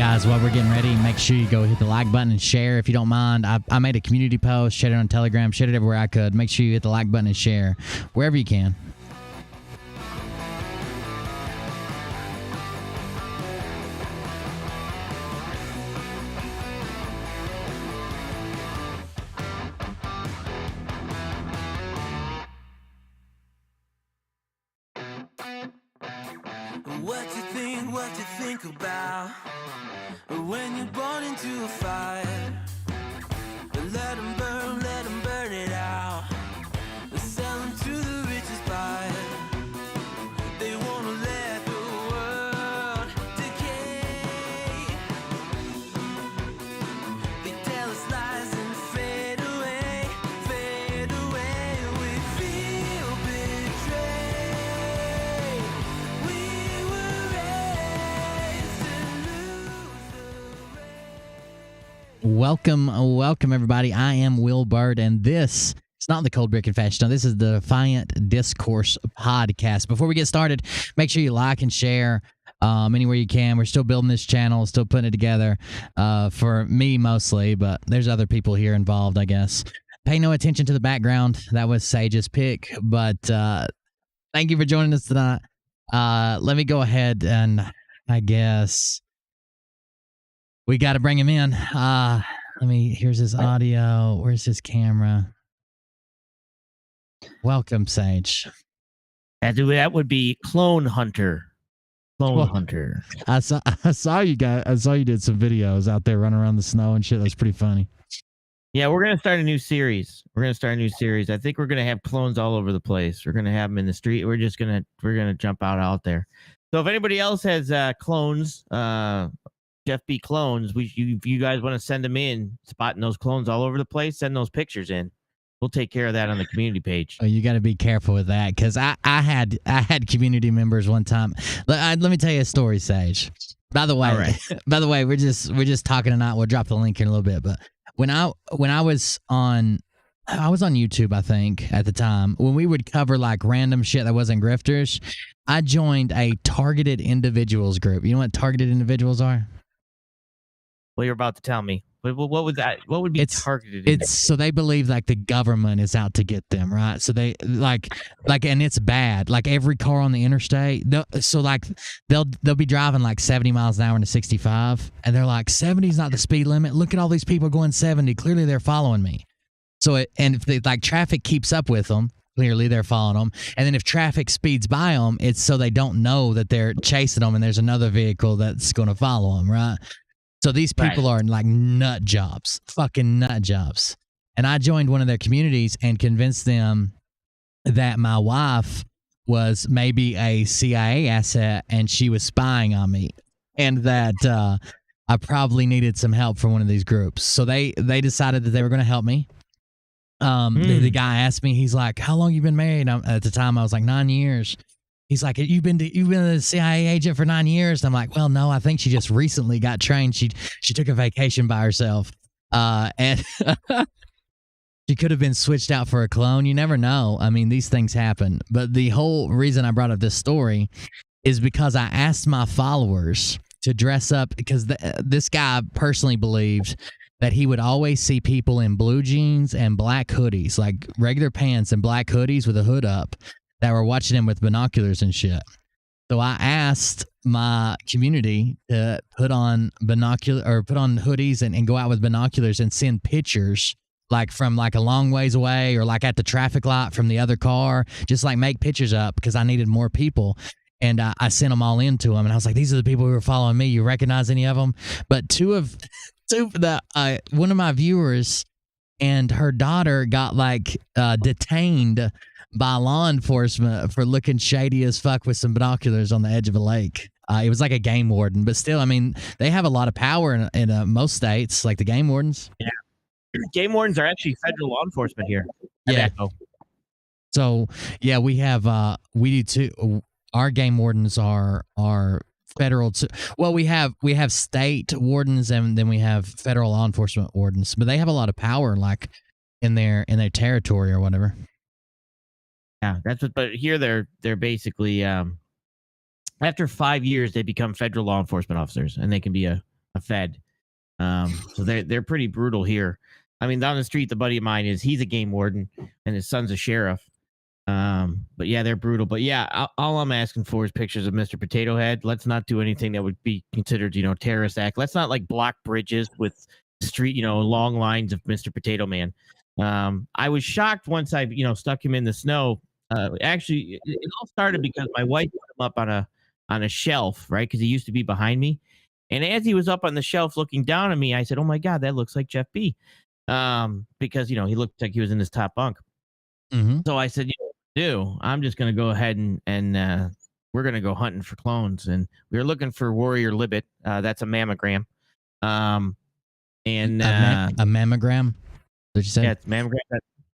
Guys, while we're getting ready, make sure you go hit the like button and share if you don't mind. I made a community post, shared it on Telegram, shared it everywhere I could. Make sure you hit the like button and share wherever you can. What you think about when you're born into a fire? Let them burn it out. Sell them to the richest buyer. They want to let the world decay. They tell us lies and fade away, fade away. We feel betrayed. We were raised to lose the race. Welcome everybody. I am Will Bird, and this is not the Cold Brick and Fashion. This is the Defiant Discourse podcast. Before we get started, make sure you like and share anywhere you can. We're still building this channel, still putting it together for me mostly, but there's other people here involved, I guess. Pay no attention to the background. That was Sage's pick, but thank you for joining us tonight. Let me go ahead and I guess we got to bring him in. Here's his audio. Where's his camera? Welcome, Sage. That would be Clone Hunter. Hunter. I saw you guys. I saw you did some videos out there running around the snow and shit. That's pretty funny. Yeah, we're gonna start a new series. I think we're gonna have clones all over the place. We're gonna have them in the street. We're gonna jump out there. So if anybody else has clones, Jeff B clones, if you guys want to send them in, spotting those clones all over the place, send those pictures in. We'll take care of that on the community page. Oh, you got to be careful with that, because I had community members one time. Let me tell you a story, Sage. By the way, we're just talking tonight. We'll drop the link in a little bit. But when I was on YouTube, I think at the time, when we would cover like random shit that wasn't grifters, I joined a targeted individuals group. You know what targeted individuals are? Well, you're about to tell me. What would that? What would be targeted? So they believe like the government is out to get them, right? So they like, and it's bad. Like every car on the interstate, they'll be driving like 70 miles an hour into 65, and they're like, 70 is not the speed limit. Look at all these people going 70. Clearly, they're following me. So if traffic keeps up with them, clearly they're following them. And then if traffic speeds by them, it's so they don't know that they're chasing them, and there's another vehicle that's going to follow them, right? So these people are like nut jobs, fucking nut jobs. And I joined one of their communities and convinced them that my wife was maybe a CIA asset and she was spying on me, and that I probably needed some help from one of these groups. So they decided that they were going to help me. The guy asked me, he's like, "How long you been married?" At the time, I was like 9 years. He's like, you've been a CIA agent for 9 years? And I'm like, well, no, I think she just recently got trained. She took a vacation by herself. And she could have been switched out for a clone. You never know. I mean, these things happen. But the whole reason I brought up this story is because I asked my followers to dress up, because this guy personally believed that he would always see people in blue jeans and black hoodies, like regular pants and black hoodies with a hood up, that were watching him with binoculars and shit. So I asked my community to put on hoodies and go out with binoculars and send pictures, like from like a long ways away or like at the traffic light from the other car, just like make pictures up, because I needed more people. And I sent them all in to him, and I was like, these are the people who are following me. You recognize any of them? But one of my viewers and her daughter got like detained by law enforcement for looking shady as fuck with some binoculars on the edge of a lake. It was like a game warden, but still, I mean, they have a lot of power in most states, like the game wardens. Yeah, game wardens are actually federal law enforcement here. Yeah. So yeah, we do too. Our game wardens are federal too. Well, we have state wardens, and then we have federal law enforcement wardens, but they have a lot of power, like in their territory or whatever. Yeah, that's what. But here they're basically after 5 years they become federal law enforcement officers, and they can be a fed. So they're pretty brutal here. I mean, down the street, the buddy of mine he's a game warden and his son's a sheriff. But yeah, they're brutal. But yeah, all I'm asking for is pictures of Mr. Potato Head. Let's not do anything that would be considered, terrorist act. Let's not like block bridges with street, long lines of Mr. Potato Man. I was shocked once I, stuck him in the snow. Actually, it all started because my wife put him up on a shelf, right? Because he used to be behind me. And as he was up on the shelf looking down at me, I said, "Oh my God, that looks like Jeff B." Because he looked like he was in his top bunk. Mm-hmm. So I said, I'm just gonna go ahead and we're gonna go hunting for clones. And we were looking for Warrior Libbit. That's a mammogram. And a mammogram. Did you say? Yeah, it's mammogram.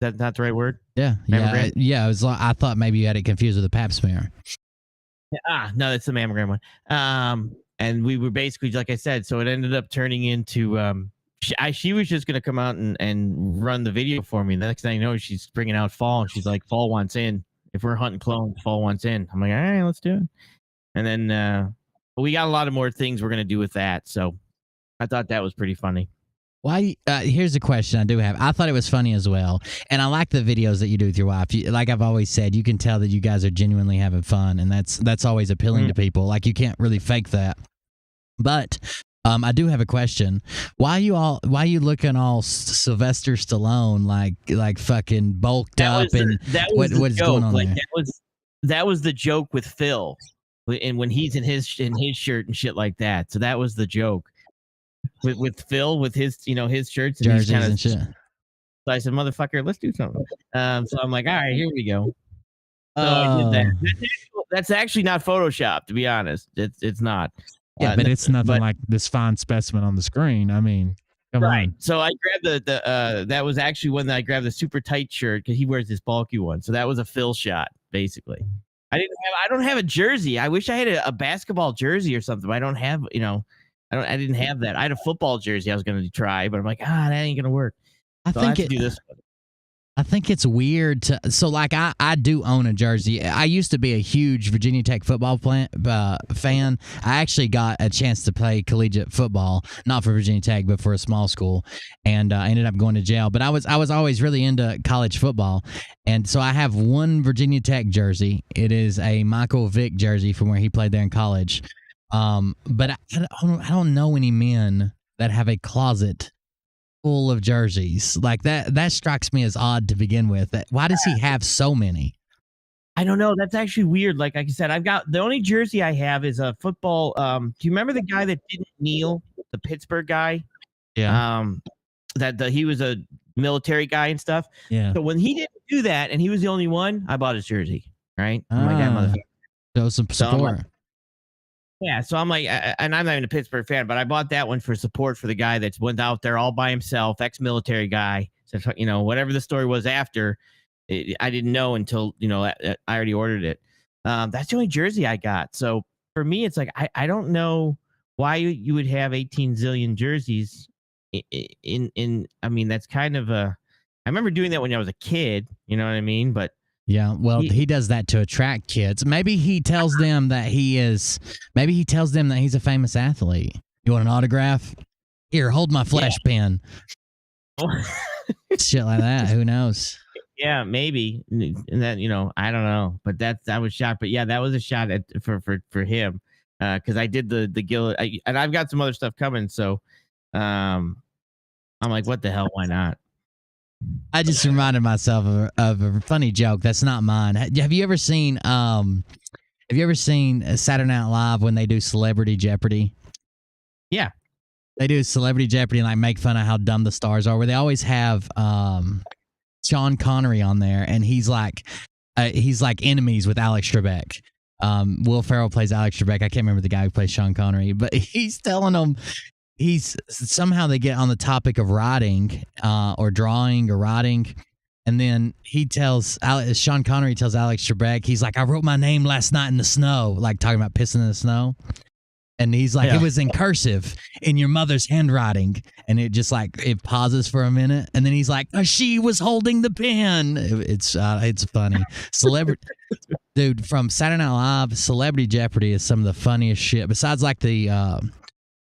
That's not the right word. Yeah, mammogram? yeah. It was. I thought maybe you had it confused with a Pap smear. No, that's the mammogram one. And we were basically, like I said, so it ended up turning into she was just gonna come out and run the video for me. And the next thing you know, she's bringing out fall, and she's like, "Fall wants in. If we're hunting clones, fall wants in." I'm like, "All right, let's do it." And then we got a lot of more things we're gonna do with that. So I thought that was pretty funny. Why? Here's a question I do have. I thought it was funny as well, and I like the videos that you do with your wife. Like I've always said, you can tell that you guys are genuinely having fun, and that's always appealing to people. Like you can't really fake that. But I do have a question. Why you looking all Sylvester Stallone like fucking bulked up and what is going on there? That was the joke with Phil, and when he's in his shirt and shit like that. So that was the joke. With Phil, with his his shirts and jerseys and shit. So I said, "Motherfucker, let's do something." So I'm like, "All right, here we go." So I did that. That's actually not Photoshop, to be honest. It's not. Yeah, but it's nothing like this fine specimen on the screen. I mean, come on. So I grabbed the that was actually when I grabbed the super tight shirt because he wears this bulky one. So that was a Phil shot, basically. I don't have a jersey. I wish I had a basketball jersey or something. But I don't have, I didn't have that. I had a football jersey I was going to try, but I'm like, that ain't going to work. I think do this one. I think it's weird to like I do own a jersey. I used to be a huge Virginia Tech football fan. I actually got a chance to play collegiate football, not for Virginia Tech, but for a small school, and I ended up going to jail. But I was always really into college football, and so I have one Virginia Tech jersey. It is a Michael Vick jersey from where he played there in college. But I don't know any men that have a closet full of jerseys like that. That strikes me as odd to begin with. Why does he have so many? I don't know. That's actually weird. Like I said, I've got the only jersey I have is a football. Do you remember the guy that didn't kneel? The Pittsburgh guy. Yeah. He was a military guy and stuff. Yeah. So when he didn't do that and he was the only one, I bought his jersey. Right. I'm like, that motherfucker. Show some support. So I'm like, and I'm not even a Pittsburgh fan, but I bought that one for support for the guy that's went out there all by himself, ex-military guy. So, whatever the story was after, I didn't know until, I already ordered it. That's the only jersey I got. So for me, it's like, I don't know why you would have 18 zillion jerseys I mean, that's kind of I remember doing that when I was a kid, you know what I mean? But yeah, well, he does that to attract kids. Maybe he tells them that he's a famous athlete. You want an autograph? Here, hold my flash pen. Shit like that. Who knows? Yeah, maybe. And that, I don't know. But I was shocked. But yeah, that was a shot for him. Because I did the Gill, and I've got some other stuff coming. So I'm like, what the hell? Why not? I just reminded myself of a funny joke. That's not mine. Have you ever seen Saturday Night Live when they do Celebrity Jeopardy? Yeah. They do Celebrity Jeopardy and like make fun of how dumb the stars are, where they always have Sean Connery on there, and he's like enemies with Alex Trebek. Will Ferrell plays Alex Trebek. I can't remember the guy who plays Sean Connery, but he's telling them somehow they get on the topic of writing or drawing or writing, and then Sean Connery tells Alex Trebek, he's like, I wrote my name last night in the snow, like talking about pissing in the snow. And he's like, It was in cursive in your mother's handwriting. And it just like, it pauses for a minute. And then he's like, she was holding the pen. It's funny. Celebrity, dude, from Saturday Night Live, Celebrity Jeopardy is some of the funniest shit. Besides like the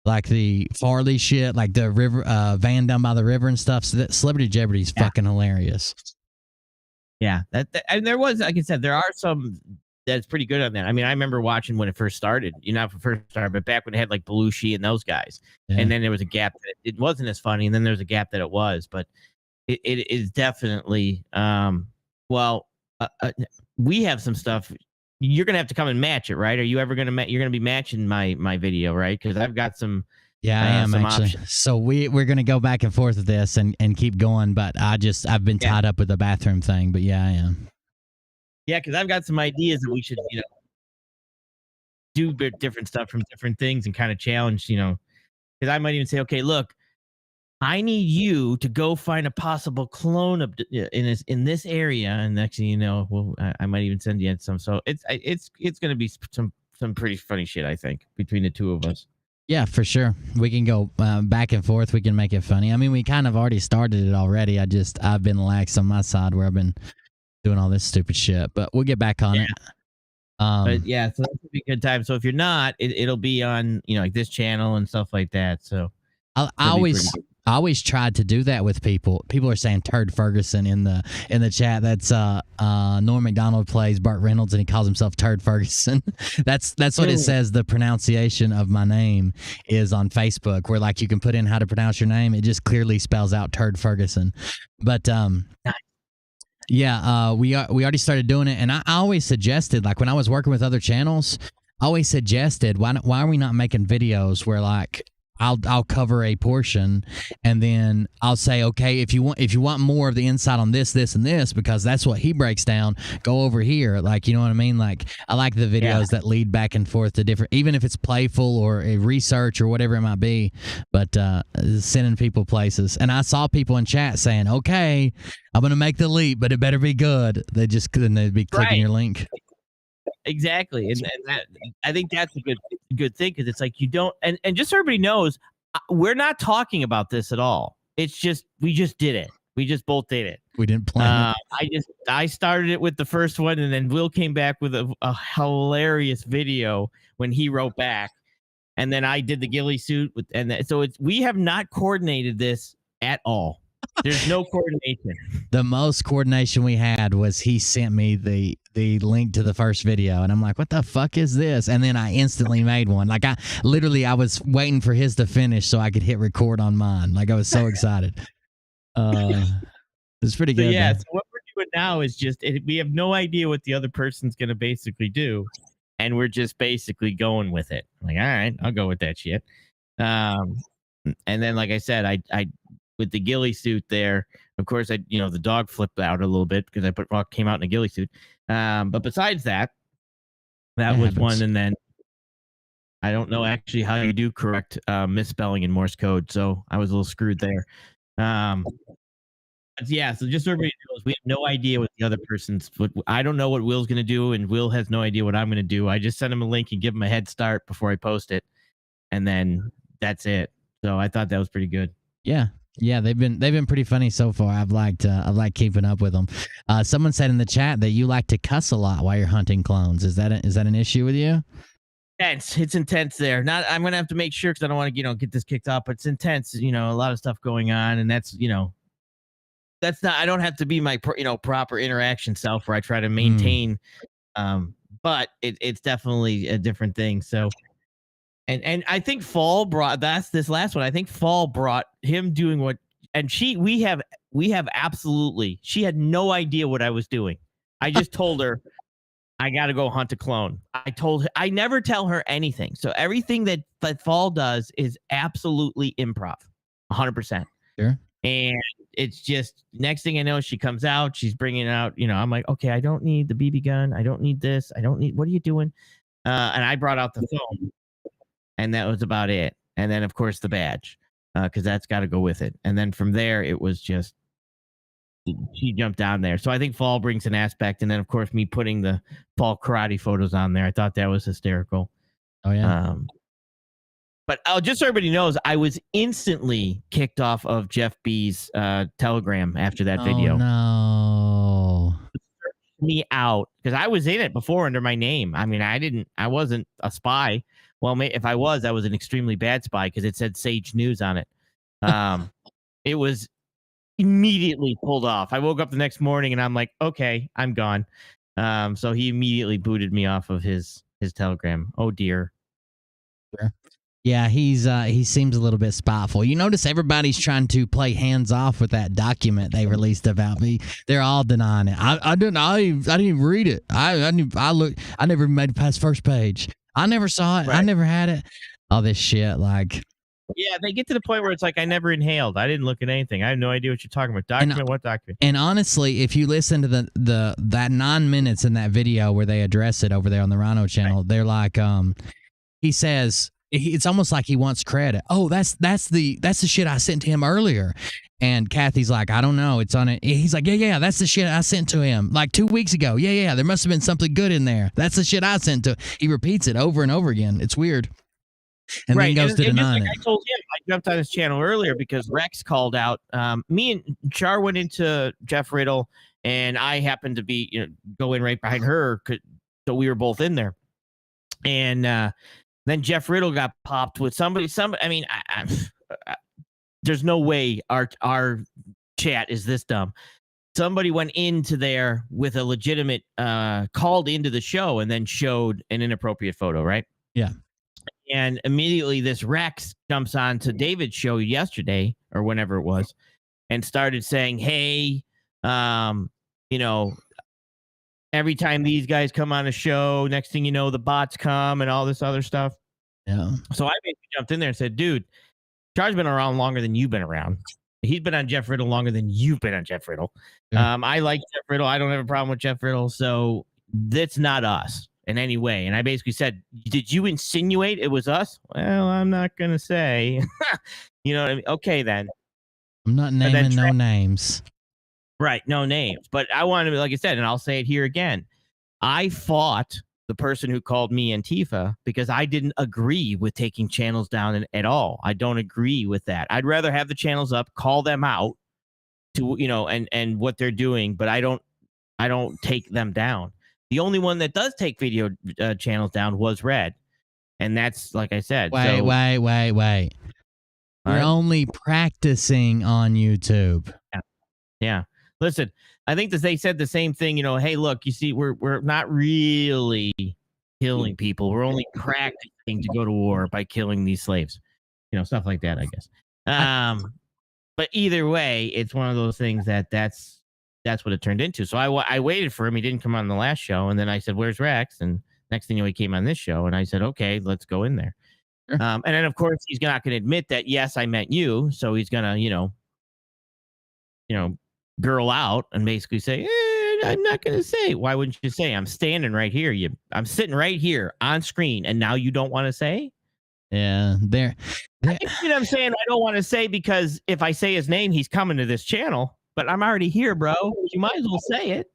like the Farley shit, like the river van down by the river and stuff. So that Celebrity Jeopardy is fucking hilarious. Yeah, and there was, like I said, there are some that's pretty good on that. I mean, I remember watching when it first started, not for first started, but back when it had like Belushi and those guys. Yeah. And then there was a gap that it wasn't as funny, and then there's a gap that it was, but it is definitely we have some stuff. You're gonna have to come and match it, right? Are you ever gonna you're gonna be matching my video, right? Because I've got some. Yeah, I am some actually. options. So we're gonna go back and forth with this and keep going, but I've been tied up with the bathroom thing, but yeah, I am. Yeah, because I've got some ideas that we should, do different stuff from different things and kind of challenge, because I might even say, okay, look, I need you to go find a possible clone of in this area, and next thing you know, I might even send you some. So it's going to be some pretty funny shit, I think, between the two of us. Yeah, for sure. We can go back and forth. We can make it funny. I mean, we kind of already started it already. I've been lax on my side where I've been doing all this stupid shit, but we'll get back on it. But yeah, so that would be a good time. So if you're not, it'll be on, like this channel and stuff like that. So I always tried to do that with people. People are saying Turd Ferguson in the chat. That's Norm Macdonald plays Burt Reynolds and he calls himself Turd Ferguson. That's what it says. The pronunciation of my name is on Facebook, where like you can put in how to pronounce your name. It just clearly spells out Turd Ferguson. But yeah, we already started doing it, and I always suggested, like when I was working with other channels, I always suggested why are we not making videos where like I'll cover a portion and then I'll say, okay, if you want more of the insight on this, and this, because that's what he breaks down, go over here. Like, you know what I mean? Like, I like the videos that lead back and forth to different, even if it's playful or a research or whatever it might be, but sending people places. And I saw people in chat saying, okay, I'm going to make the leap, but it better be good. They'd be clicking your link. Exactly, and that, I think that's a good thing, because it's like you don't, and just so everybody knows, we're not talking about this at all. It's just we just did it. We just both did it. We didn't plan it. I started it with the first one, and then Will came back with a hilarious video when he wrote back, and then I did the ghillie suit with, so we have not coordinated this at all. There's no coordination. The most coordination we had was he sent me the link to the first video, and I'm like, what the fuck is this? And then I instantly made one. Like I was waiting for his to finish so I could hit record on mine. Like I was so excited. It's pretty good. So what we're doing now is just we have no idea what the other person's gonna basically do, and we're just basically going with it. Like, all right, I'll go with that shit. And then, like I said, I with the ghillie suit there, of course, the dog flipped out a little bit because I came out in a ghillie suit. But besides that was happens. One. And then I don't know actually how you do correct misspelling in Morse code, so I was a little screwed there. Yeah, so just so everybody knows, we have no idea what the other person's. I don't know what Will's going to do, and Will has no idea what I'm going to do. I just send him a link and give him a head start before I post it, and then that's it. So I thought that was pretty good. Yeah, they've been pretty funny so far. I've liked keeping up with them. Someone said in the chat that you like to cuss a lot while you're hunting clones. Is that an issue with you? It's intense there. I'm gonna have to make sure, because I don't want to get this kicked off. But it's intense. A lot of stuff going on, and that's that's not. I don't have to be my proper interaction self where I try to maintain. But it's definitely a different thing. So. And I think Fall brought this last one. I think Fall brought him doing what, and we have absolutely, she had no idea what I was doing. I just told her I got to go hunt a clone. I never tell her anything. So everything that Fall does is absolutely improv, 100%. Sure. And it's just, next thing I know, she comes out, she's bringing out, I'm like, okay, I don't need the BB gun. I don't need this. What are you doing? And I brought out the phone. And that was about it. And then, of course, the badge, because that's got to go with it. And then from there, it was just, she jumped down there. So I think Fall brings an aspect. And then, of course, me putting the Fall karate photos on there. I thought that was hysterical. Oh, yeah. But just so everybody knows, I was instantly kicked off of Jeff B's Telegram after that video. No. me out because I was in it before under my name. I mean, I wasn't a spy. Well, if I was an extremely bad spy because it said Sage News on it. It was immediately pulled off. I woke up the next morning and I'm like, okay, I'm gone. So he immediately booted me off of his Telegram. Oh dear. Yeah, he seems a little bit spiteful. You notice everybody's trying to play hands off with that document they released about me. They're all denying it. I didn't even read it. I never made it past first page. I never saw it. Right. I never had it. All this shit, like. Yeah, they get to the point where it's like I never inhaled. I didn't look at anything. I have no idea what you're talking about. Document, what document? And honestly, if you listen to that 9 minutes in that video where they address it over there on the Rhino channel, right. They're like, he says. It's almost like he wants credit. Oh, that's the shit I sent to him earlier. And Kathy's like, I don't know. It's on it. He's like, yeah, that's the shit I sent to him like 2 weeks ago. Yeah, there must have been something good in there. That's the shit I sent to. He repeats it over and over again. It's weird. And then goes to denying it. I told him, I jumped on his channel earlier because Rex called out. Me and Char went into Jeff Riddle, and I happened to be, go in right behind her, so we were both in there. And then Jeff Riddle got popped with somebody. I mean, there's no way our chat is this dumb. Somebody went into there with a legitimate, called into the show and then showed an inappropriate photo, right? Yeah. And immediately this Rex jumps on to David's show yesterday or whenever it was and started saying, hey, every time these guys come on a show, next thing you know, the bots come and all this other stuff. Yeah. So I basically jumped in there and said, dude, Char's been around longer than you've been around. He's been on Jeff Riddle longer than you've been on Jeff Riddle. Yeah. I like Jeff Riddle. I don't have a problem with Jeff Riddle. So that's not us in any way. And I basically said, did you insinuate it was us? Well, I'm not going to say. You know what I mean? Okay, then. I'm not naming no names. Right, no names. But I want to, like I said, and I'll say it here again. I fought the person who called me Antifa because I didn't agree with taking channels down at all. I don't agree with that. I'd rather have the channels up, call them out to, and what they're doing, but I don't take them down. The only one that does take video channels down was Red. And that's, like I said. Wait. You're only practicing on YouTube. Yeah. Listen, I think that they said the same thing, hey, look, you see, we're not really killing people. We're only practicing to go to war by killing these slaves, stuff like that, I guess. But either way, it's one of those things that's what it turned into. So I waited for him. He didn't come on the last show. And then I said, where's Rex? And next thing you know, he came on this show. And I said, okay, let's go in there. Sure. And then, of course, he's not going to admit that, yes, I meant you. So he's going to, girl out and basically say, I'm not going to say. Why wouldn't you say? I'm standing right here. I'm sitting right here on screen, and now you don't want to say? Yeah, there. I think, I'm saying I don't want to say because if I say his name, he's coming to this channel. But I'm already here, bro. You might as well say it.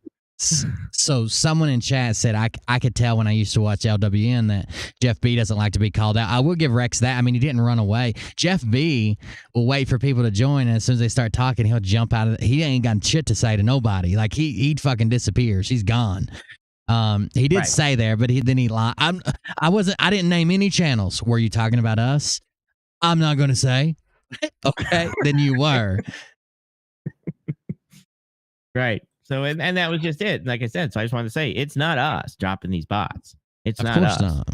So someone in chat said I could tell when I used to watch LWN that Jeff B doesn't like to be called out. I will give Rex that. I mean, he didn't run away. Jeff B will wait for people to join, and as soon as they start talking, he'll jump out of it. He ain't got shit to say to nobody. Like he fucking disappears. He's gone. He did say there, but then he lied. I didn't name any channels. Were you talking about us? I'm not going to say. Okay, then you were. Right. So, and that was just it. Like I said, so I just wanted to say, it's not us dropping these bots. It's not us. Not.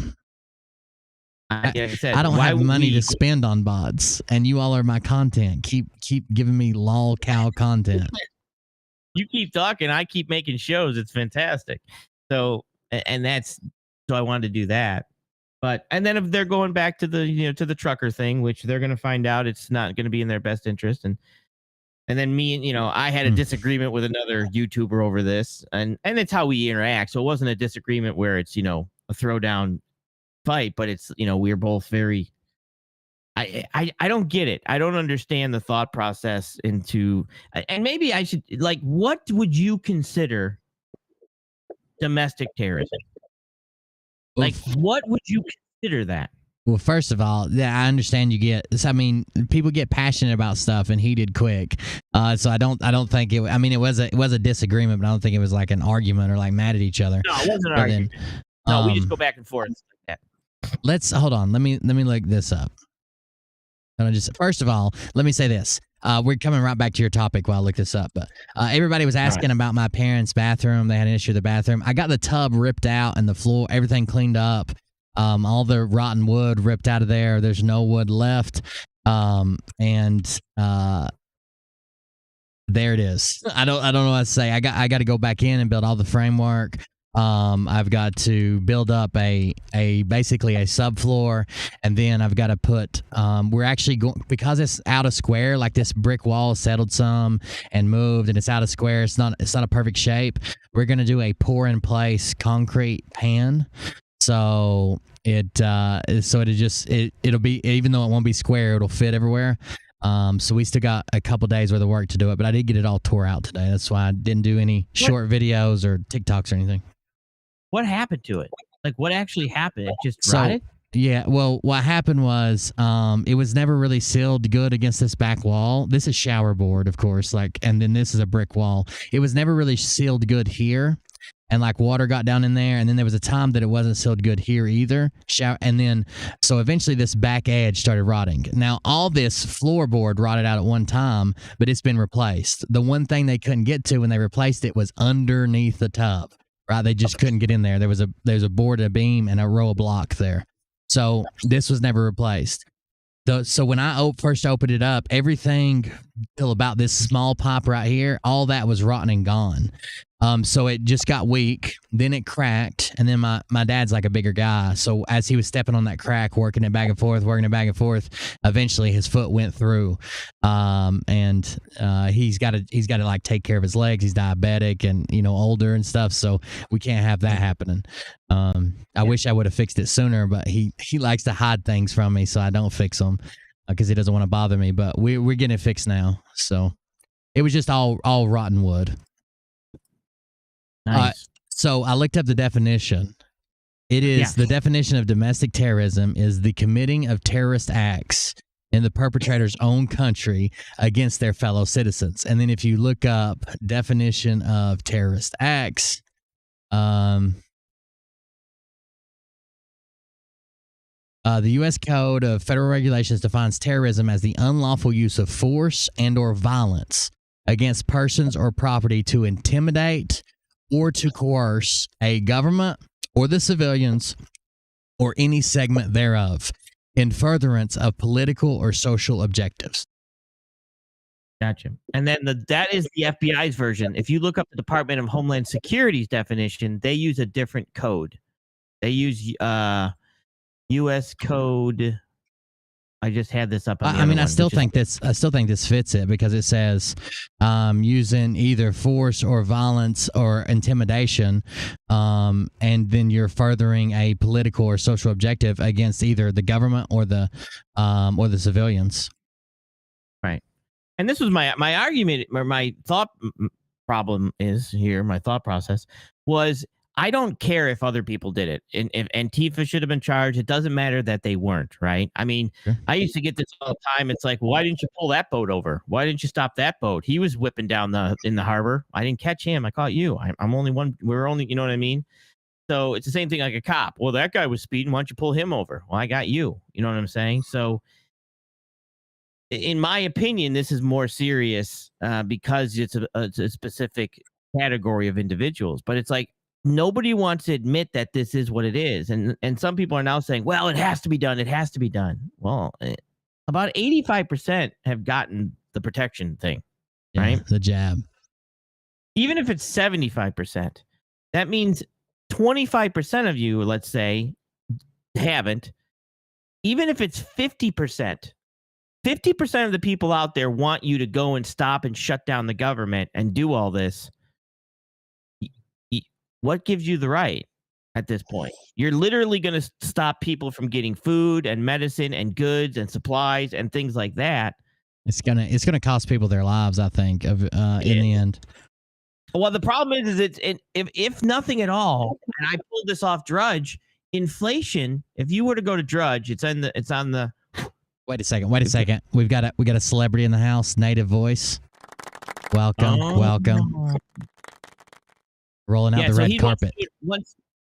Like I said, I don't have money to spend on bots, and you all are my content. Keep giving me lol cow content. You keep talking, I keep making shows. It's fantastic. So, and that's, so I wanted to do that. But, and then if they're going back to the, to the trucker thing, which they're going to find out it's not going to be in their best interest. And then me and, I had a disagreement with another YouTuber over this, and it's how we interact. So it wasn't a disagreement where it's, a throwdown fight, but it's, we're both very, I don't get it. I don't understand the thought process into, and maybe I should, like, what would you consider domestic terrorism? Like, what would you consider that? Well, first of all, yeah, I understand you get. I mean, people get passionate about stuff and heated quick. So I don't think it. I mean, it was a disagreement, but I don't think it was like an argument or like mad at each other. No, it wasn't an But argument. No, we just go back and forth like that. Let's hold on. Let me look this up. First of all, let me say this. We're coming right back to your topic while I look this up. But everybody was asking about my parents' bathroom. They had an issue with the bathroom. I got the tub ripped out and the floor, everything cleaned up. All the rotten wood ripped out of there. There's no wood left. And there it is. I don't know what to say. I got to go back in and build all the framework. I've got to build up basically a subfloor, and then I've got to put. We're actually going, because it's out of square. Like, this brick wall settled some and moved, and it's out of square. It's not a perfect shape. We're gonna do a pour in place concrete pan. So it'll be, even though it won't be square, it'll fit everywhere. So we still got a couple days worth of work to do it, but I did get it all tore out today. That's why I didn't do any short videos or TikToks or anything. What happened to it? Like, what actually happened? It just rotted? Yeah, well, what happened was it was never really sealed good against this back wall. This is shower board, of course, and then this is a brick wall. It was never really sealed good here. And like water got down in there, and then there was a time that it wasn't sealed good here either. And then, so eventually this back edge started rotting. Now, all this floorboard rotted out at one time, but it's been replaced. The one thing they couldn't get to when they replaced it was underneath the tub, right? They just couldn't get in there. There was a board, a beam, and a row of block there. So this was never replaced. So when I first opened it up, everything till about this small pipe right here, all that was rotten and gone. So it just got weak, then it cracked, and then my dad's like a bigger guy. So as he was stepping on that crack, working it back and forth, eventually his foot went through. And he's got to like take care of his legs. He's diabetic and, older and stuff. So we can't have that happening. I wish I would have fixed it sooner, but he likes to hide things from me, so I don't fix them because he doesn't want to bother me. But we're getting it fixed now. So it was just all rotten wood. Nice. So I looked up the definition. It is the definition of domestic terrorism is the committing of terrorist acts in the perpetrator's own country against their fellow citizens. And then if you look up definition of terrorist acts, the U.S. Code of Federal Regulations defines terrorism as the unlawful use of force and or violence against persons or property to intimidate or to coerce a government or the civilians or any segment thereof in furtherance of political or social objectives. Gotcha. And then that is the FBI's version. If you look up the Department of Homeland Security's definition, they use a different code. They use U.S. code. I just had this up. I still think this fits it because it says using either force or violence or intimidation, and then you're furthering a political or social objective against either the government or the civilians. Right. And this was my argument, or my thought problem is here. My thought process was, I don't care if other people did it. And if Antifa should have been charged, it doesn't matter that they weren't, right? I mean, sure. I used to get this all the time. It's like, why didn't you pull that boat over? Why didn't you stop that boat? He was whipping down in the harbor. I didn't catch him. I caught you. I'm only one. We're only, you know what I mean? So it's the same thing like a cop. Well, that guy was speeding. Why don't you pull him over? Well, I got you. You know what I'm saying? So in my opinion, this is more serious because it's a specific category of individuals. But it's like, nobody wants to admit that this is what it is. And some people are now saying, well, it has to be done. It has to be done. Well, about 85% have gotten the protection thing, right? The jab. Even if it's 75%, that means 25% of you, let's say, haven't. Even if it's 50%, 50% of the people out there want you to go and stop and shut down the government and do all this. What gives you the right at this point? You're literally going to stop people from getting food and medicine and goods and supplies and things like that. It's gonna cost people their lives, I think, in the end. Well, the problem is it's if nothing at all, and I pulled this off Drudge, inflation, if you were to go to Drudge, it's on the. Wait a second. We got a celebrity in the house. Native voice. Welcome. No. Rolling out the red carpet.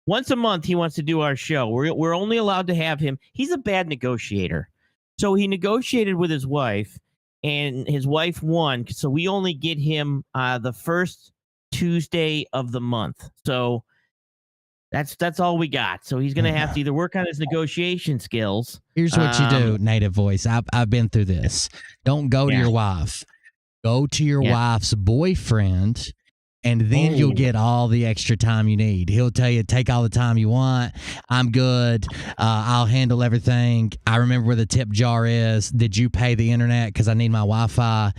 Once a month, he wants to do our show. We're only allowed to have him. He's a bad negotiator. So he negotiated with his wife, and his wife won. So we only get him the first Tuesday of the month. So that's all we got. So he's gonna have to either work on his negotiation skills. Here's what you do, Native voice. I've been through this. Don't go to your wife. Go to your wife's boyfriend. And then you'll get all the extra time you need. He'll tell you, take all the time you want. I'm good. I'll handle everything. I remember where the tip jar is. Did you pay the internet? Because I need my Wi-Fi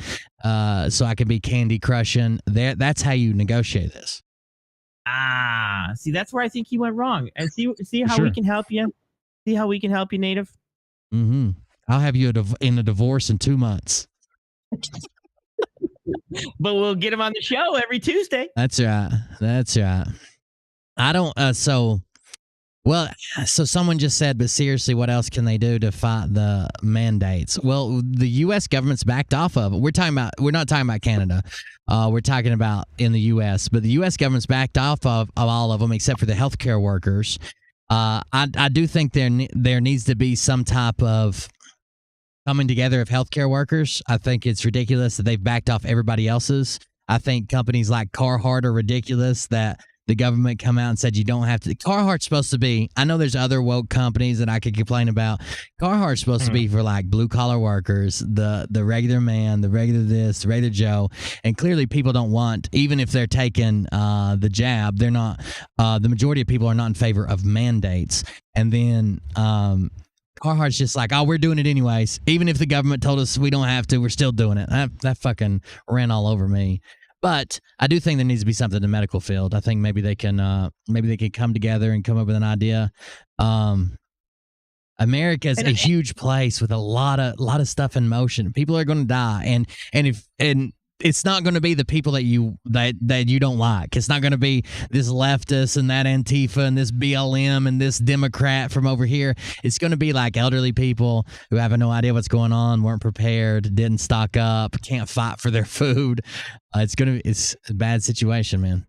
so I can be candy crushing. That's how you negotiate this. See, that's where I think you went wrong. And see how we can help you? See how we can help you, Native? Mm-hmm. I'll have you in a divorce in 2 months. But we'll get him on the show every Tuesday. That's right. I don't. So someone just said, but seriously, what else can they do to fight the mandates? Well, the U.S. government's backed off of it. We're not talking about Canada. We're talking about in the U.S. But the U.S. government's backed off of all of them except for the healthcare workers. I do think there needs to be some type of coming together of healthcare workers. I think it's ridiculous that they've backed off everybody else's. I think companies like Carhartt are ridiculous that the government come out and said you don't have to. Carhartt's supposed to be, I know there's other woke companies that I could complain about. Carhartt's supposed to be for like blue collar workers, the regular man, the regular this, the regular Joe. And clearly people don't want, even if they're taking the jab, they're not, the majority of people are not in favor of mandates. And then, Carhartt's just like, oh, we're doing it anyways. Even if the government told us we don't have to, we're still doing it. That fucking ran all over me. But I do think there needs to be something in the medical field. I think maybe they can come together and come up with an idea. America is a huge place with a lot of stuff in motion. People are going to die, and it's not going to be the people that you don't like. It's not going to be this leftist and that Antifa and this BLM and this Democrat from over here. It's going to be like elderly people who have no idea what's going on, weren't prepared, didn't stock up, can't fight for their food. It's a bad situation, man.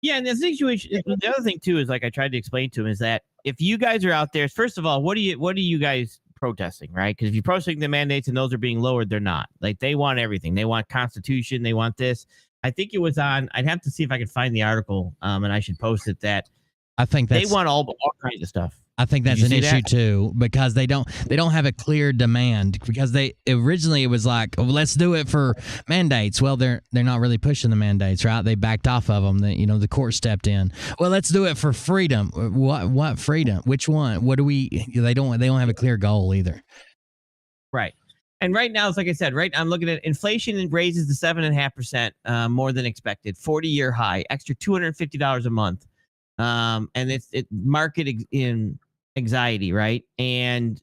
Yeah, and the other thing too is, like I tried to explain to him, is that if you guys are out there, first of all, what are you guys protesting, right? Because if you're protesting the mandates and those are being lowered, they're not. Like, they want everything. They want Constitution. They want this. I think it was on. I'd have to see if I could find the article, and I should post it. That I think they want all kinds of stuff. I think that's an issue too, because they don't have a clear demand, because they originally it was like, oh, let's do it for mandates. Well, they're not really pushing the mandates, right? They backed off of them. The court stepped in. Well, let's do it for freedom. What freedom? Which one? What do we? They don't have a clear goal either. Right. And right now, it's like I said, right, I'm looking at inflation raises to 7.5%, more than expected, 40-year high, extra $250 a month. And it's market in anxiety, right? And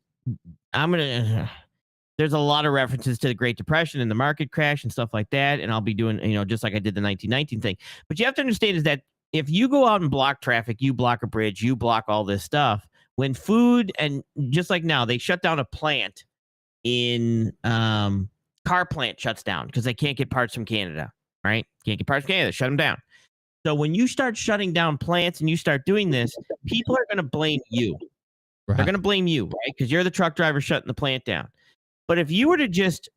there's a lot of references to the Great Depression and the market crash and stuff like that. And I'll be doing, just like I did the 1919 thing. But you have to understand is that if you go out and block traffic, you block a bridge, you block all this stuff, when food, and just like now, they shut down a plant in car plant shuts down because they can't get parts from Canada, right? Can't get parts from Canada, shut them down. So when you start shutting down plants and you start doing this, people are going to blame you. Right. They're going to blame you, right? Because you're the truck driver shutting the plant down. But if you were to just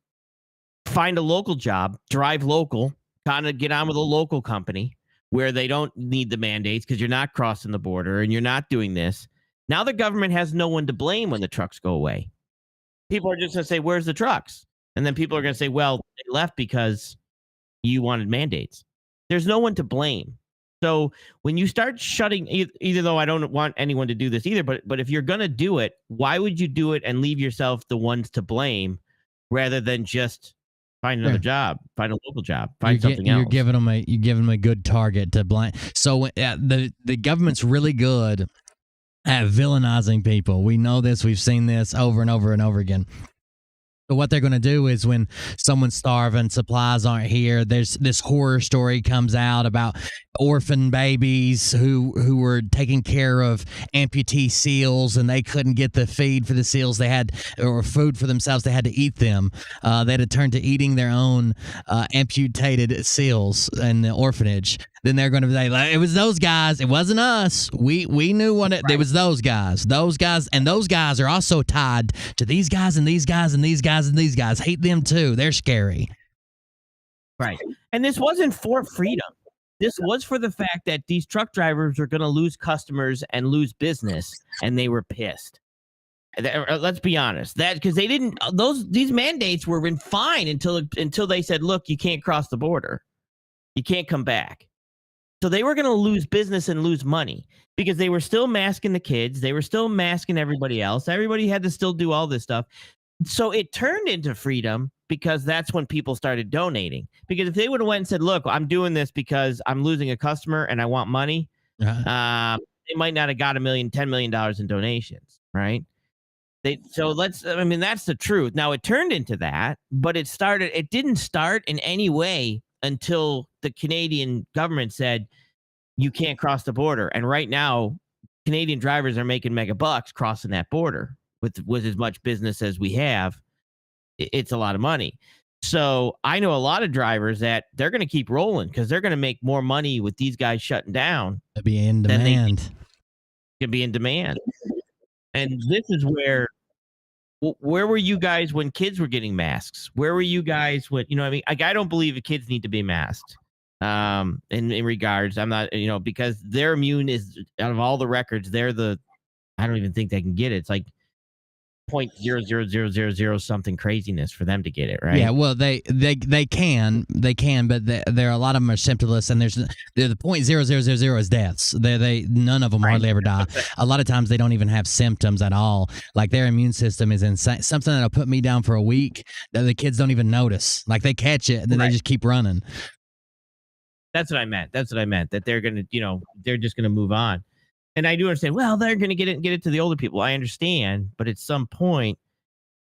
find a local job, drive local, kind of get on with a local company where they don't need the mandates because you're not crossing the border and you're not doing this, now the government has no one to blame when the trucks go away. People are just going to say, where's the trucks? And then people are going to say, well, they left because you wanted mandates. There's no one to blame. So when you start shutting, either though I don't want anyone to do this either, but if you're going to do it, why would you do it and leave yourself the ones to blame rather than just find another job, find a local job, find something else? You're giving them a good target to blame. So the government's really good at villainizing people. We know this. We've seen this over and over and over again. So what they're going to do is when someone's starving, supplies aren't here, there's this horror story comes out about orphan babies who were taking care of amputee seals, and they couldn't get the feed for the seals. They had, or food for themselves. They had to eat them. They had to turn to eating their own amputated seals in the orphanage. Then they're going to be like, it was those guys. It wasn't us. We knew what it was. Those guys, and those guys are also tied to these guys and these guys and these guys and these guys. Hate them too. They're scary. Right. And this wasn't for freedom. This was for the fact that these truck drivers are going to lose customers and lose business, and they were pissed. Let's be honest. That because they didn't. These mandates were fine until they said, look, you can't cross the border. You can't come back. So they were going to lose business and lose money because they were still masking the kids. They were still masking everybody else. Everybody had to still do all this stuff. So it turned into freedom because that's when people started donating. Because if they would have went and said, look, I'm doing this because I'm losing a customer and I want money, they might not have got $10 million in donations, right? That's the truth. Now it turned into that, but it didn't start in any way until the Canadian government said you can't cross the border. And right now, Canadian drivers are making mega bucks crossing that border with as much business as we have. It's a lot of money. So I know a lot of drivers that they're going to keep rolling because they're going to make more money with these guys shutting down. They'll be in demand. Could be in demand. And this is where were you guys when kids were getting masks? Where were you guys when, I mean, I don't believe the kids need to be masked. In regards, I'm not, because their immune is out of all the records, I don't even think they can get it. It's like 0.00000 something craziness for them to get it, right? Yeah, well, they can, but there are a lot of them are symptomless, and the 0.0000 is deaths. None of them hardly ever die. A lot of times they don't even have symptoms at all. Like their immune system is insane. Something that'll put me down for a week that the kids don't even notice. Like they catch it and then they just keep running. That's what I meant. That they're gonna, they're just gonna move on. And I do understand, well, they're going to get it to the older people. I understand. But at some point,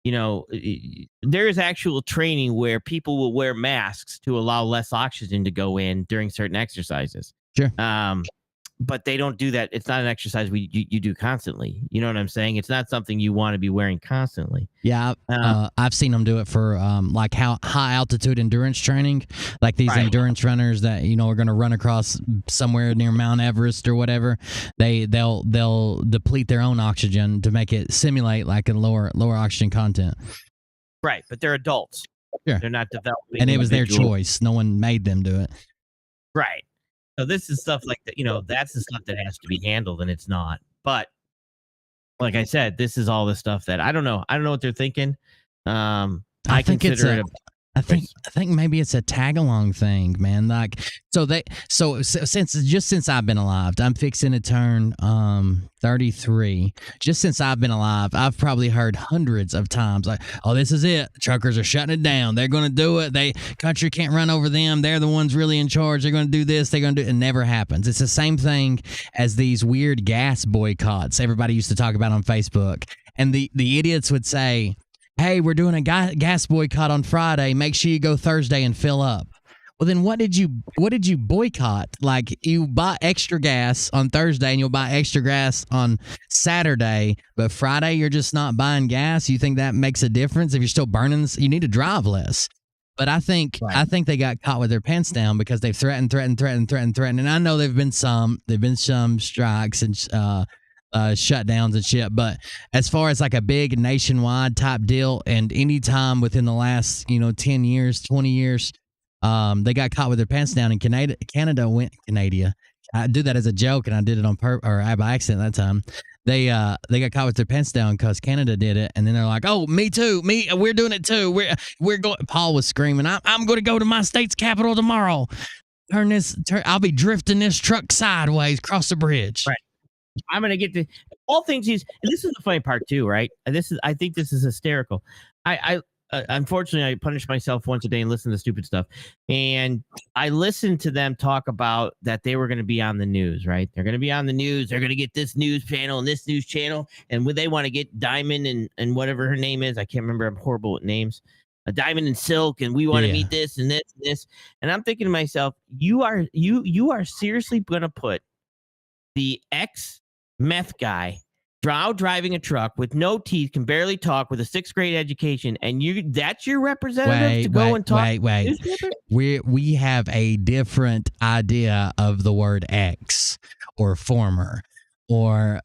there is actual training where people will wear masks to allow less oxygen to go in during certain exercises. Sure. But they don't do that. It's not an exercise you do constantly. You know what I'm saying? It's not something you want to be wearing constantly. Yeah, I've seen them do it for like high altitude endurance training, like these endurance runners that are going to run across somewhere near Mount Everest or whatever. They'll deplete their own oxygen to make it simulate like a lower oxygen content. Right, but they're adults. Sure. They're not developing. And it was their choice. No one made them do it. Right. So this is stuff like that, that's the stuff that has to be handled, and it's not. But like I said, this is all the stuff that I don't know. I don't know what they're thinking. I think I think maybe it's a tag along thing, man. Like since I've been alive, I'm fixing to turn 33. Just since I've been alive, I've probably heard hundreds of times like, "Oh, this is it. Truckers are shutting it down. They're going to do it. Country can't run over them. They're the ones really in charge. They're going to do this. They're going to do it." It never happens. It's the same thing as these weird gas boycotts everybody used to talk about on Facebook. And the idiots would say, "Hey, we're doing a gas boycott on Friday. Make sure you go Thursday and fill up." Well, then what did you boycott? Like you buy extra gas on Thursday and you'll buy extra gas on Saturday, but Friday you're just not buying gas. You think that makes a difference? If you're still burning, you need to drive less. But I think they got caught with their pants down because they've threatened. And I know there've been some strikes and shutdowns and shit, but as far as like a big nationwide type deal, and any time within the last 10 years, 20 years, they got caught with their pants down. And Canada went Canada. I do that as a joke, and I did it on by accident that time. They got caught with their pants down because Canada did it, and then they're like, "Oh, me too, we're doing it too. We're going." Paul was screaming, "I'm going to go to my state's capital tomorrow. I'll be drifting this truck sideways across the bridge." Right. I'm going to get to all things. And this is the funny part too, right? I think this is hysterical. unfortunately, I punish myself once a day and listen to stupid stuff. And I listened to them talk about that they were going to be on the news, right? They're going to be on the news. They're going to get this news channel and this news channel. And when they want to get Diamond and whatever her name is, I can't remember. I'm horrible with names. A Diamond and Silk, and we want to meet this and this and this. And I'm thinking to myself, you are seriously going to put the ex-meth guy driving a truck with no teeth, can barely talk, with a 6th grade education, and that's your representative to go and talk? We have a different idea of the word ex or former, or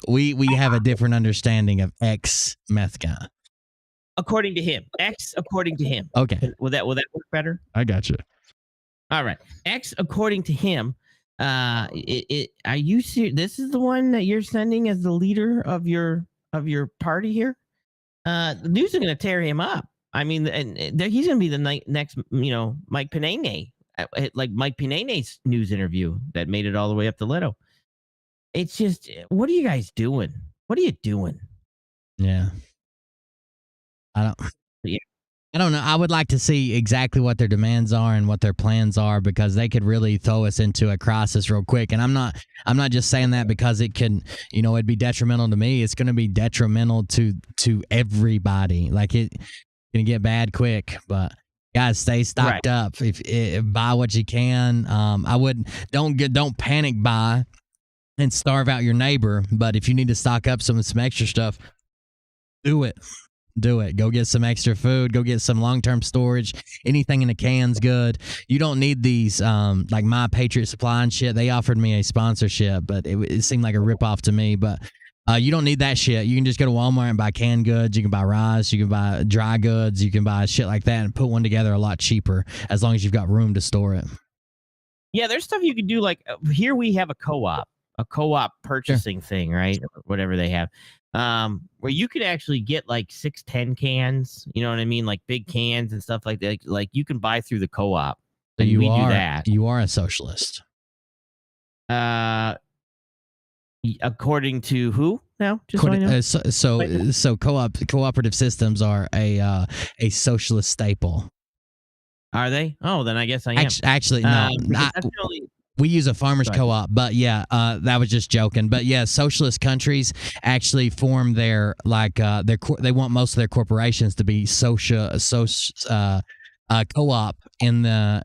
we have a different understanding of ex-meth guy. According to him. According to him. Okay. Will that work better? I got you. All right. According to him, are you serious? This is the one that you're sending as the leader of your party here? The news are going to tear him up. I mean, and he's going to be the next, Mike Pinane, like Mike Pinane's news interview that made it all the way up to Leto. It's just, what are you guys doing? What are you doing? Yeah. I don't know. I would like to see exactly what their demands are and what their plans are, because they could really throw us into a crisis real quick. And I'm not just saying that because it can, it'd be detrimental to me. It's going to be detrimental to everybody. Like, it's going to get bad quick. But guys, stay stocked up. If buy what you can. Don't panic buy and starve out your neighbor. But if you need to stock up some extra stuff, do it. Go get some extra food. Go get some long-term storage. Anything in a can's good. You don't need these like My Patriot Supply and shit. They offered me a sponsorship, but it seemed like a ripoff to me. But you don't need that shit. You can just go to Walmart and buy canned goods. You can buy rice. You can buy dry goods. You can buy shit like that and put one together a lot cheaper, as long as you've got room to store it. Yeah, there's stuff you can do. Like, here we have a co-op purchasing thing, right? Whatever they have. Where you could actually get like 6-10 cans, you know what I mean? Like big cans and stuff like that. Like you can buy through the co-op. So do that. You are a socialist. According to who now? So cooperative systems are a socialist staple. Are they? Oh, then I guess I am. Actually, no. We use a farmer's co-op, but yeah, that was just joking. But yeah, socialist countries actually form their they want most of their corporations to be co-op in the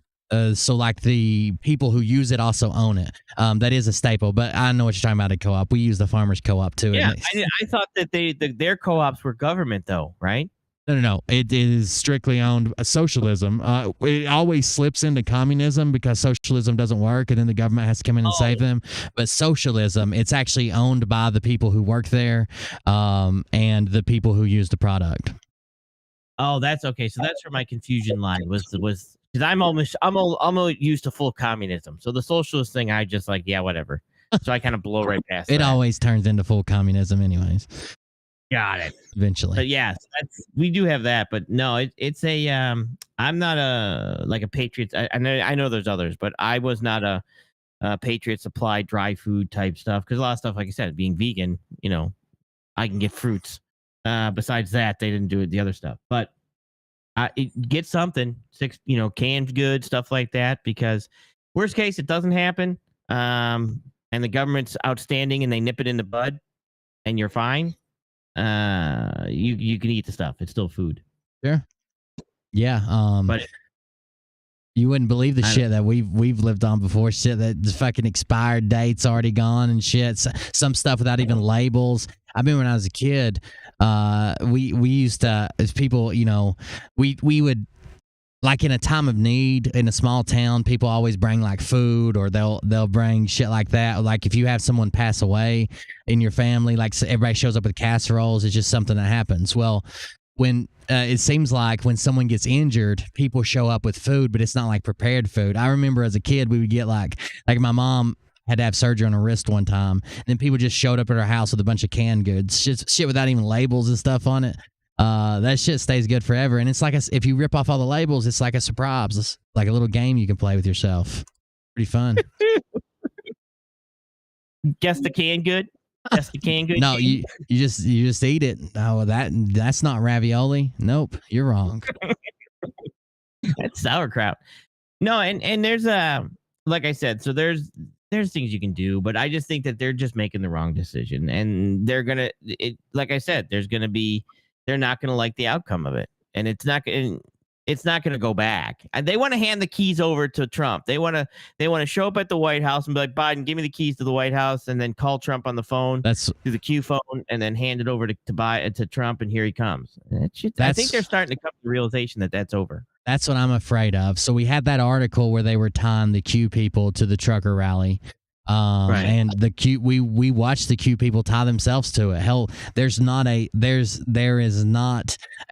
so like the people who use it also own it. That is a staple, but I know what you're talking about. A co-op. We use the farmer's co-op too. Yeah, I thought that their co-ops were government though, right? No. It is strictly owned socialism. It always slips into communism because socialism doesn't work, and then the government has to come in and save them. But socialism, it's actually owned by the people who work there, and the people who use the product. Oh, that's okay. So that's where my confusion lied. Was because I'm almost used to full communism. So the socialist thing, I just like, yeah, whatever. So I kind of blow right past. It always turns into full communism, anyways. Got it. Eventually. But yes, we do have that, but no, it's a I'm not a Patriot. I know there's others, but I was not a Patriot Supply dry food type stuff, because a lot of stuff, like I said, being vegan, I can get fruits. Besides that, they didn't do the other stuff. But get something, canned goods, stuff like that, because worst case, it doesn't happen. And the government's outstanding and they nip it in the bud and you're fine. You can eat the stuff. It's still food. Sure. Yeah. But you wouldn't believe the shit that we've lived on before. Shit that the fucking expired date's already gone and shit. Some stuff without even labels. I mean, when I was a kid, we used to, as people, we would, like in a time of need in a small town, people always bring like food, or they'll bring shit like that. Like if you have someone pass away in your family, like everybody shows up with casseroles. It's just something that happens. Well, when it seems like when someone gets injured, people show up with food, but it's not like prepared food. I remember as a kid, we would get like my mom had to have surgery on her wrist one time, and then people just showed up at her house with a bunch of canned goods, shit without even labels and stuff on it. That shit stays good forever, and it's like if you rip off all the labels, it's like a surprise. It's like a little game you can play with yourself. Pretty fun. Guess the canned good. Just a canned good No, cheese? you just eat it. No, that's not ravioli. Nope, you're wrong. That's sauerkraut. No, and there's like I said, so there's things you can do, but I just think that they're just making the wrong decision, and they're gonna like I said, they're not gonna like the outcome of it, and it's not gonna go back. And they want to hand the keys over to Trump. They want to show up at the White House and be like, Biden, give me the keys to the White House, and then call Trump on the phone That's through the Q phone, and then hand it over to Trump, and here he comes. I think they're starting to come to the realization that that's over. That's what I'm afraid of. So we had that article where they were tying the Q people to the trucker rally. Right. And the Q we watched the Q people tie themselves to it. Hell, there is not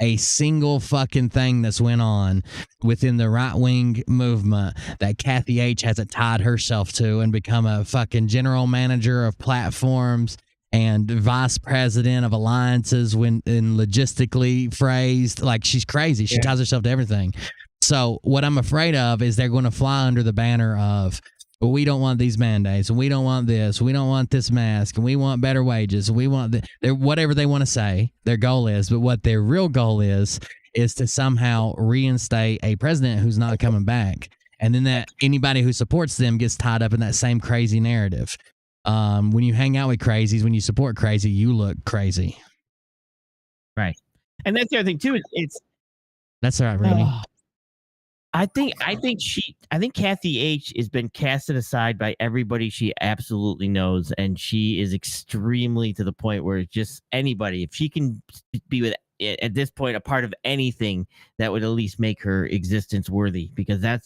a single fucking thing that's went on within the right wing movement that Kathy H hasn't tied herself to and become a fucking general manager of platforms and vice president of alliances when in logistically phrased. Like, she's crazy. She ties herself to everything. So what I'm afraid of is they're going to fly under the banner of, well, we don't want these mandates, and we don't want this, we don't want this mask, and we want better wages, and we want whatever they want to say their goal is. But what their real goal is to somehow reinstate a president who's not coming back, and then that anybody who supports them gets tied up in that same crazy narrative. When you hang out with crazies, when you support crazy, you look crazy. Right. And that's the other thing too. That's all right, Rudy. I think Kathy H has been casted aside by everybody she absolutely knows, and she is extremely to the point where just anybody, if she can be with at this point a part of anything, that would at least make her existence worthy, because I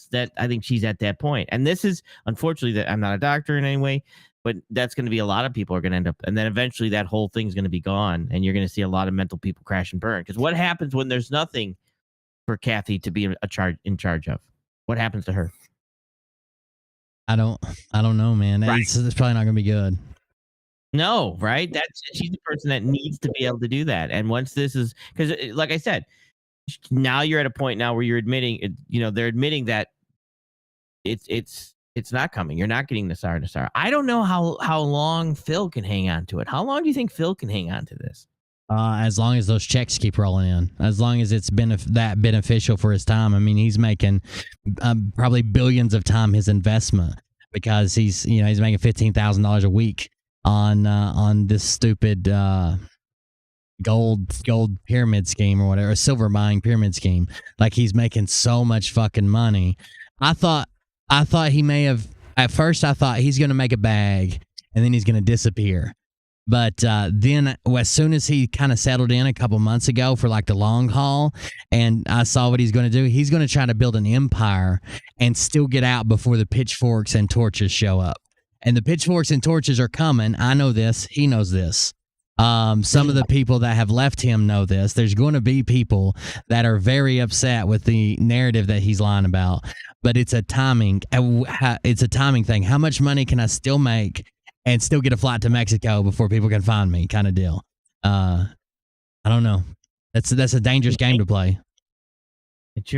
think she's at that point. And this is unfortunately, that I'm not a doctor in any way, but that's going to be a lot of people are going to end up, and then eventually that whole thing's going to be gone, and you're going to see a lot of mental people crash and burn. Because what happens when there's nothing for Kathy to be in charge of? What happens to her? I don't know, man. Right. It's probably not going to be good. No, right? She's the person that needs to be able to do that. And once this is, because like I said, now you're at a point now where you're admitting, they're admitting that it's not coming. You're not getting Nassar. I don't know how long Phil can hang on to it. How long do you think Phil can hang on to this? As long as those checks keep rolling in, as long as it's been that beneficial for his time. I mean, he's making probably billions of time his investment, because he's making $15,000 a week on this stupid gold pyramid scheme or whatever, a silver mine pyramid scheme. Like, he's making so much fucking money. I thought he may have, at first I thought he's going to make a bag and then he's going to disappear. But then as soon as he kind of settled in a couple months ago for like the long haul, and I saw what he's going to do, he's going to try to build an empire and still get out before the pitchforks and torches show up. And the pitchforks and torches are coming. I know this. He knows this. Some of the people that have left him know this. There's going to be people that are very upset with the narrative that he's lying about. But it's a timing. It's a timing thing. How much money can I still make and still get a flight to Mexico before people can find me, kind of deal? I don't know. That's a dangerous game to play. It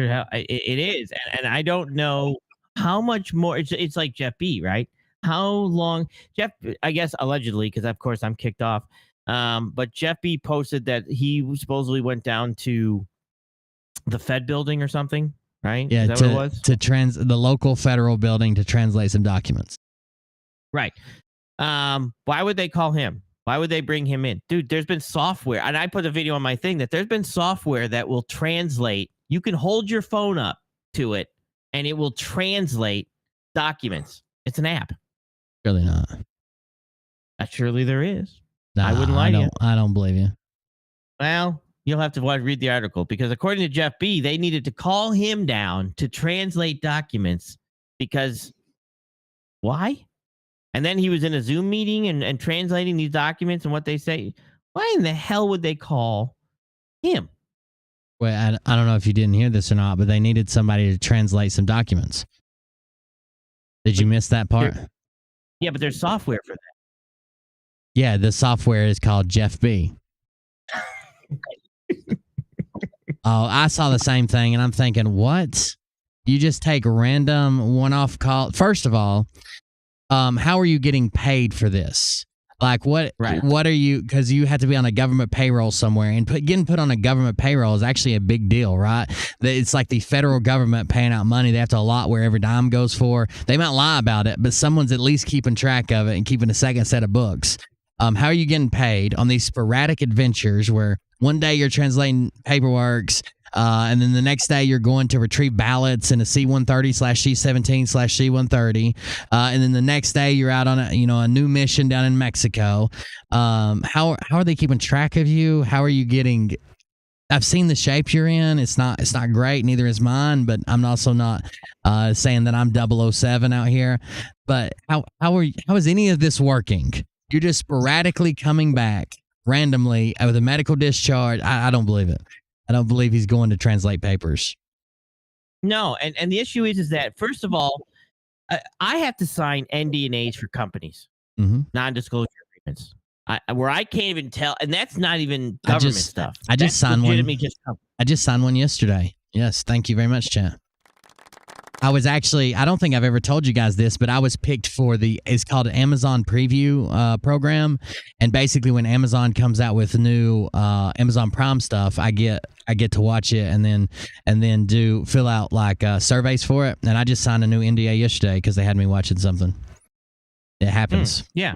is, and I don't know how much more. It's like Jeff B, right? How long Jeff? I guess allegedly, because of course I'm kicked off. But Jeff B posted that he supposedly went down to the Fed building or something, right? Yeah, is that what it was? The local federal building to translate some documents. Right. Why would they call him? Why would they bring him in? Dude, there's been software, and I put a video on my thing that there's been software that will translate. You can hold your phone up to it and it will translate documents. It's an app. Surely not. Surely there is. Nah, I wouldn't lie to you. I don't believe you. Well, you'll have to read the article, because according to Jeff B, they needed to call him down to translate documents because why? And then he was in a Zoom meeting and translating these documents and what they say. Why in the hell would they call him? Well, I don't know if you didn't hear this or not, but they needed somebody to translate some documents. Did you miss that part? Yeah, but there's software for that. Yeah, the software is called Jeff B. Oh, I saw the same thing, and I'm thinking, what? You just take random one-off call. First of all, how are you getting paid for this? Like what are you, because you have to be on a government payroll somewhere, and getting put on a government payroll is actually a big deal, right? It's like the federal government paying out money. They have to allot where every dime goes for. They might lie about it, but someone's at least keeping track of it and keeping a second set of books. How are you getting paid on these sporadic adventures where one day you're translating paperworks, and then the next day you're going to retrieve ballots in a C-130/C-17/C-130, and then the next day you're out on a new mission down in Mexico. How are they keeping track of you? How are you getting? I've seen the shape you're in. It's not great. Neither is mine. But I'm also not saying that I'm 007 out here. But how is any of this working? You're just sporadically coming back randomly with a medical discharge. I don't believe it. I don't believe he's going to translate papers. No, and the issue is that, first of all, I have to sign NDAs for companies, non-disclosure agreements, where I can't even tell, and that's not even government stuff. I just signed one. I just signed one yesterday. Yes, thank you very much, chat. I was actually, I don't think I've ever told you guys this, but I was picked for it's called an Amazon Preview program. And basically when Amazon comes out with new Amazon Prime stuff, I get to watch it and then fill out like surveys for it. And I just signed a new NDA yesterday because they had me watching something. It happens. Yeah,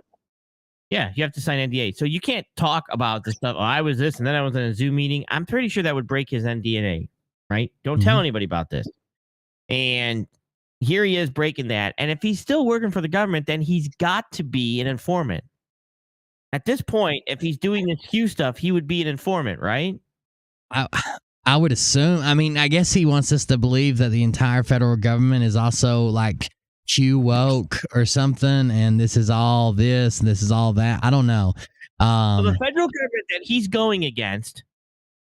you have to sign NDA. So you can't talk about the stuff. Oh, I was this and then I was in a Zoom meeting. I'm pretty sure that would break his NDA, right? Don't tell anybody about this. And here he is breaking that. And if he's still working for the government, then he's got to be an informant. At this point, if he's doing this Q stuff, he would be an informant, right? I would assume. I mean, I guess he wants us to believe that the entire federal government is also like Q woke or something, and this is all this and this is all that. I don't know. So the federal government that he's going against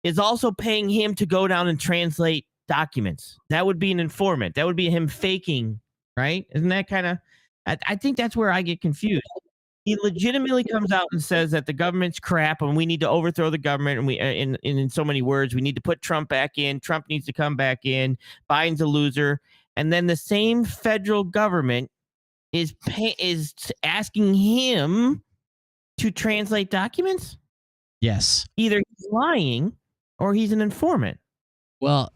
is also paying him to go down and translate documents. That would be an informant. That would be him faking, right? Isn't that kind of? I think that's where I get confused. He legitimately comes out and says that the government's crap and we need to overthrow the government. And we, in so many words, we need to put Trump back in. Trump needs to come back in. Biden's a loser. And then the same federal government is asking him to translate documents. Yes. Either he's lying or he's an informant. Well,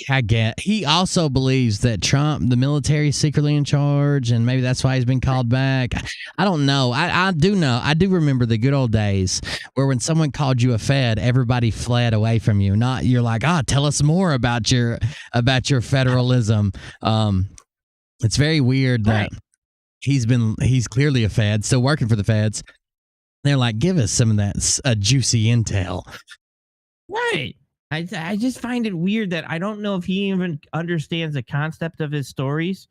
I get. He also believes that Trump, the military, is secretly in charge, and maybe that's why he's been called back. I don't know. I do know. I do remember the good old days where when someone called you a Fed, everybody fled away from you. Not you're like, tell us more about your federalism. It's very weird that he's clearly a Fed, still working for the Feds. They're like, give us some of that juicy intel. Right. I just find it weird that I don't know if he even understands the concept of his stories.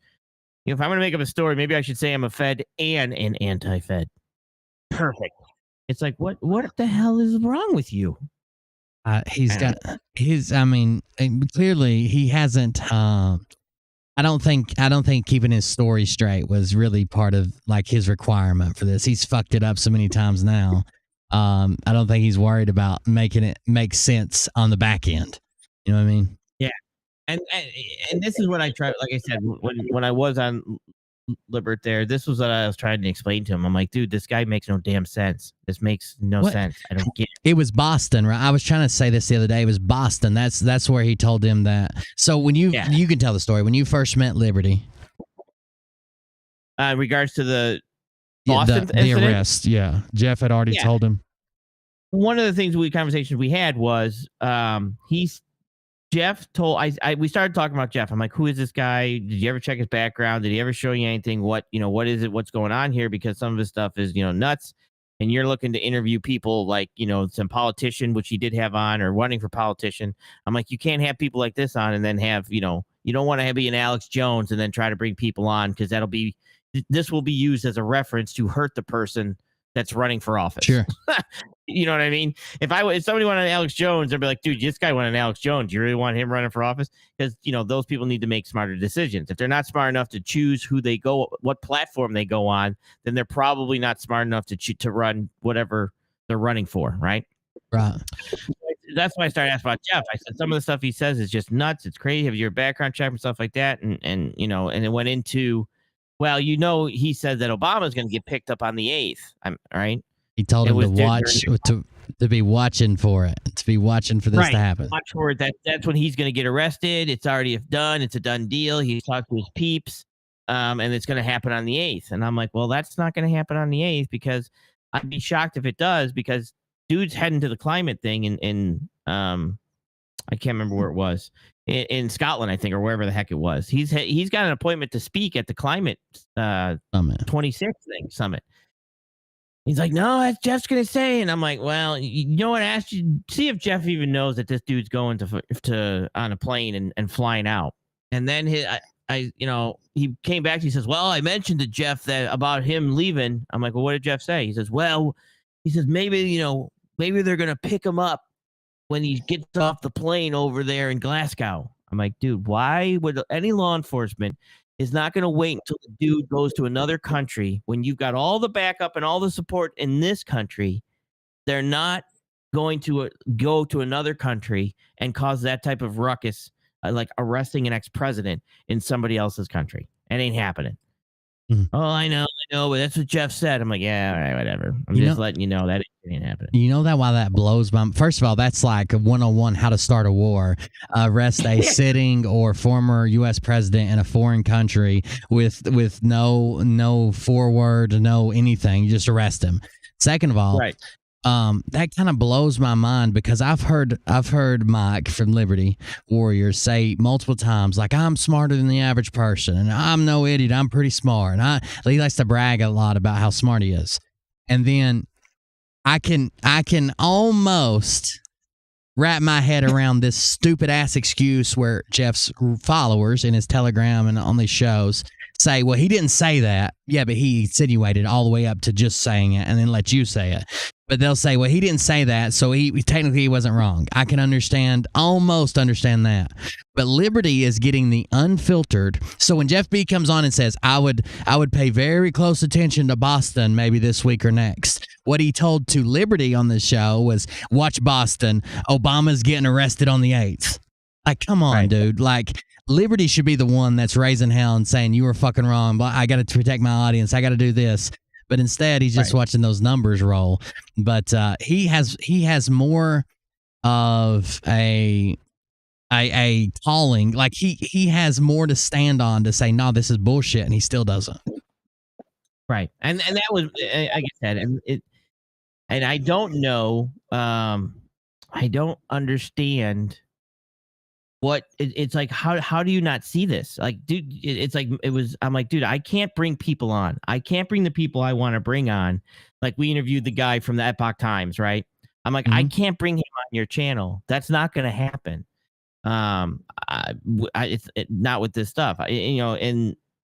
If I'm going to make up a story, maybe I should say I'm a Fed and an anti-Fed. Perfect. It's like, what the hell is wrong with you? He's got his. I mean, clearly he hasn't. I don't think keeping his story straight was really part of like his requirement for this. He's fucked it up so many times now. I don't think he's worried about making it make sense on the back end. You know what I mean? Yeah. And this is what I tried. Like I said, when I was on Libert there, this was what I was trying to explain to him. I'm like, dude, this guy makes no damn sense. This makes no sense. I don't get it. It was Boston, right? I was trying to say this the other day. It was Boston. That's where he told him that. So when you can tell the story when you first met Liberty. In regards to the Boston the arrest, Jeff had already told him. One of the conversations we had was Jeff told we started talking about Jeff. I'm like, who is this guy? Did you ever check his background? Did he ever show you anything? What is it? What's going on here? Because some of his stuff is nuts, and you're looking to interview people like some politician, which he did have on, or running for politician. I'm like, you can't have people like this on and then have you don't want to be an Alex Jones and then try to bring people on because this will be used as a reference to hurt the person that's running for office. Sure. You know what I mean? If somebody wanted Alex Jones, they'd be like, dude, this guy wanted Alex Jones. You really want him running for office? Because, those people need to make smarter decisions. If they're not smart enough to choose what platform they go on, then they're probably not smart enough to run whatever they're running for. Right. Right. That's why I started asking about Jeff. I said, some of the stuff he says is just nuts. It's crazy. Have your background check and stuff like that. And it went into, Well, he said that Obama's going to get picked up on the 8th. Right. He told It him to was watch to be watching for it, to be watching for this to happen. Watch for it. That's when he's going to get arrested. It's already done. It's a done deal. He's talked to his peeps, and it's going to happen on the 8th. And I'm like, well, that's not going to happen on the 8th, because I'd be shocked if it does, because dude's heading to the climate thing in I can't remember where it was, in Scotland, I think, or wherever the heck it was. He's got an appointment to speak at the climate 26 summit. He's like, no, that's Jeff's gonna say, and I'm like, well, you know what? Ask you, see if Jeff even knows that this dude's going to on a plane and flying out. And then he came back. He says, well, I mentioned to Jeff that about him leaving. I'm like, well, what did Jeff say? He says, maybe they're gonna pick him up when he gets off the plane over there in Glasgow. I'm like, dude, why would any law enforcement is not going to wait until the dude goes to another country when you've got all the backup and all the support in this country? They're not going to go to another country and cause that type of ruckus, like arresting an ex-president in somebody else's country. It ain't happening. Mm-hmm. Oh, I know, but that's what Jeff said. I'm like, yeah, all right, whatever. I'm just letting you know that it ain't happening. You know why that blows my... First of all, that's like a 101 how to start a war. Arrest a sitting or former U.S. president in a foreign country with no forward, no anything. You just arrest him. Second of all, right. That kind of blows my mind, because I've heard Mike from Liberty Warriors say multiple times, like, I'm smarter than the average person, and I'm no idiot, I'm pretty smart. And he likes to brag a lot about how smart he is. And then I can almost wrap my head around this stupid ass excuse where Jeff's followers in his Telegram and on these shows say, well, he didn't say that. Yeah, but he insinuated all the way up to just saying it and then let you say it. But they'll say, well, he didn't say that, so he wasn't wrong. I can almost understand that. But Liberty is getting the unfiltered. So when Jeff B comes on and says, I would pay very close attention to Boston maybe this week or next, what he told to Liberty on the show was, watch Boston. Obama's getting arrested on the 8th. Like, come on, right, dude. Like, Liberty should be the one that's raising hell and saying, you were fucking wrong, but I got to protect my audience. I got to do this. But instead, he's just watching those numbers roll. But he has more of a calling. Like, he has more to stand on to say, no, this is bullshit, and he still doesn't. Right. And that was, like I said, and I don't know, I don't understand what it's like. How do you not see this? Like, dude, it's like, I'm like, dude, I can't bring people on. I can't bring the people I want to bring on. Like, we interviewed the guy from the Epoch Times, right? I'm like, I can't bring him on your channel. That's not going to happen. It's not with this stuff, and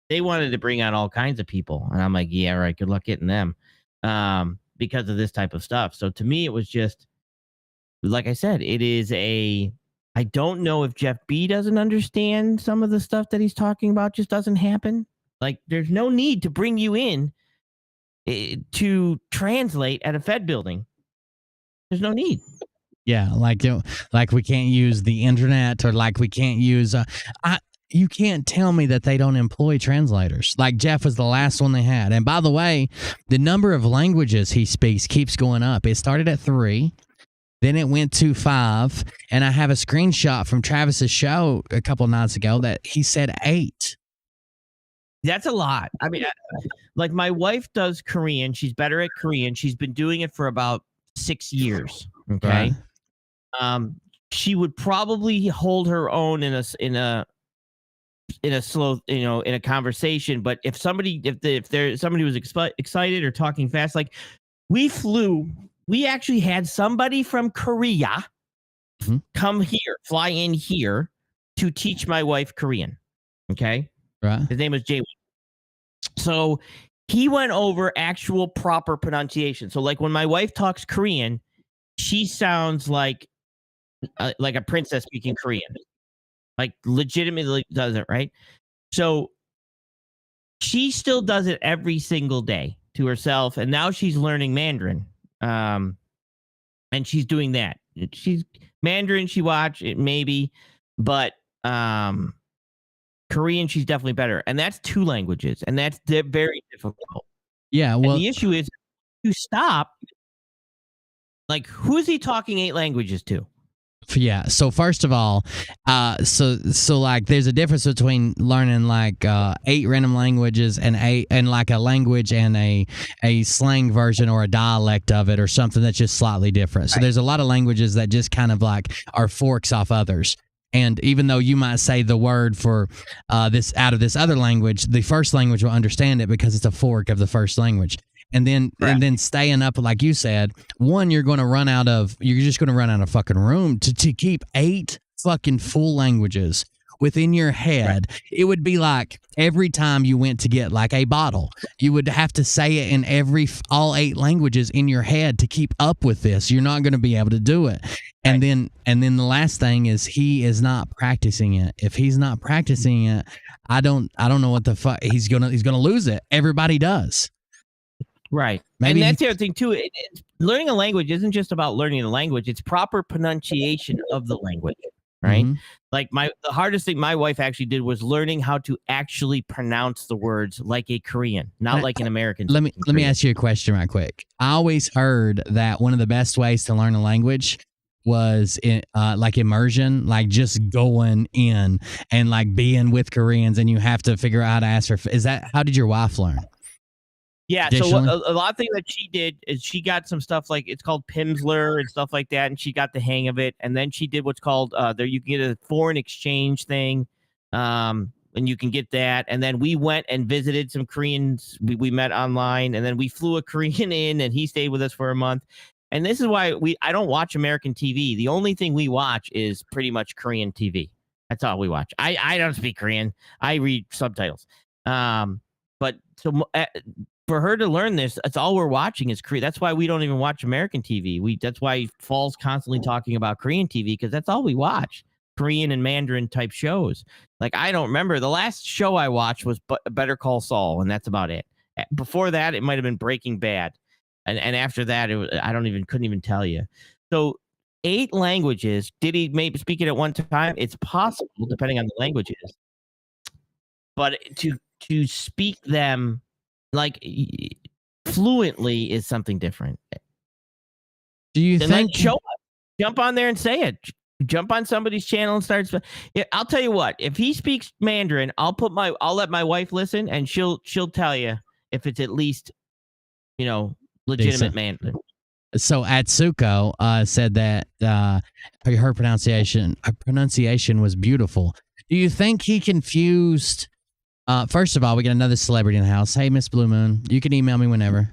they wanted to bring on all kinds of people. And I'm like, yeah, right. Good luck getting them. Because of this type of stuff. So to me, it was just, like I said, I don't know if Jeff B doesn't understand some of the stuff that he's talking about just doesn't happen. Like, there's no need to bring you in to translate at a Fed building. There's no need. Yeah, like we can't use the internet, or like we can't use you can't tell me that they don't employ translators. Like, Jeff was the last one they had. And by the way, the number of languages he speaks keeps going up. It started at 3. Then it went to 5, and I have a screenshot from Travis's show a couple of nights ago that he said 8. That's a lot. I mean, like, my wife does Korean. She's better at Korean. She's been doing it for about 6 years. Okay. Right. She would probably hold her own in a slow, in a conversation. But if somebody was excited or talking fast, like, we actually had somebody from Korea fly in here to teach my wife Korean. Okay. Right. His name was Jay. So he went over actual proper pronunciation. So, like, when my wife talks Korean, she sounds like a princess speaking Korean. Like, legitimately does it, right? So she still does it every single day to herself. And now she's learning Mandarin. And she's doing that. She's Mandarin. She watch it maybe, but Korean, she's definitely better. And that's 2 languages, and that's very difficult. Yeah, And well, the issue is, you stop. Like, who is he talking 8 languages to? yeah. So first of all, so like there's a difference between learning like 8 random languages and like a language and a slang version or a dialect of it or something that's just slightly different. So there's a lot of languages that just kind of like are forks off others. And even though you might say the word for this out of this other language, the first language will understand it because it's a fork of the first language. And then staying up, like you said, one, you're just going to run out of fucking room to keep 8 fucking full languages within your head. Right. It would be like every time you went to get like a bottle, you would have to say it in all 8 languages in your head to keep up with this. You're not going to be able to do it. And then the last thing is he is not practicing it. If he's not practicing it, I don't know what the fuck he's gonna lose it. Everybody does. Right. Maybe, and that's the other thing too. Learning a language isn't just about learning the language. It's proper pronunciation of the language. Right. Mm-hmm. Like the hardest thing my wife actually did was learning how to actually pronounce the words like a Korean, not like an American. Let me ask you a question right quick. I always heard that one of the best ways to learn a language was like immersion, like just going in and like being with Koreans, and you have to figure out how to ask for. Is that how did your wife learn? Yeah, so a lot of things that she did is she got some stuff like it's called Pimsleur and stuff like that, and she got the hang of it. And then she did what's called there you can get a foreign exchange thing, and you can get that. And then we went and visited some Koreans. We met online, and then we flew a Korean in, and he stayed with us for a month. And this is why I don't watch American TV. The only thing we watch is pretty much Korean TV. That's all we watch. I don't speak Korean. I read subtitles. But so. For her to learn this, that's all we're watching is Korean. That's why we don't even watch American TV. That's why Fall's constantly talking about Korean TV, because that's all we watch. Korean and Mandarin type shows. Like, I don't remember. The last show I watched was Better Call Saul, and that's about it. Before that, it might have been Breaking Bad. And after that, couldn't even tell you. So 8 languages. Did he maybe speak it at one time? It's possible, depending on the languages. But to speak them like fluently is something different. Do you think? Like, show up, jump on there and say it. Jump on somebody's channel and start. I'll tell you what. If he speaks Mandarin, I'll let my wife listen, and she'll tell you if it's at least, legitimate decent Mandarin. So Atsuko said that her pronunciation was beautiful. Do you think he confused? First of all, we got another celebrity in the house. Hey, Miss Blue Moon, you can email me whenever.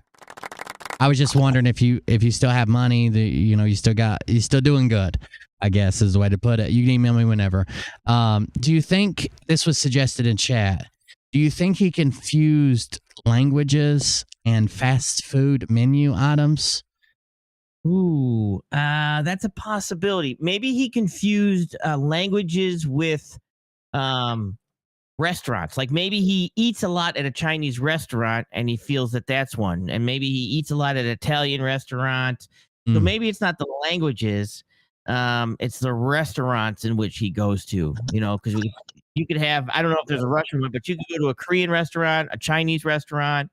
I was just wondering if you still have money, you're still doing good, I guess is the way to put it. You can email me whenever. Do you think this was suggested in chat? Do you think he confused languages and fast food menu items? Ooh, that's a possibility. Maybe he confused languages with restaurants. Like maybe he eats a lot at a Chinese restaurant and he feels that that's one, and maybe he eats a lot at an Italian restaurant. So maybe it's not the languages, it's the restaurants in which he goes to, because you could have, I don't know if there's a Russian one, but you could go to a Korean restaurant, a Chinese restaurant,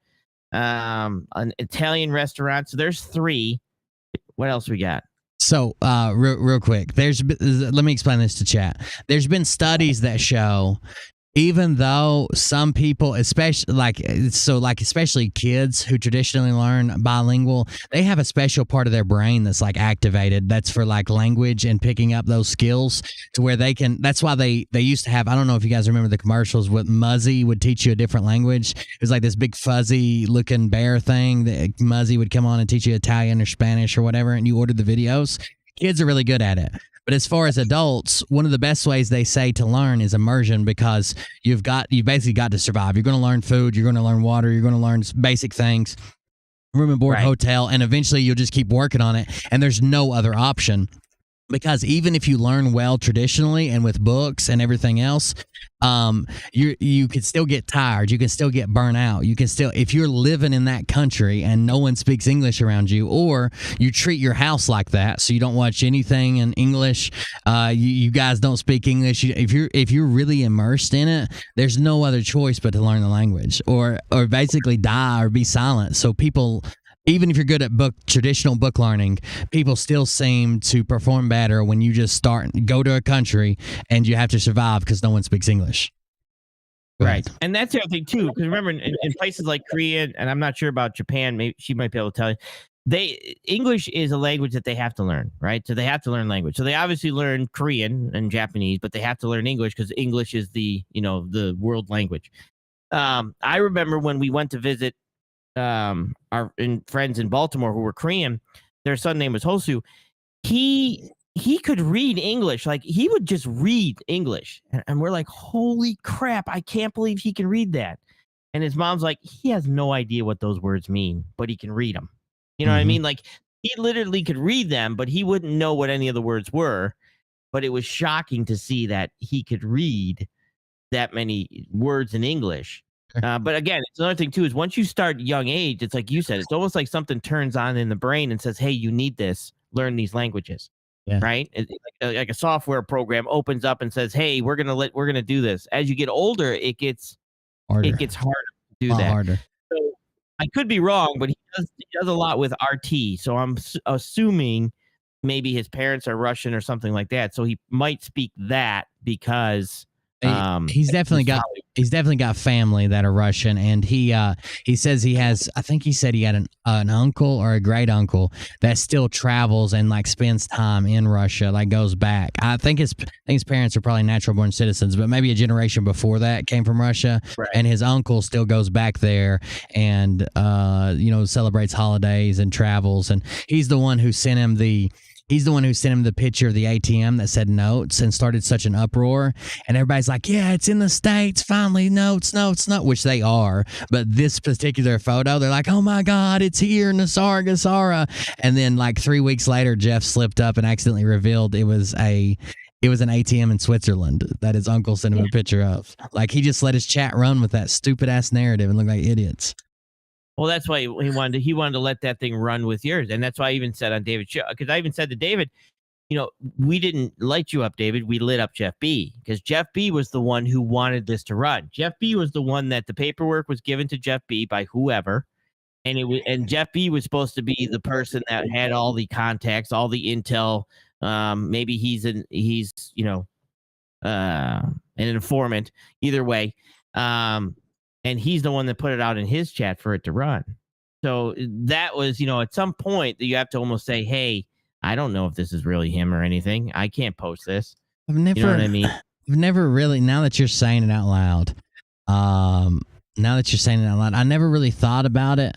an Italian restaurant. So there's 3. What else we got? So, real quick, let me explain this to chat. There's been studies that show, even though some people, especially kids who traditionally learn bilingual, they have a special part of their brain that's like activated. That's for like language and picking up those skills to where they can. That's why they used to have. I don't know if you guys remember the commercials with Muzzy would teach you a different language. It was like this big fuzzy looking bear thing that Muzzy would come on and teach you Italian or Spanish or whatever, and you ordered the videos. Kids are really good at it. But as far as adults, one of the best ways they say to learn is immersion, because you've basically got to survive. You're going to learn food, you're going to learn water, you're going to learn basic things, room and board, hotel, and eventually you'll just keep working on it, and there's no other option. because even if you learn well traditionally and with books and everything else, you can still get tired. You can still get burnt out. You can still, if you're living in that country and no one speaks English around you, or you treat your house like that, so you don't watch anything in English. You guys don't speak English. If you're really immersed in it, there's no other choice but to learn the language, or basically die or be silent. So people, even if you're good at traditional book learning, people still seem to perform better when you just go to a country and you have to survive because no one speaks English. Right. And that's the other thing too, because remember in places like Korea, and I'm not sure about Japan, maybe she might be able to tell you, English is a language that they have to learn, right? So they have to learn language. So they obviously learn Korean and Japanese, but they have to learn English because English is the world language. I remember when we went to visit our friends in Baltimore who were Korean. Their son name was Hosu. He could read English. Like, he would just read English, and we're like, holy crap, I can't believe he can read that. And his mom's like, he has no idea what those words mean, but he can read them. You know what I mean? Like, he literally could read them, but he wouldn't know what any of the words were. But it was shocking to see that he could read that many words in English. But again, it's another thing too, is once you start young age, it's like you said, it's almost like something turns on in the brain and says, hey, you need this, learn these languages. Yeah. Right? Like a software program opens up and says, hey, we're gonna do this. As you get older, it gets harder. It gets harder to do that. Harder. So I could be wrong, but he does a lot with RT. So I'm assuming maybe his parents are Russian or something like that. So he might speak that because he's definitely got family that are Russian, and he says he has, I think he said he had an uncle or a great uncle that still travels and like spends time in Russia, like goes back. I think his parents are probably natural born citizens, but maybe a generation before that came from Russia, right. And his uncle still goes back there and celebrates holidays and travels, and he's the one who sent him the picture of the ATM that said notes and started such an uproar. And everybody's like, yeah, it's in the States. Finally, notes, which they are. But this particular photo, they're like, oh my God, it's here, Gasara. And then like 3 weeks later, Jeff slipped up and accidentally revealed it was an ATM in Switzerland that his uncle sent him a picture of. Like, he just let his chat run with that stupid ass narrative and look like idiots. Well, that's why he wanted to let that thing run with yours. And that's why I even said on David's show, because I even said to David, we didn't light you up, David. We lit up Jeff B, because Jeff B was the one who wanted this to run. Jeff B was the one that the paperwork was given to Jeff B by whoever. And Jeff B was supposed to be the person that had all the contacts, all the intel. Maybe he's an informant. Either way. And he's the one that put it out in his chat for it to run. So that was, at some point that you have to almost say, hey, I don't know if this is really him or anything. I can't post this. You know what I mean? I've never really, now that you're saying it out loud, I never really thought about it.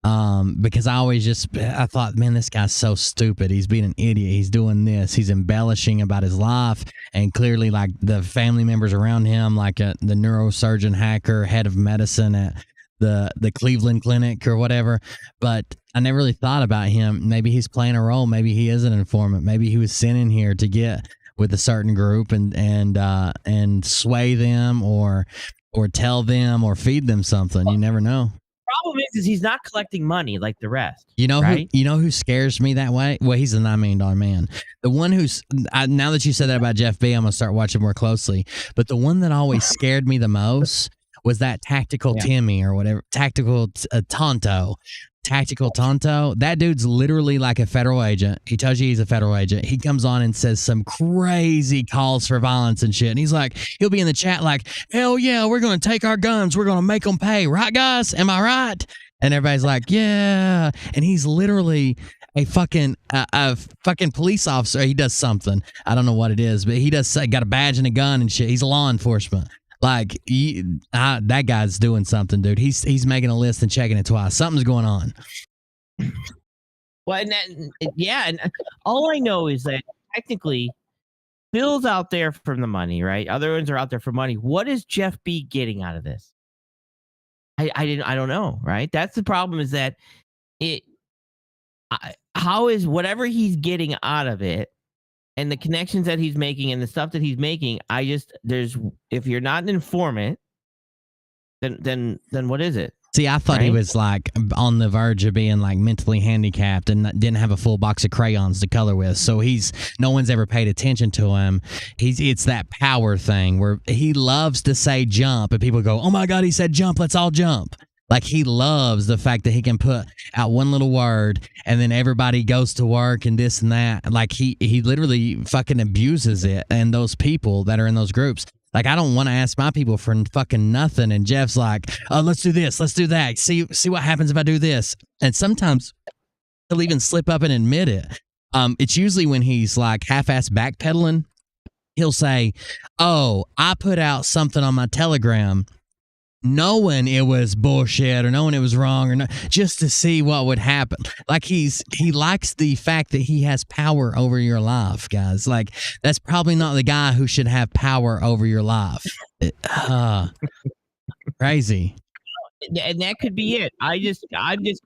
Because I thought, man, this guy's so stupid. He's being an idiot. He's doing this. He's embellishing about his life. And clearly, like, the family members around him, like the neurosurgeon hacker, head of medicine at the Cleveland Clinic or whatever. But I never really thought about him. Maybe he's playing a role. Maybe he is an informant. Maybe he was sent in here to get with a certain group and sway them or tell them or feed them something. You never know. Problem is he's not collecting money like the rest. Right? Who scares me that way? Well, he's a $9 million man. The one now that you said that about Jeff B, I'm gonna start watching more closely. But the one that always scared me the most was that Tactical Timmy or whatever, Tactical Tonto. Tactical Tonto, that dude's literally like a federal agent. He tells you he's a federal agent. He comes on and says some crazy calls for violence and shit. And he's like, he'll be in the chat like, hell yeah, we're going to take our guns. We're going to make them pay. Right, guys? Am I right? And everybody's like, yeah. And he's literally a fucking police officer. He does something. I don't know what it is, but he does got a badge and a gun and shit. He's law enforcement. Like, that guy's doing something, dude. He's making a list and checking it twice. Something's going on. Well, and all I know is that technically Bill's out there for the money, right? Other ones are out there for money. What is Jeff B getting out of this? I don't know, right? That's the problem, is that how is whatever he's getting out of it, and the connections that he's making and the stuff that he's making, if you're not an informant, then what is it? See, I thought he Right? was like on the verge of being like mentally handicapped and didn't have a full box of crayons to color with. So no one's ever paid attention to him. It's that power thing where he loves to say jump and people go, "Oh my God, he said jump. Let's all jump." Like he loves the fact that he can put out one little word and then everybody goes to work and this and that. Like he literally fucking abuses it. And those people that are in those groups, like I don't want to ask my people for fucking nothing. And Jeff's like, "Oh, let's do this. Let's do that. See what happens if I do this." And sometimes he'll even slip up and admit it. It's usually when he's like half-ass backpedaling. He'll say, "Oh, I put out something on my Telegram knowing it was bullshit or knowing it was wrong or not, just to see what would happen." Like he likes the fact that he has power over your life, guys. Like that's probably not the guy who should have power over your life. Crazy. And that could be it. I'm just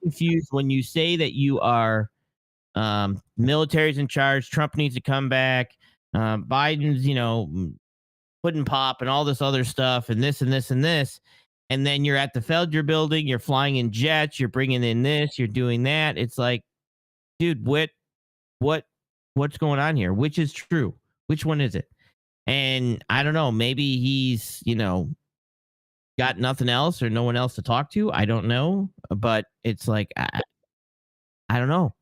confused when you say that you are military's in charge, Trump needs to come back, Biden's, putting pop and all this other stuff and this and this and this. And then you're at the Felger building, you're flying in jets, you're bringing in this, you're doing that. It's like, dude, what's going on here? Which is true? Which one is it? And I don't know, maybe he's, got nothing else or no one else to talk to. I don't know, but it's like, I don't know.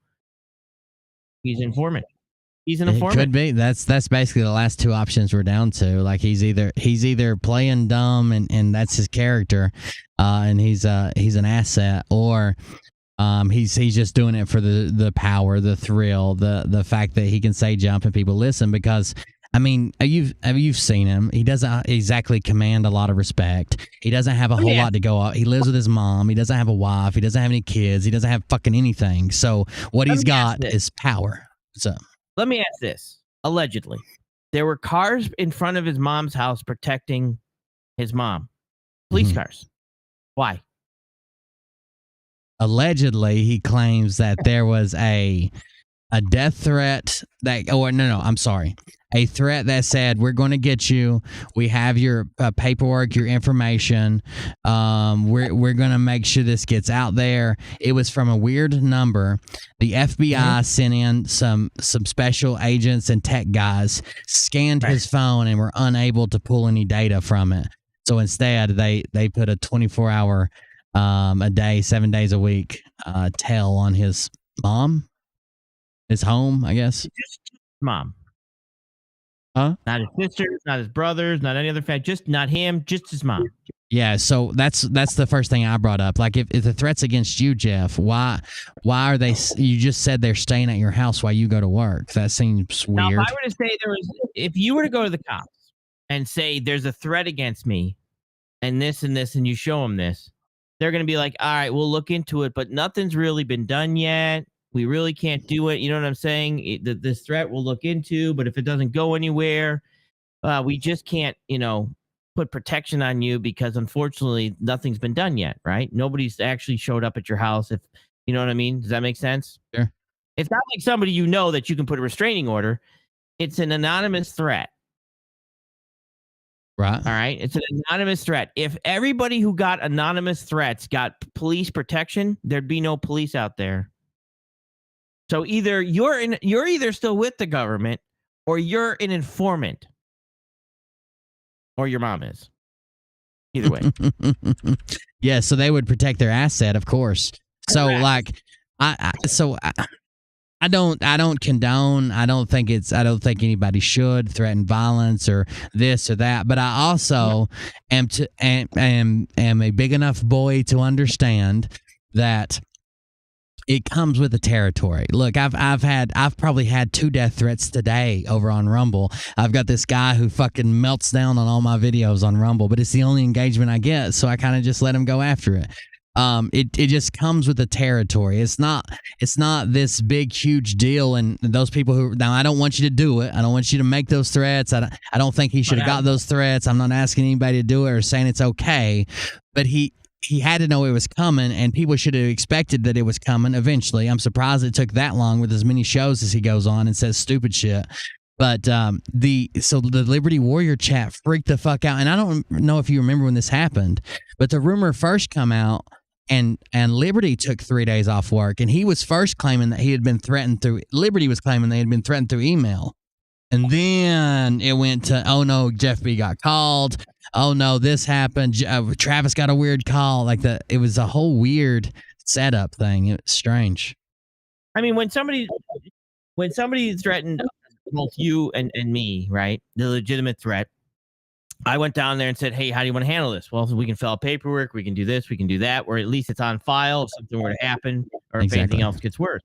He's an informant. He's an informant. It could be. That's basically the last two options we're down to. Like he's either playing dumb and that's his character, and he's an asset, or he's just doing it for the power, the thrill, the fact that he can say jump and people listen. Because I mean, you've seen him. He doesn't exactly command a lot of respect. He doesn't have a whole lot to go up. He lives with his mom. He doesn't have a wife. He doesn't have any kids. He doesn't have fucking anything. So what he's got is power. So. Let me ask this. Allegedly, there were cars in front of his mom's house protecting his mom. Police cars. Why? Allegedly, he claims that there was a death threat a threat that said, "We're going to get you. We have your paperwork, your information. We're going to make sure this gets out there." It was from a weird number. The FBI sent in some special agents and tech guys, scanned his phone, and were unable to pull any data from it. So instead, they put a 24-hour a day, 7 days a week tail on his mom, his home, I guess. Just mom. Huh? Not his sisters, not his brothers, not any other family, just not him, just his mom. Yeah, so that's the first thing I brought up. Like, if the threat's against you, Jeff, why are they? You just said they're staying at your house while you go to work. That seems weird. Now, if I were to say if you were to go to the cops and say there's a threat against me, and this, and you show them this, they're going to be like, "All right, we'll look into it, but nothing's really been done yet. We really can't do it." You know what I'm saying? This threat we'll look into, but if it doesn't go anywhere, we just can't, put protection on you because unfortunately nothing's been done yet, right? Nobody's actually showed up at your house. If you know what I mean? Does that make sense? Sure. It's not like somebody that you can put a restraining order. It's an anonymous threat. Right. All right. It's an anonymous threat. If everybody who got anonymous threats got police protection, there'd be no police out there. So either you're either still with the government or you're an informant. Or your mom is. Either way. Yeah, so they would protect their asset, of course. So Correct. like I don't condone. I don't think anybody should threaten violence or this or that. But I also am a big enough boy to understand that it comes with the territory. Look, I've probably had 2 death threats today over on Rumble. I've got this guy who fucking melts down on all my videos on Rumble, but it's the only engagement I get, so I kind of just let him go after it. It just comes with the territory. It's not this big huge deal. And those people who, now I don't want you to do it. I don't want you to make those threats. I don't think he should have got those threats. I'm not asking anybody to do it or saying it's okay, but he had to know it was coming, and people should have expected that it was coming eventually. I'm surprised it took that long with as many shows as he goes on and says stupid shit. But the Liberty Warrior chat freaked the fuck out, and I don't know if you remember when this happened, but the rumor first come out, and Liberty took 3 days off work, and he was first claiming that he had been threatened through. Liberty was claiming they had been threatened through email, and then it went to, oh no, Jeff B got called. Oh no, this happened. Travis got a weird call. Like it was a whole weird setup thing. It was strange. I mean, when somebody threatened both you and me, right? The legitimate threat. I went down there and said, hey, how do you want to handle this? Well, we can fill out paperwork. We can do this. We can do that. Or at least it's on file if something were to happen or if anything else gets worse.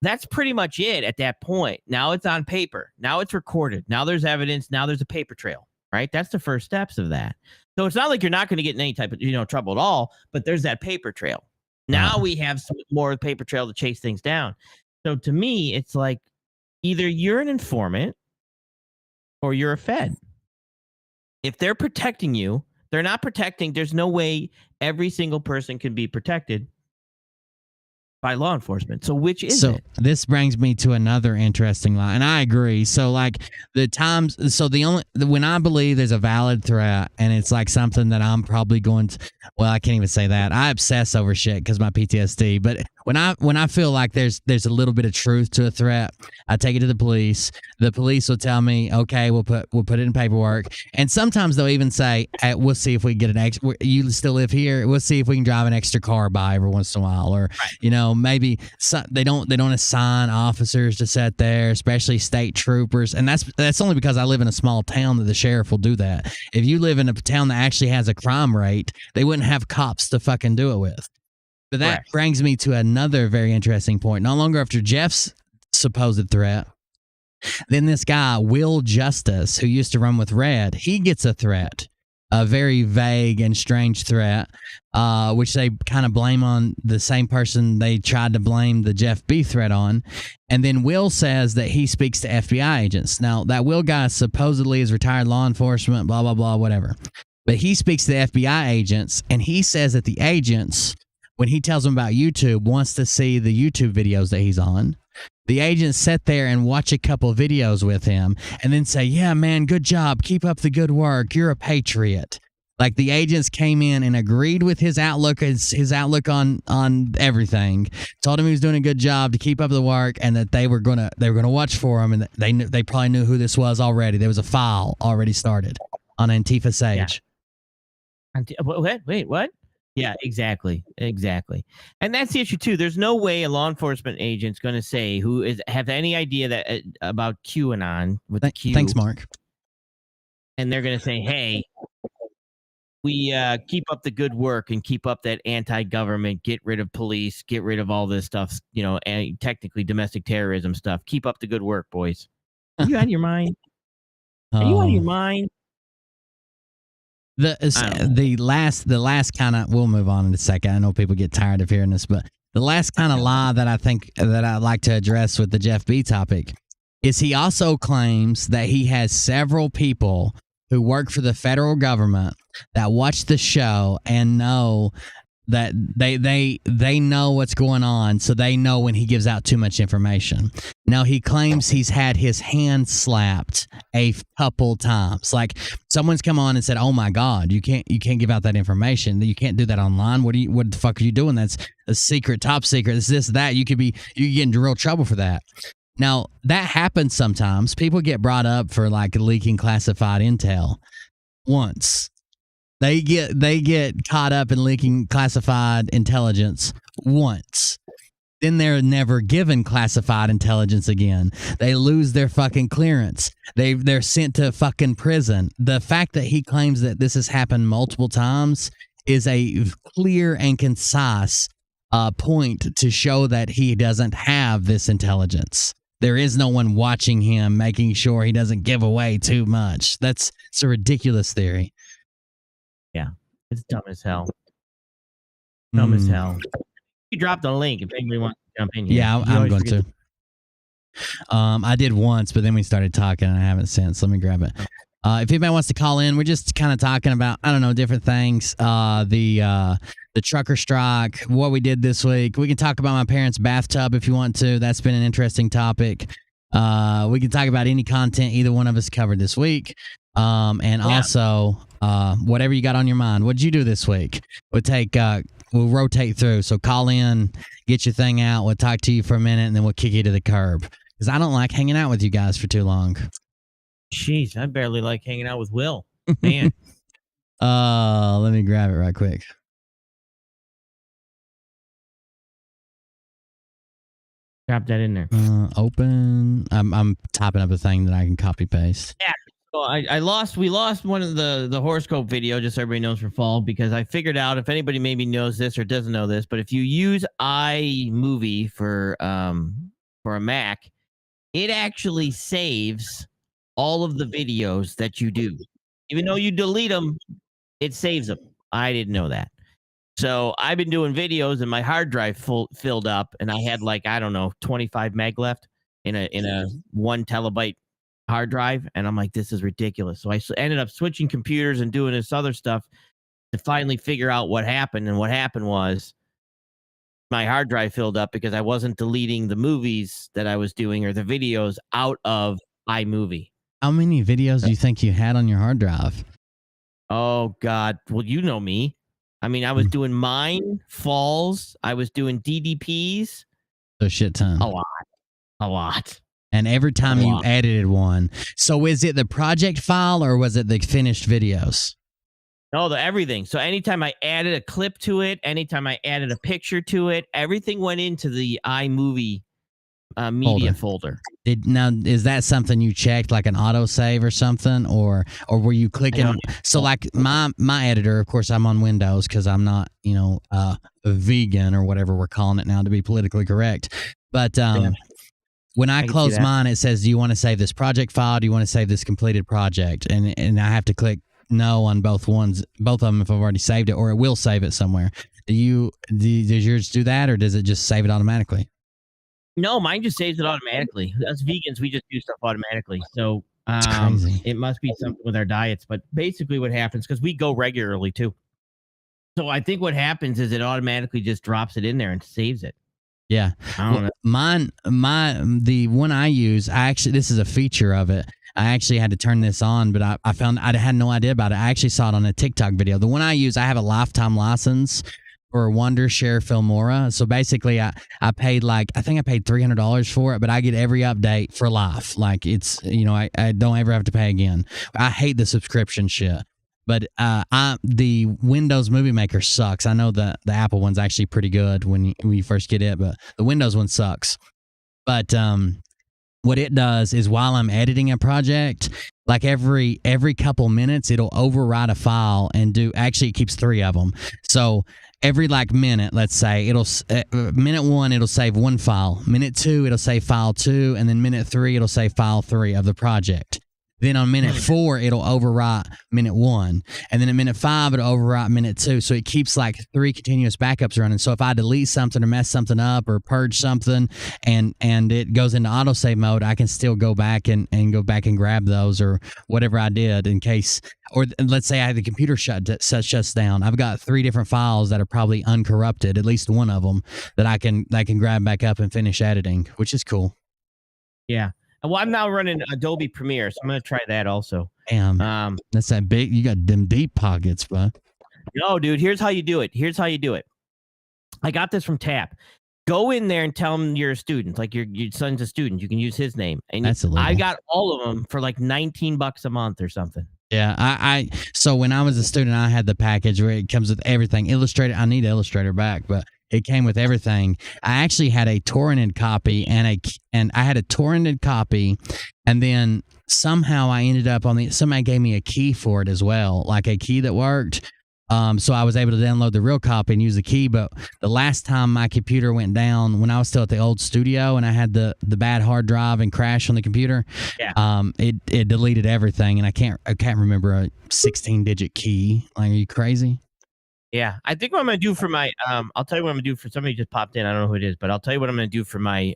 That's pretty much it at that point. Now it's on paper. Now it's recorded. Now there's evidence. Now there's a paper trail, right? That's the first steps of that. So it's not like you're not going to get in any type of trouble at all, but there's that paper trail. Now we have some more paper trail to chase things down. So to me, it's like either you're an informant or you're a Fed. If they're protecting you, they're not protecting. There's no way every single person can be protected by law enforcement. So which is it? This brings me to another interesting line, and I agree. So like when I believe there's a valid threat, and it's like something that I'm probably going to, well, I can't even say that. I obsess over shit because my PTSD. But when I feel like there's a little bit of truth to a threat, I take it to the police. The police will tell me, okay, we'll put it in paperwork. And sometimes they'll even say, hey, we'll see if we can get an extra. You still live here? We'll see if we can drive an extra car by every once in a while, or maybe they don't assign officers to sit there, especially state troopers. And that's only because I live in a small town that the sheriff will do that. If you live in a town that actually has a crime rate, they wouldn't have cops to fucking do it with. But that brings me to another very interesting point. No longer after Jeff's supposed threat, then this guy, Will Justice, who used to run with Red, he gets a threat, a very vague and strange threat, which they kind of blame on the same person they tried to blame the Jeff B threat on. And then Will says that he speaks to FBI agents. Now, that Will guy supposedly is retired law enforcement, blah, blah, blah, whatever. But he speaks to the FBI agents, and he says that the agents, when he tells them about YouTube, wants to see the YouTube videos that he's on. The agents sit there and watch a couple videos with him and then say, yeah, man, good job. Keep up the good work. You're a patriot. Like the agents came in and agreed with his outlook on everything. Told him he was doing a good job to keep up the work, and that they were gonna watch for him, and they probably knew who this was already. There was a file already started on Antifa Sage. Yeah. Wait, what? Yeah, exactly. And that's the issue too. There's no way a law enforcement agent's going to say have any idea that about QAnon with the Q. Thanks, Mark. And they're going to say, hey, we keep up the good work and keep up that anti-government, get rid of police, get rid of all this stuff, and technically domestic terrorism stuff. Keep up the good work, boys. Are you out of your mind? Are you out of your mind? The last kind of, we'll move on in a second. I know people get tired of hearing this, but the last kind of lie that I think that I'd like to address with the Jeff B topic is he also claims that he has several people who work for the federal government that watch the show and know that they know what's going on, so they know when he gives out too much information. Now, he claims he's had his hand slapped a couple times. Like, someone's come on and said, oh my God, you can't give out that information. You can't do that online. What the fuck are you doing? That's a secret, top secret. It's this, that. You could get into real trouble for that. Now, that happens sometimes. People get brought up for like leaking classified intel once. They get caught up in leaking classified intelligence once. Then they're never given classified intelligence again. They lose their fucking clearance. They're sent to fucking prison. The fact that he claims that this has happened multiple times is a clear and concise point to show that he doesn't have this intelligence. There is no one watching him, making sure he doesn't give away too much. It's a ridiculous theory. Yeah, it's dumb as hell. Dumb as hell. You dropped a link if anybody wants to jump in here. Yeah, I'm going to. I did once, but then we started talking, and I haven't since. Let me grab it. If anybody wants to call in, we're just kind of talking about, I don't know, different things. The trucker strike, what we did this week. We can talk about my parents' bathtub if you want to. That's been an interesting topic. We can talk about any content either one of us covered this week. And also whatever you got on your mind. What'd you do this week? We'll rotate through. So call in, get your thing out. We'll talk to you for a minute, and then we'll kick you to the curb. Because I don't like hanging out with you guys for too long. Jeez, I barely like hanging out with Will. Man. Let me grab it right quick. Drop that in there. Open. I'm typing up a thing that I can copy paste. Yeah. So we lost one of the horoscope video, just so everybody knows, for fall, because I figured out, if anybody maybe knows this or doesn't know this, but if you use iMovie for a Mac, it actually saves all of the videos that you do. Even though you delete them, it saves them. I didn't know that. So I've been doing videos and my hard drive filled up, and I had 25 meg left in a 1 terabyte hard drive, and I'm like, this is ridiculous. So I ended up switching computers and doing this other stuff to finally figure out what happened. And what happened was my hard drive filled up because I wasn't deleting the movies that I was doing or the videos out of iMovie. How many videos do you think you had on your hard drive? Oh God. Well, you know me. I mean, I was doing mine, falls. I was doing DDPs. A shit ton. A lot. And every time you edited one. So is it the project file or was it the finished videos? No, everything. So anytime I added a clip to it, anytime I added a picture to it, everything went into the iMovie media folder. Now, is that something you checked, like an autosave or something, or were you clicking? So like my editor, of course, I'm on Windows because I'm not, a vegan or whatever we're calling it now to be politically correct. But when I close mine, it says, do you want to save this project file? Do you want to save this completed project? And I have to click no on both of them if I've already saved it, or it will save it somewhere. Does yours do that, or does it just save it automatically? No, mine just saves it automatically. Us vegans, we just do stuff automatically. So it must be something with our diets. But basically what happens, because we go regularly too. So I think what happens is it automatically just drops it in there and saves it. Yeah. I don't know. The one I use, this is a feature of it. I actually had to turn this on, but I found I had no idea about it. I actually saw it on a TikTok video. The one I use, I have a lifetime license for Wondershare Filmora. So basically I paid I think I paid $300 for it, but I get every update for life. Like it's, I don't ever have to pay again. I hate the subscription shit. But the Windows Movie Maker sucks. I know the Apple one's actually pretty good when you first get it, but the Windows one sucks. But what it does is while I'm editing a project, like every couple minutes, it'll overwrite a file and it keeps 3 of them. So every minute, let's say, minute 1, it'll save 1 file. Minute 2, it'll save file 2. And then minute 3, it'll save file 3 of the project. Then on minute 4, it'll overwrite minute 1. And then at minute 5, it'll overwrite minute 2. So it keeps 3 continuous backups running. So if I delete something or mess something up or purge something and it goes into autosave mode, I can still go back and go back and grab those or whatever I did in case, or let's say I had the computer shuts down. I've got 3 different files that are probably uncorrupted, at least one of them, that I can grab back up and finish editing, which is cool. Yeah. Well, I'm now running Adobe Premiere, so I'm going to try that also. Damn. That's that big. You got them deep pockets, bud. No, dude. Here's how you do it. I got this from Tap. Go in there and tell them you're a student. Like your son's a student. You can use his name. And I got all of them for $19 a month or something. Yeah, so when I was a student, I had the package where it comes with everything. Illustrator, I need Illustrator back, but it came with everything. I actually had a torrented copy and I had a torrented copy, and then somehow I ended up somebody gave me a key for it as well, like a key that worked. So I was able to download the real copy and use the key. But the last time my computer went down, when I was still at the old studio and I had the bad hard drive and crash on the computer, it deleted everything, and I can't remember a 16-digit key. Like, are you crazy? Yeah, I think what I'm gonna do for my I'll tell you what I'm gonna do for somebody just popped in. I don't know who it is, but I'll tell you what I'm gonna do for my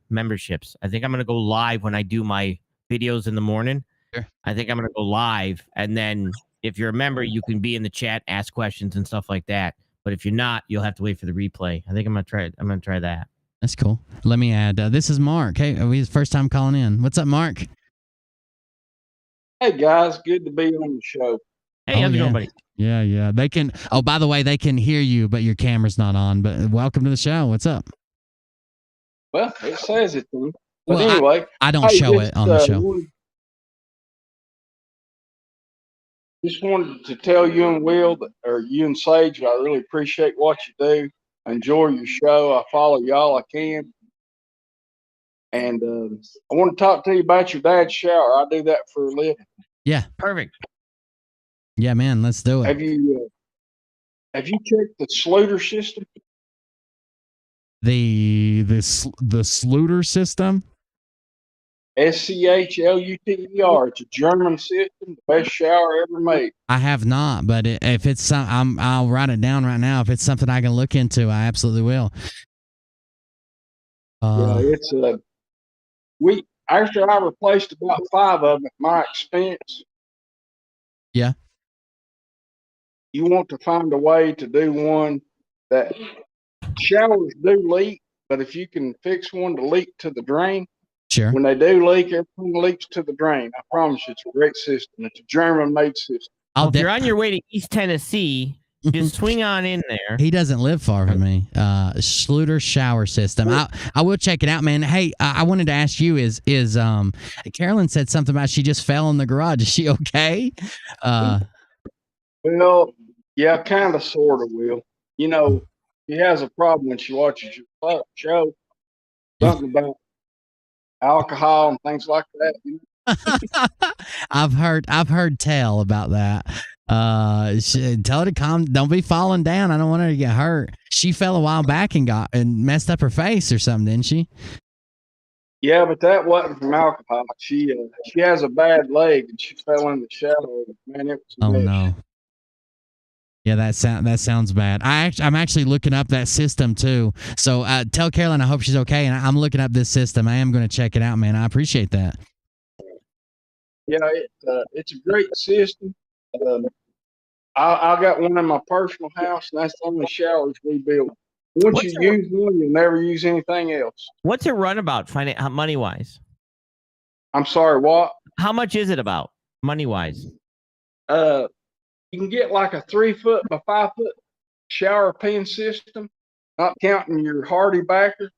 memberships. I think I'm gonna go live when I do my videos in the morning. Sure. I think I'm gonna go live, and then if you're a member, you can be in the chat, ask questions and stuff like that. But if you're not, you'll have to wait for the replay. I think I'm gonna try it. I'm gonna try that. That's cool. Let me add. This is Mark. Hey, his first time calling in. What's up, Mark? Hey guys, good to be on the show. Hey, how's it going, buddy? Yeah. They can. Oh, by the way, they can hear you, but your camera's not on. But welcome to the show. What's up? Well, it says it to me. But Well, anyway, I don't show it on the show. Just wanted to tell you and Will, or you and Sage, I really appreciate what you do. I enjoy your show. I follow y'all I can. And I want to talk to you about your dad's shower. I do that for a living. Yeah. Perfect. Yeah, man. Let's do it. Have you checked the Sluter system? The Sluter system. SCHLUTER. It's a German system, the best shower ever made. I have not, but if it's some, I'll write it down right now. If it's something I can look into, I absolutely will. Yeah, it's after I replaced about 5 of them at my expense. Yeah. You want to find a way to do one that showers do leak, but if you can fix one to leak to the drain, sure. When they do leak, everything leaks to the drain. I promise you, it's a great system. It's a German-made system. Well, if you're on your way to East Tennessee, just swing on in there. He doesn't live far from me. Sluter shower system. I will check it out, man. Hey, I wanted to ask you: is Carolyn said something about she just fell in the garage? Is she okay? Well, yeah, kind of, sort of, Will. You know, she has a problem when she watches your show. Something about alcohol and things like that. You know? I've heard tell about that. Tell her to calm. Don't be falling down. I don't want her to get hurt. She fell a while back and messed up her face or something, didn't she? Yeah, but that wasn't from alcohol. She has a bad leg and she fell in the shower. Man, it was a mess. No. Yeah, that sounds bad. I'm actually looking up that system too. So tell Carolyn I hope she's okay, and I'm looking up this system. I am going to check it out, man. I appreciate that. Yeah, it's a great system. I got one in my personal house, and that's the only showers we build. Once you use one, you'll never use anything else. What's it run about, money wise? I'm sorry, what? How much is it about, money wise? You can get like a 3-foot by 5-foot shower pen system, not counting your hardy backer,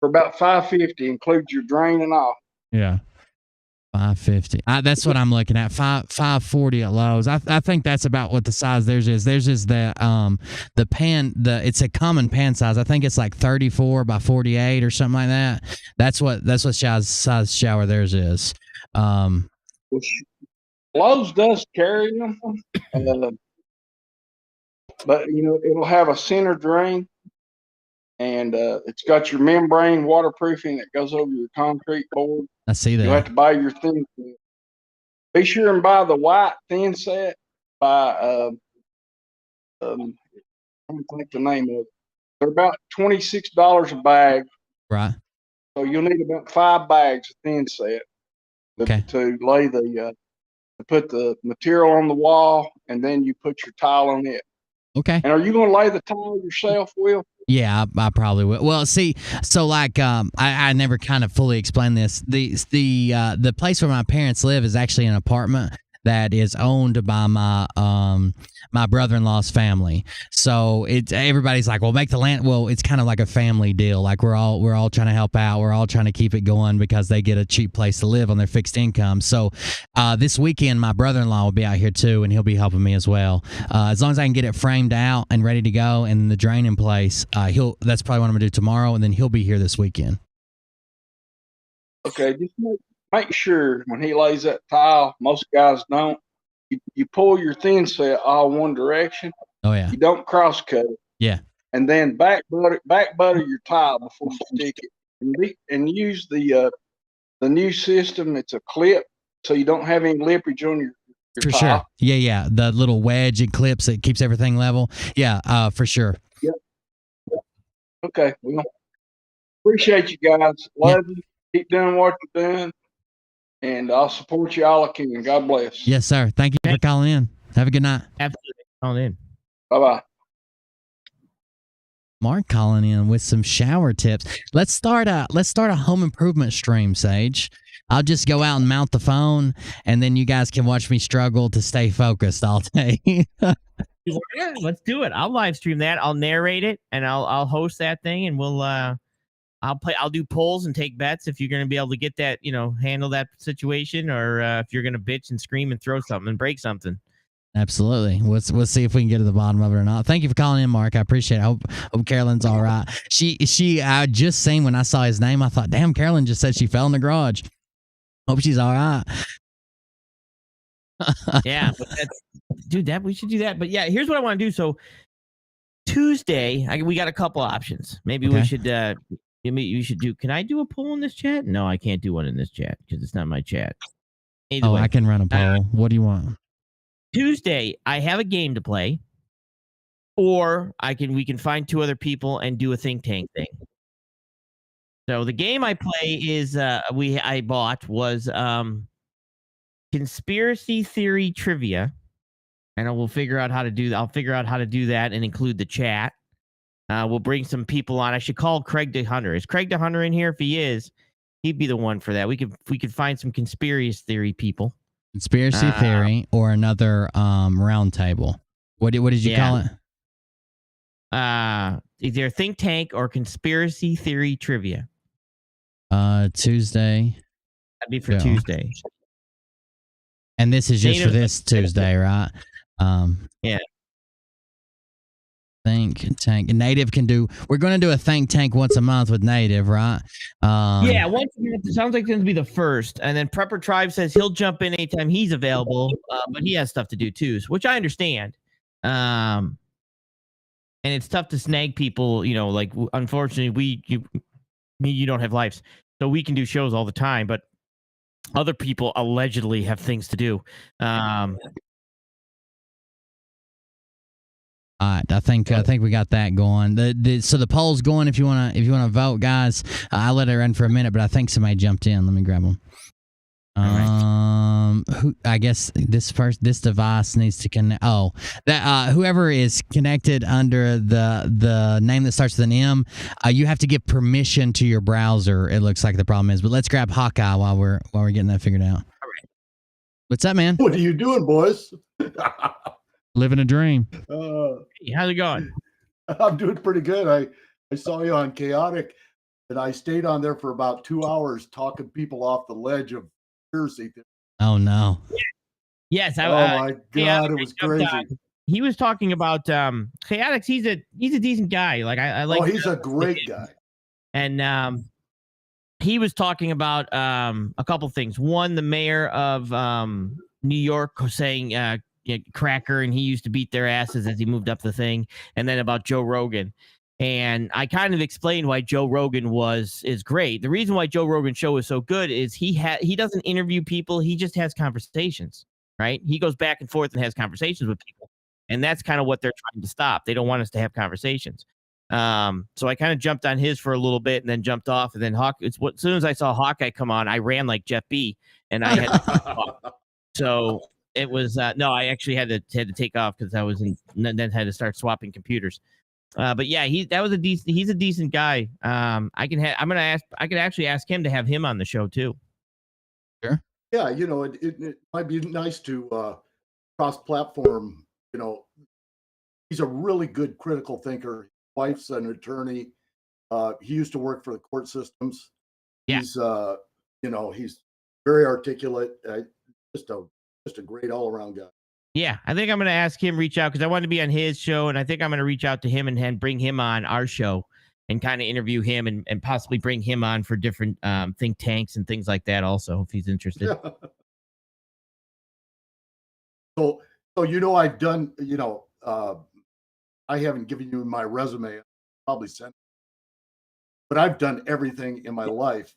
for about $550, includes your drain and all. Yeah. $550. That's what I'm looking at. $540 at Lowe's. I think that's about what the size theirs is. Theirs is the pan. It's a common pan size. I think it's like 34 by 48 or something like that. That's what size shower theirs is. Lowe's does carry them, but you know it'll have a center drain, and it's got your membrane waterproofing that goes over your concrete board. I see that. You have to buy your thin set. Be sure and buy the white thin set. I don't think the name of it. They're about $26 a bag. Right. So you'll need about 5 bags of thin set to lay to put the material on the wall, and then you put your tile on it. Okay. And are you going to lay the tile yourself, Will? Yeah, I probably will. Well, see, so like I never kind of fully explained this. The place where my parents live is actually an apartment that is owned by my brother-in-law's family. So everybody's like, well, make the land. Well, it's kind of like a family deal. Like we're all trying to help out. We're all trying to keep it going because they get a cheap place to live on their fixed income. So this weekend, my brother-in-law will be out here too, and he'll be helping me as well. As long as I can get it framed out and ready to go and the drain in place, that's probably what I'm gonna do tomorrow, and then he'll be here this weekend. Okay, just make sure when he lays that tile, most guys don't, you pull your thin set all one direction. Oh yeah. You don't cross cut it. Yeah. And then back butter your tile before you stick it. And use the new system. It's a clip, so you don't have any lippage on your for tile. Sure. Yeah. The little wedge and clips that keeps everything level. Yeah, for sure. Yep. Okay. Well, appreciate you guys. Love you. Keep doing what you're doing. And I'll support you all I can. God bless. Yes, sir. Thank you for calling in. Have a good night. Absolutely. Calling in. Bye-bye. Mark calling in with some shower tips. Let's start a home improvement stream, Sage. I'll just go out and mount the phone, and then you guys can watch me struggle to stay focused all day. Yeah, let's do it. I'll live stream that. I'll narrate it, and I'll host that thing, and we'll I'll do polls and take bets if you're going to be able to get that, handle that situation, or if you're going to bitch and scream and throw something and break something. Absolutely. We'll see if we can get to the bottom of it or not. Thank you for calling in, Mark. I appreciate it. I hope Carolyn's all right. She I just seen when I saw his name, I thought, damn, Carolyn just said she fell in the garage. Hope she's all right. Yeah, but we should do that. But yeah, here's what I want to do. So Tuesday, we got a couple options. Maybe we should you should do. Can I do a poll in this chat? No, I can't do one in this chat because it's not my chat. Either way, I can run a poll. What do you want? Tuesday, I have a game to play, or we can find two other people and do a think tank thing. So the game I play is I bought was conspiracy theory trivia, and I'll figure out how to do that and include the chat. We'll bring some people on. I should call Craig DeHunter. Is Craig DeHunter in here? If he is, he'd be the one for that. We could find some conspiracy theory people. Conspiracy theory or another round table. What did you call it? Either think tank or conspiracy theory trivia. Tuesday. That'd be for Tuesday. And this is just for this Tuesday, right? Yeah. Think tank. Native can do. We're going to do a think tank once a month with Native, right? Yeah, once a month. It sounds like it's going to be the first, and then Prepper Tribe says he'll jump in anytime he's available, but he has stuff to do too, which I understand. And it's tough to snag people. Like unfortunately, you don't have lives, so we can do shows all the time, but other people allegedly have things to do. All right, I think we got that going. So the poll's going. If you wanna vote, guys, I'll let it run for a minute. But I think somebody jumped in. Let me grab them. I guess this device needs to connect. Whoever is connected under the name that starts with an M, you have to give permission to your browser. It looks like the problem is. But let's grab Hawkeye while we're getting that figured out. All right. What's up, man? What are you doing, boys? Living a dream. Hey, how's it going? I'm doing pretty good. I saw you on Chaotic, and I stayed on there for about 2 hours talking people off the ledge of conspiracy. Oh no! Yes. Oh my God, it was crazy. He was talking about Chaotix. He's a decent guy. Like I like. Oh, he's a great guy. And he was talking about a couple things. One, the mayor of New York was saying cracker, and he used to beat their asses as he moved up the thing. And then about Joe Rogan. And I kind of explained why Joe Rogan is great. The reason why Joe Rogan's show is so good is he doesn't interview people. He just has conversations, right? He goes back and forth and has conversations with people. And that's kind of what they're trying to stop. They don't want us to have conversations. So I kind of jumped on his for a little bit and then jumped off. And then as soon as I saw Hawkeye come on, I ran like Jeff B. And I had to cut off. So it was I actually had to take off because I was then had to start swapping computers. But yeah, he's a decent guy. I could actually ask him to have him on the show too. Sure. Yeah, it might be nice to cross-platform. He's a really good critical thinker. His wife's an attorney. He used to work for the court systems. Yeah. He's very articulate. Just a great all-around guy. Yeah, I think I'm going to ask him reach out because I want to be on his show, and I think I'm going to reach out to him and bring him on our show and kind of interview him and possibly bring him on for different think tanks and things like that also, if he's interested. Yeah. So I've done, I haven't given you my resume, I'll probably send it, but I've done everything in my life.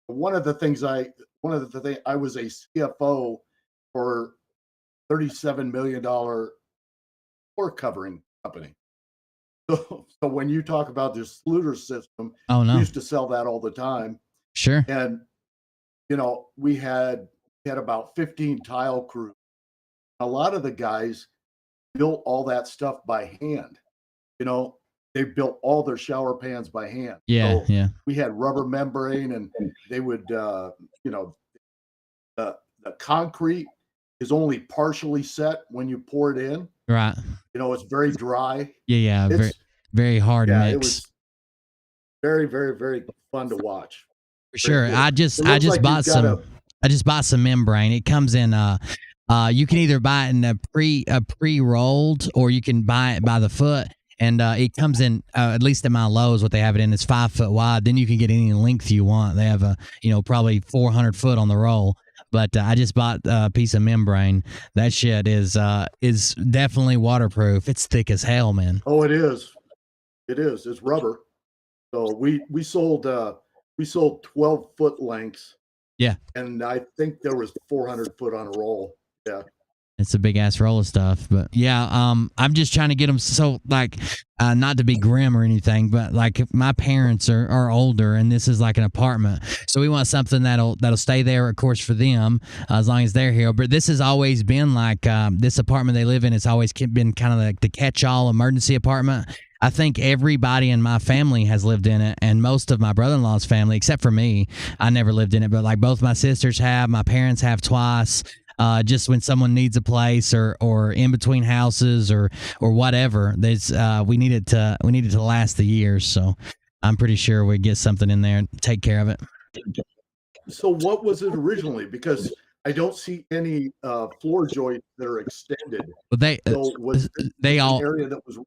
One of the things I was a CFO for $37 million floor covering company. So when you talk about this Sluter system, we used to sell that all the time. Sure. And we had about 15 tile crews. A lot of the guys built all that stuff by hand. they built all their shower pans by hand. Yeah, So yeah. we had rubber membrane, and they would, you know, the concrete is only partially set when you pour it in. Right. You know, it's very dry. Yeah, yeah. Very, It's very hard yeah, mix. it was very, very, very fun to watch. For sure. good. I It just looks like bought you've got some. a I just bought some membrane. It comes in you can either buy it in a pre-rolled, or you can buy it by the foot. And it comes in at least at my Lowe's, what they have it in is 5 foot wide. Then you can get any length you want. They have probably 400 foot on the roll. But I just bought a piece of membrane. That shit is definitely waterproof. It's thick as hell, man. Oh, it is. It is. It's rubber. So we sold 12-foot lengths. Yeah. And I think there was 400 foot on a roll. Yeah. It's a big ass roll of stuff, but yeah, I'm just trying to get them so like, not to be grim or anything, but like if my parents are older and this is like an apartment, so we want something that'll stay there, of course, for them as long as they're here. But this has always been like this apartment they live in. It's always been kind of like the catch-all emergency apartment. I think everybody in my family has lived in it, and most of my brother-in-law's family, except for me, I never lived in it. But like both my sisters have, my parents have twice. Just when someone needs a place or in between houses or whatever, there's we need it to last the years. So I'm pretty sure we get something in there and take care of it. So what was it originally? Because I don't see any floor joists that are extended. But So was they an all area that was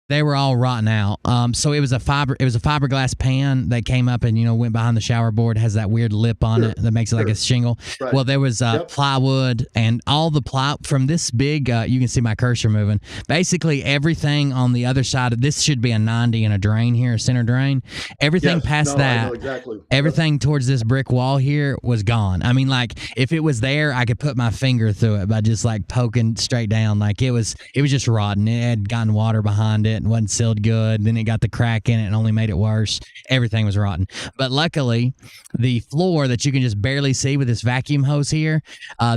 they were all rotten out. So it was a fiberglass pan that came up and went behind the shower board. Has that weird lip on it that makes it like a shingle. Right. Well, there was plywood and all the ply from this big. You can see my cursor moving. Basically, everything on the other side of this should be a 90 and a drain here, a center drain. Everything Yes. past No, I that, know exactly. everything towards this brick wall here was gone. I mean, like if it was there, I could put my finger through it by just like poking straight down. Like it was just rotten. It had gotten water behind it and wasn't sealed good. Then it got the crack in it and only made it worse. Everything was rotten. But luckily, the floor that you can just barely see with this vacuum hose here,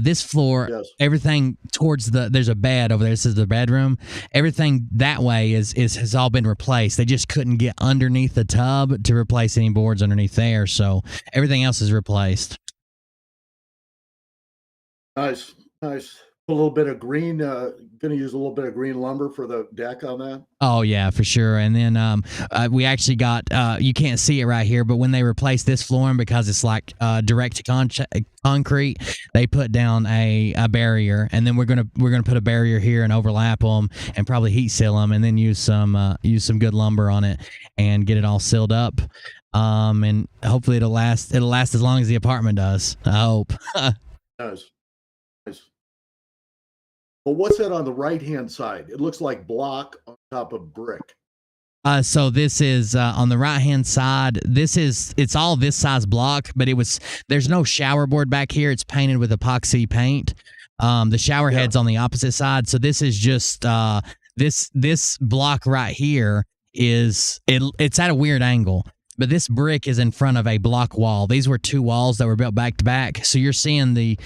this floor, Yes. everything towards there's a bed over there. This is the bedroom. Everything that way has all been replaced. They just couldn't get underneath the tub to replace any boards underneath there. So everything else is replaced. Nice. A little bit of green. Going to use a little bit of green lumber for the deck on that. Oh yeah, for sure. And then we actually got you can't see it right here, but when they replaced this flooring because it's like direct to concrete, they put down a barrier, and then we're gonna put a barrier here and overlap them and probably heat seal them, and then use some good lumber on it and get it all sealed up. And hopefully it'll last as long as the apartment does. I hope. Nice. But what's that on the right-hand side? It looks like block on top of brick. So this is on the right hand side. It's all this size block, but there's no shower board back here. It's painted with epoxy paint. The shower head's on the opposite side. So this is just this block right here it's at a weird angle. But this brick is in front of a block wall. These were two walls that were built back to back. So you're seeing the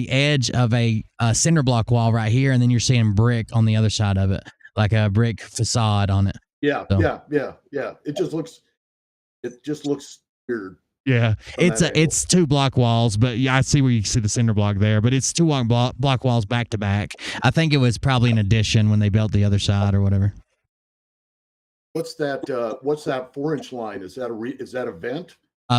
edge of a cinder block wall right here, and then you're seeing brick on the other side of it, like a brick facade on it. Yeah, So. yeah. It just looks weird. Yeah, It's two block walls, but yeah, I see where you see the cinder block there. But it's two block walls back to back. I think it was probably an addition when they built the other side or whatever. What's that 4-inch line? Is that a vent?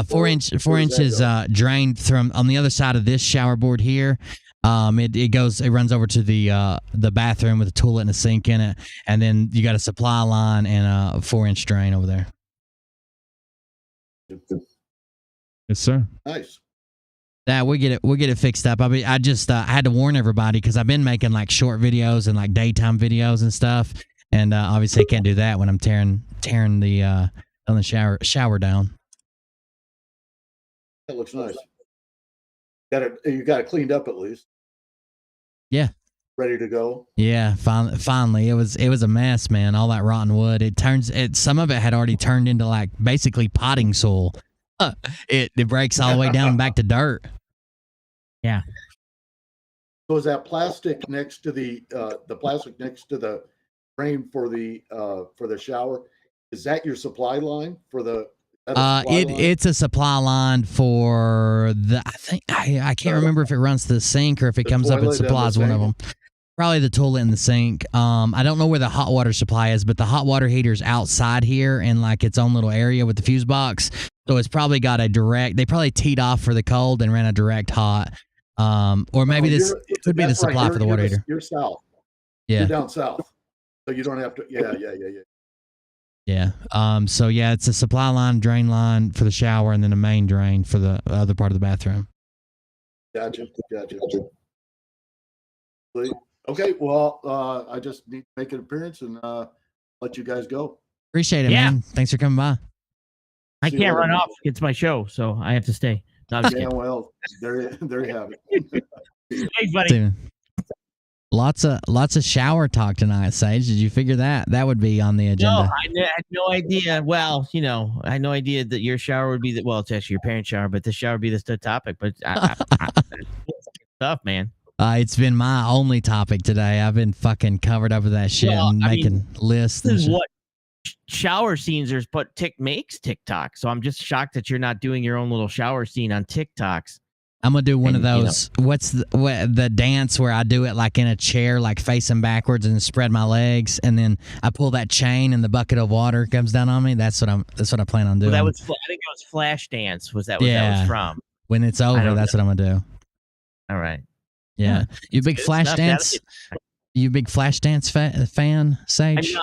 4 inch is drained from on the other side of this shower board here. It runs over to the bathroom with a toilet and a sink in it, and then you got a supply line and a 4-inch drain over there. Yes, sir. Nice. Yeah, we'll get it fixed up. I had to warn everybody because I've been making like short videos and like daytime videos and stuff, and obviously I can't do that when I'm tearing the on the shower down. That looks nice. You got it cleaned up at least. Yeah. Ready to go. Yeah, finally, it was a mess, man. All that rotten wood. Some of it had already turned into like basically potting soil. It breaks all the way down back to dirt. Yeah. So is that plastic next to the plastic next to the drain for the shower. Is that your supply line for the? Line? It's a supply line for the. I think I can't remember if it runs to the sink or if it comes up and supplies one of them. Probably the toilet and the sink. I don't know where the hot water supply is, but the hot water heater's outside here in like its own little area with the fuse box. So it's probably got a direct. They probably teed off for the cold and ran a direct hot. Or maybe this could be the supply for the water heater. You're south. Yeah. You're down south, so you don't have to. Yeah. Yeah. So yeah, it's a supply line, drain line for the shower, and then a main drain for the other part of the bathroom. Gotcha. Okay. Well, I just need to make an appearance and let you guys go. Appreciate it, man. Thanks for coming by. I can't run off. It's my show, so I have to stay. No, well, there you have it. Hey, buddy. Lots of shower talk tonight, Sage. Did you figure that? That would be on the agenda. No, I had no idea. Well, I had no idea that your shower would be it's actually your parents' shower, but the shower would be the topic. But stuff, man. It's been my only topic today. I've been fucking covered up with that shit and making lists. This is what shower scenes are, but makes TikTok. So I'm just shocked that you're not doing your own little shower scene on TikToks. I'm gonna do one of those. What's the dance where I do it like in a chair, like facing backwards, and spread my legs, and then I pull that chain, and the bucket of water comes down on me. That's what I plan on doing. Well, I think it was Flash Dance. Was that what that was from? When it's over, that's what I'm gonna do. All right. Yeah. You big Flash Dance? You big Flash Dance fan, Sage?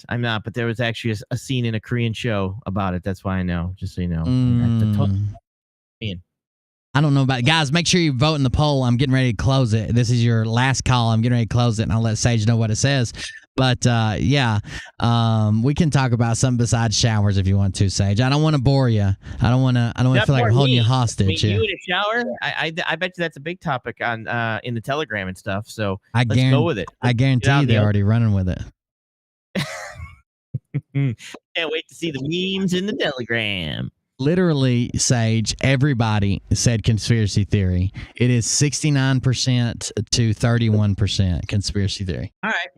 I'm not. But there was actually a scene in a Korean show about it. That's why I know. Just so you know. I don't know about it. Guys, make sure you vote in the poll. I'm getting ready to close it. This is your last call. I'm getting ready to close it, and I'll let Sage know what it says. But we can talk about something besides showers if you want to, Sage. I don't want to bore you. I don't want to feel like I'm holding you hostage. You in a shower? I bet you that's a big topic on in the Telegram and stuff. So let's go with it. I guarantee you they're already running with it. Can't wait to see the memes in the Telegram. Literally, Sage, everybody said conspiracy theory. It is 69% to 31% conspiracy theory. All right.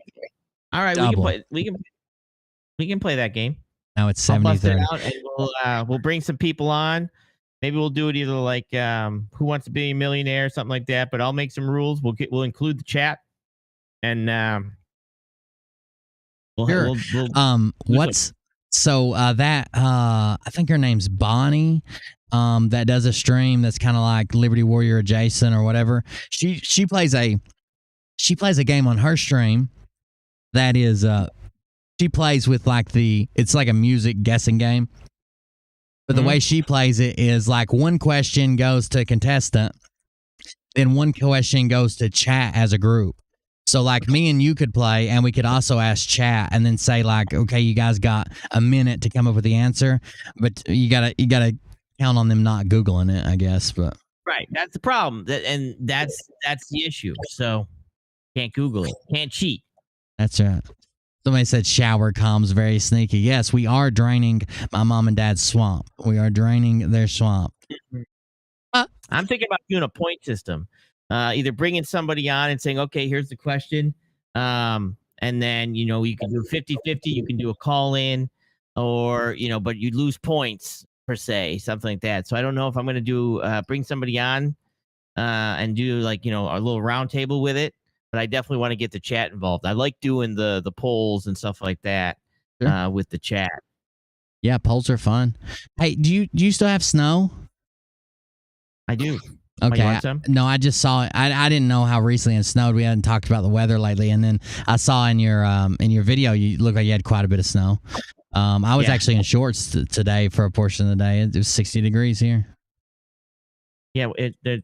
We can play that game. Now it's 70-30. And we'll bring some people on. Maybe we'll do it either like Who Wants to Be a Millionaire, something like that. But I'll make some rules. We'll include the chat, and sure. I think her name's Bonnie, that does a stream that's kind of like Liberty Warrior adjacent or whatever. She plays a game on her stream that is she plays with it's like a music guessing game. But the way she plays it is like one question goes to contestant, then one question goes to chat as a group. So like me and you could play, and we could also ask chat and then say like, okay, you guys got a minute to come up with the answer, but you gotta count on them not Googling it, I guess. But right, that's the problem, and that's the issue. So can't Google it, can't cheat. That's right. Somebody said shower comms very sneaky. Yes, we are draining my mom and dad's swamp. We are draining their swamp. I'm thinking about doing a point system. Either bringing somebody on and saying, okay, here's the question. And then, you can do 50-50. You can do a call in or, but you lose points per se, something like that. So I don't know if I'm going to do bring somebody on and do like, a little round table with it. But I definitely want to get the chat involved. I like doing the polls and stuff like that with the chat. Yeah, polls are fun. Hey, do you still have snow? I do. Okay. No, I just saw it. I didn't know how recently it snowed. We hadn't talked about the weather lately, and then I saw in your video you looked like you had quite a bit of snow. I was actually in shorts today for a portion of the day. It was 60 degrees here. Yeah, it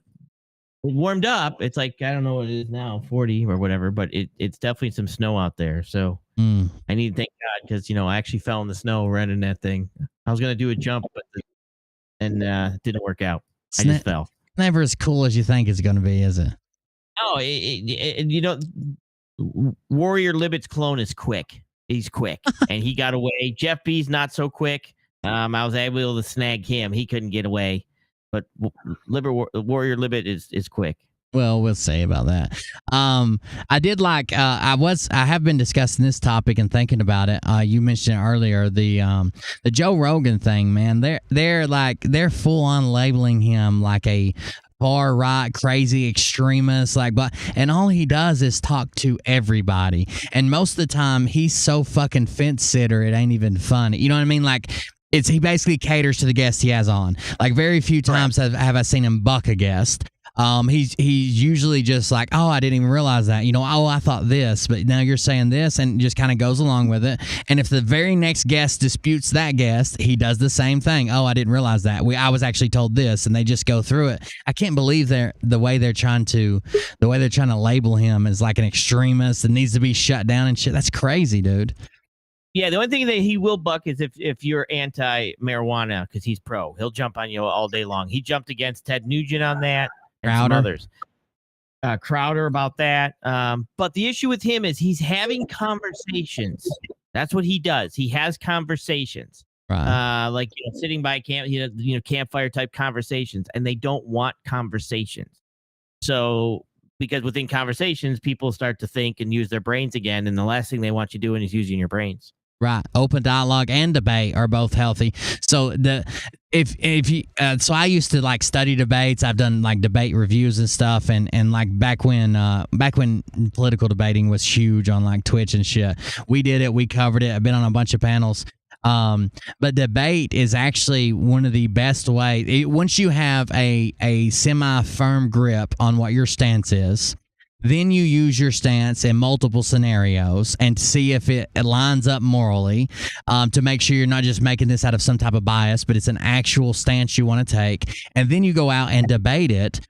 warmed up. It's like I don't know what it is now, 40 or whatever, but it's definitely some snow out there. So I need to thank God because I actually fell in the snow running that thing. I was gonna do a jump, but it didn't work out. I just fell. Never as cool as you think it's going to be, is it? Oh, Warrior Libbet's clone is quick. He's quick, and he got away. Jeff B's not so quick. I was able to snag him. He couldn't get away, but Warrior Libbet is quick. Well, we'll see about that. I did like. I have been discussing this topic and thinking about it. You mentioned it earlier, the Joe Rogan thing, man. They're full on labeling him like a far right, crazy extremist, and all he does is talk to everybody. And most of the time, he's so fucking fence sitter, it ain't even funny. You know what I mean? Like. He basically caters to the guests he has on. Like very few times have I seen him buck a guest. He's usually just like, oh, I didn't even realize that. Oh, I thought this, but now you're saying this, and just kind of goes along with it. And if the very next guest disputes that guest, he does the same thing. Oh, I didn't realize that. I was actually told this, and they just go through it. I can't believe the way they're trying to label him as like an extremist and needs to be shut down and shit. That's crazy, dude. Yeah, the only thing that he will buck is if you're anti-marijuana, because he's pro. He'll jump on you all day long. He jumped against Ted Nugent on that and some others. Crowder about that. But the issue with him is he's having conversations. That's what he does. He has conversations. Right. Sitting by a campfire type conversations, and they don't want conversations. So because within conversations, people start to think and use their brains again, and the last thing they want you doing is using your brains. Right. Open dialogue and debate are both healthy. So so I used to like study debates. I've done like debate reviews and stuff. And like back when political debating was huge on like Twitch and shit, we did it. We covered it. I've been on a bunch of panels. But debate is actually one of the best ways. Once you have a semi-firm grip on what your stance is, then you use your stance in multiple scenarios and see if it lines up morally, to make sure you're not just making this out of some type of bias, but it's an actual stance you want to take. And then you go out and debate it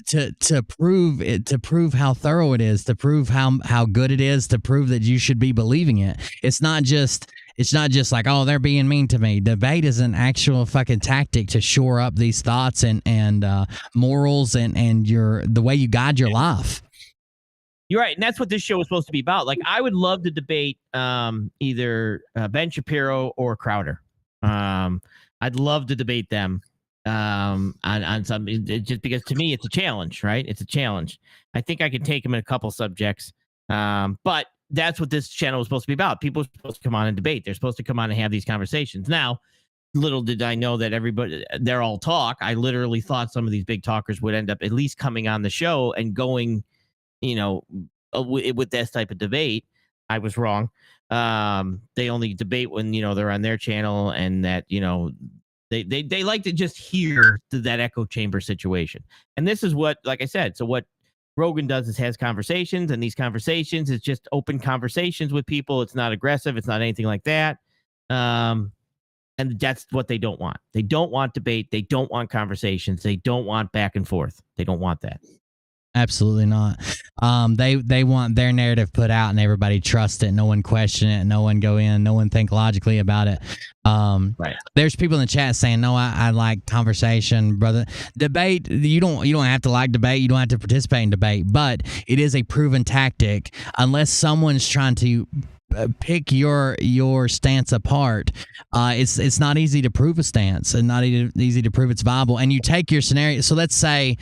to prove how thorough it is, to prove how good it is, to prove that you should be believing it. It's not just like, oh, they're being mean to me. Debate is an actual fucking tactic to shore up these thoughts and morals and the way you guide your life. You're right, and that's what this show is supposed to be about. Like, I would love to debate either Ben Shapiro or Crowder. I'd love to debate them on some, just because to me it's a challenge, right? It's a challenge. I think I can take them in a couple subjects, but that's what this channel is supposed to be about. People are supposed to come on and debate. They're supposed to come on and have these conversations. Now, little did I know that they're all talk. I literally thought some of these big talkers would end up at least coming on the show and going, with this type of debate. I was wrong. They only debate when, they're on their channel, and that, they like to just hear that echo chamber situation. And this is what, like I said, so what Rogan does is has conversations, and these conversations is just open conversations with people. It's not aggressive. It's not anything like that. And that's what they don't want. They don't want debate. They don't want conversations. They don't want back and forth. They don't want that. Absolutely not. They want their narrative put out and everybody trust it. No one question it. No one go in. No one think logically about it. Right. There's people in the chat saying, "No, I like conversation, brother. Debate. You don't have to like debate. You don't have to participate in debate. But it is a proven tactic. Unless someone's trying to pick your stance apart, it's not easy to prove a stance, and not easy to prove it's viable. And you take your scenario. So let's say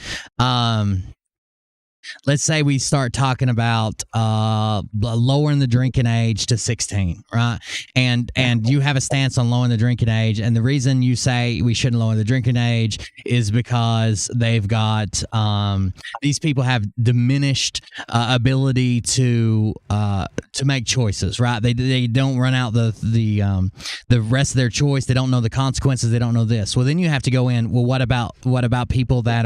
we start talking about lowering the drinking age to 16, right? And you have a stance on lowering the drinking age, and the reason you say we shouldn't lower the drinking age is because they've got these people have diminished ability to make choices, right? They don't run out the rest of their choice. They don't know the consequences. They don't know this. Well, then you have to go in. Well, what about people that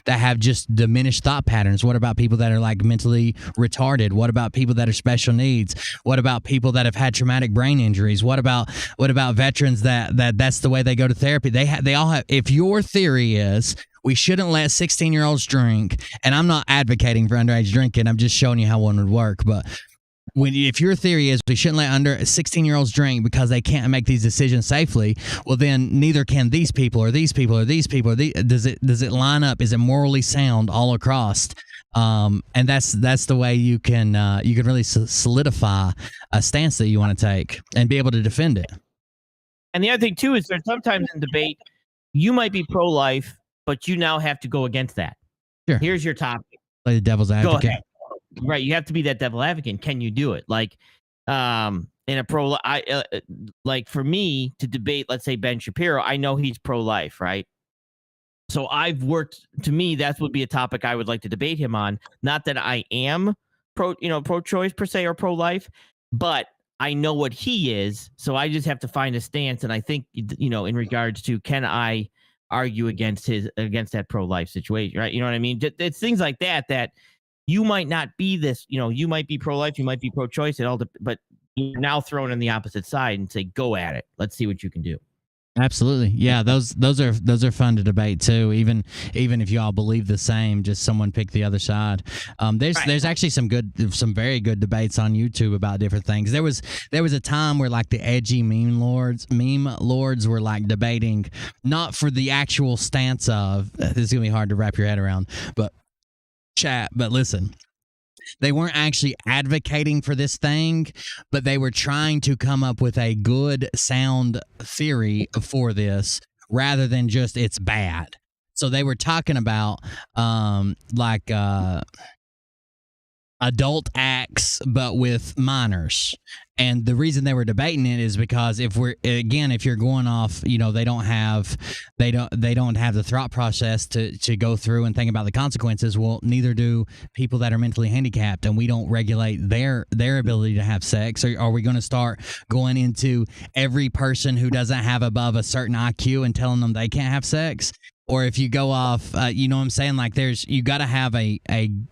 have just diminished thought patterns? What about people that are like mentally retarded? What about people that are special needs? What about people that have had traumatic brain injuries? What about veterans that's the way they go to therapy? They all have. If your theory is we shouldn't let 16-year-olds drink, and I'm not advocating for underage drinking, I'm just showing you how one would work, but if your theory is we shouldn't let 16-year-olds drink because they can't make these decisions safely, well, then neither can these people or these people or these people. Does it line up? Is it morally sound all across? And that's the way you can really solidify a stance that you want to take and be able to defend it. And the other thing too is there's sometimes in debate you might be pro-life, but you now have to go against that. Sure. Here's your topic. Play the devil's Go advocate. ahead. Right, you have to be that devil advocate. Can you do it? Like, in a like for me to debate, let's say Ben Shapiro, I know he's pro-life, right? So I've worked. To me, that would be a topic I would like to debate him on. Not that I am pro-choice per se or pro-life, but I know what he is. So I just have to find a stance. And I think in regards to, can I argue against that pro-life situation, right? You know what I mean? It's things like that you might not be this. You might be pro-life, you might be pro-choice, but you're now thrown on the opposite side and say, go at it. Let's see what you can do. Absolutely. Yeah, those are fun to debate too. Even if you all believe the same, just someone pick the other side. There's actually some very good debates on YouTube about different things. There was a time where like the edgy meme lords were like debating, not for the actual stance of, this is gonna be hard to wrap your head around, but listen. They weren't actually advocating for this thing, but they were trying to come up with a good sound theory for this rather than just it's bad. So they were talking about adult acts, but with minors. And the reason they were debating it is because if you're going off, they don't have the thought process to go through and think about the consequences. Well, neither do people that are mentally handicapped, and we don't regulate their ability to have sex. Or are we going to start going into every person who doesn't have above a certain IQ and telling them they can't have sex? Or if you go off, you know what I'm saying? Like you got to have a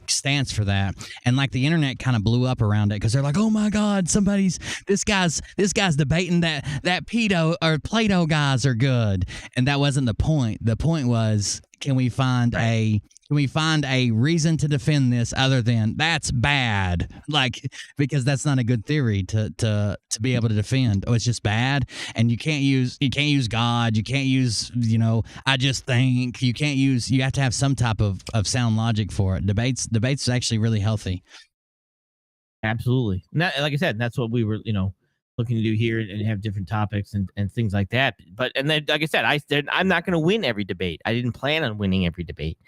stance for that. And like the internet kind of blew up around it because they're like, oh my God, this guy's debating that pedo or Play-Doh guys are good. And that wasn't the point. The point was, can we find a reason to defend this other than that's bad? Like, because that's not a good theory to be able to defend. Oh, it's just bad. And you can't use God. You can't use, I just think. You have to have some type of sound logic for it. Debates is actually really healthy. Absolutely. Like I said, that's what we were, looking to do here and have different topics and things like that. But, and then, like I said, I'm not going to win every debate. I didn't plan on winning every debate.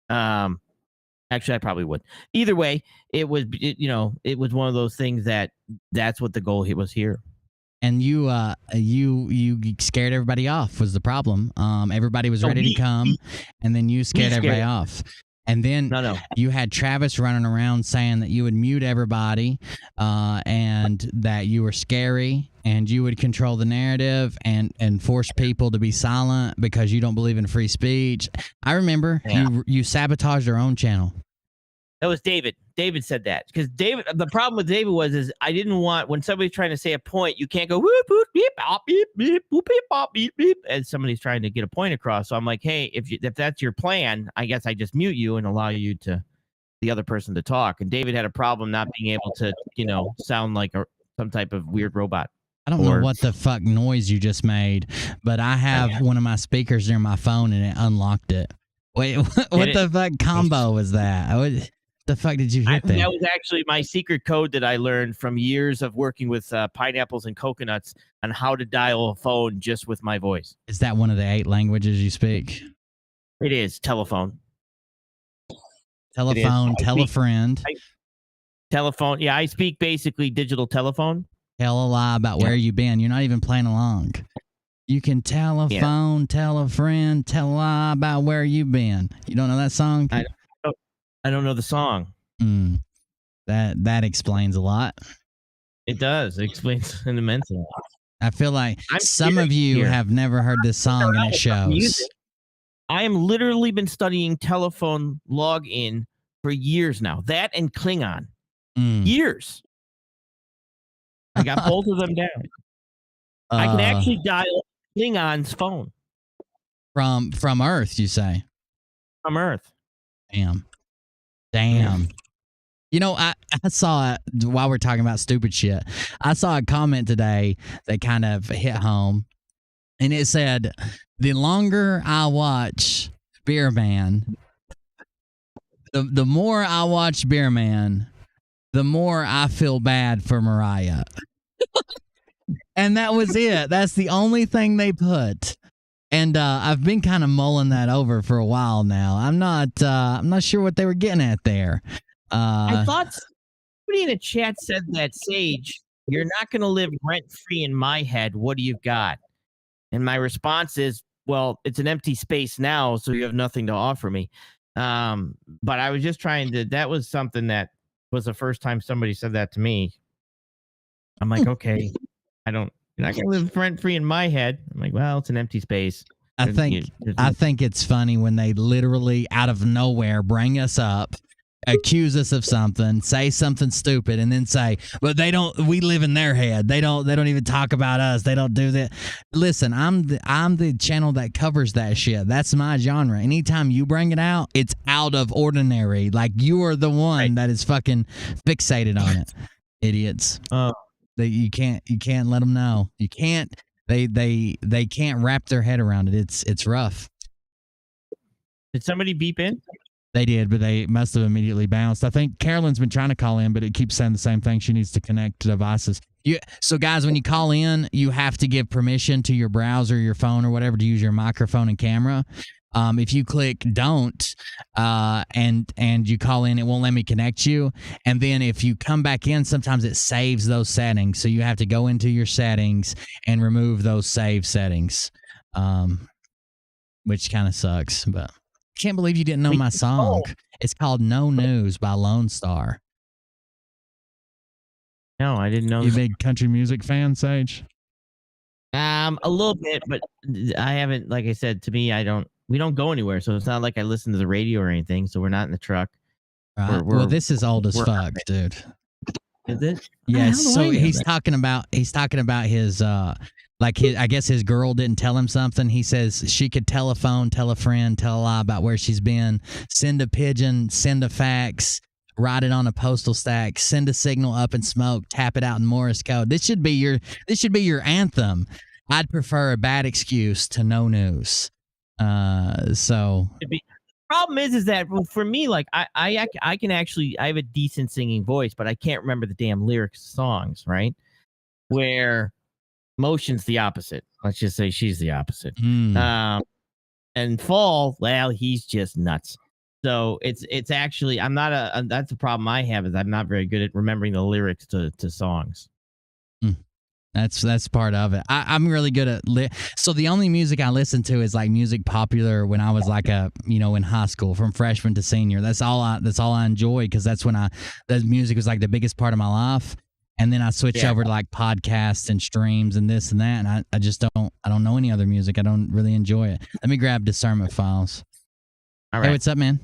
Actually, I probably would. Either way, it was one of those things that's what the goal was here. And you scared everybody off was the problem. Everybody was ready to come, and then you scared everybody off. And then you had Travis running around saying that you would mute everybody, and that you were scary, and you would control the narrative and force people to be silent because you don't believe in free speech. I remember you sabotaged your own channel. That was David. David said that because the problem with David was I didn't want, when somebody's trying to say a point, you can't go whoop whoop beep bop beep beep whoop beep bop beep beep as somebody's trying to get a point across. So I'm like, hey, if that's your plan, I guess I just mute you and allow the other person to talk. And David had a problem not being able to, sound like some type of weird robot. I don't know what the fuck noise you just made, but I have one of my speakers near my phone and it unlocked it. Wait, what the fuck combo was that? What the fuck did you hit there? That was actually my secret code that I learned from years of working with pineapples and coconuts on how to dial a phone just with my voice. Is that one of the 8 languages you speak? It is. Telephone. Tell a friend. Telephone. Yeah, I speak basically digital telephone. Tell a lie about where you've been. You're not even playing along. You can tell a phone, tell a friend, tell a lie about where you've been. You don't know that song? I don't know the song. That explains a lot. It does. It explains an immense lot. I feel like some of you have never heard this song and it shows. I am literally been studying telephone login for years now. That and Klingon. Years. I got both of them down. I can actually dial Klingon's phone. From Earth, you say? From Earth. Damn. I saw it while we're talking about stupid shit. I saw a comment today that kind of hit home, and it said, the longer I watch Beer Man, the more I watch Beer Man, the more I feel bad for Mariah. And that was it. That's the only thing they put. And I've been kind of mulling that over for a while now. I'm not sure what they were getting at there. I thought somebody in the chat said that, Sage, you're not going to live rent free in my head. What do you got? And my response is, well, it's an empty space now, so you have nothing to offer me. But I was just trying to. That was something that was the first time somebody said that to me. I'm like, okay, you're not going to live rent free in my head. I'm like, well, it's an empty space. I think it's funny when they literally out of nowhere bring us up, accuse us of something, say something stupid, and then say, "But we live in their head. They don't even talk about us. They don't do that." Listen, I'm the channel that covers that shit. That's my genre. Anytime you bring it out, it's out of ordinary. Like you are the one that is fucking fixated on it. Idiots. That you can't let them know. You can't. They can't wrap their head around it. It's rough. Did somebody beep in? They did, but they must have immediately bounced. I think Carolyn's been trying to call in, but it keeps saying the same thing. She needs to connect to devices. So guys, when you call in, you have to give permission to your browser, your phone, or whatever to use your microphone and camera. If you click don't and you call in, it won't let me connect you. And then if you come back in, sometimes it saves those settings. So you have to go into your settings and remove those save settings, which kind of sucks. But can't believe you didn't know my song. It's called No News by Lone Star. No, I didn't know. You a big country music fan, Sage? A little bit, but I haven't. Like I said, to me, we don't go anywhere, so it's not like I listen to the radio or anything. So we're not in the truck. Right. Well, this is old as fuck, dude. Is it? Yes. So he's talking about his I guess his girl didn't tell him something. He says she could telephone, tell a friend, tell a lie about where she's been, send a pigeon, send a fax, write it on a postal stack, send a signal up in smoke, tap it out in Morse code. This should be your anthem. I'd prefer a bad excuse to no news. So the problem is that for me, like I can actually, I have a decent singing voice, but I can't remember the damn lyrics of songs, right? Where Motion's the opposite. Let's just say she's the opposite. And Fall, well, he's just nuts. So it's actually, I'm not that's the problem I have, is I'm not very good at remembering the lyrics to songs. That's part of it. I'm really good at so the only music I listen to is like music popular when I was like in high school, from freshman to senior. That's all I enjoy, because that's when the music was like the biggest part of my life. And then I switched over to like podcasts and streams and this and that, and I just don't know any other music. I don't really enjoy it. Let me grab discernment files. All right. Hey, what's up, man?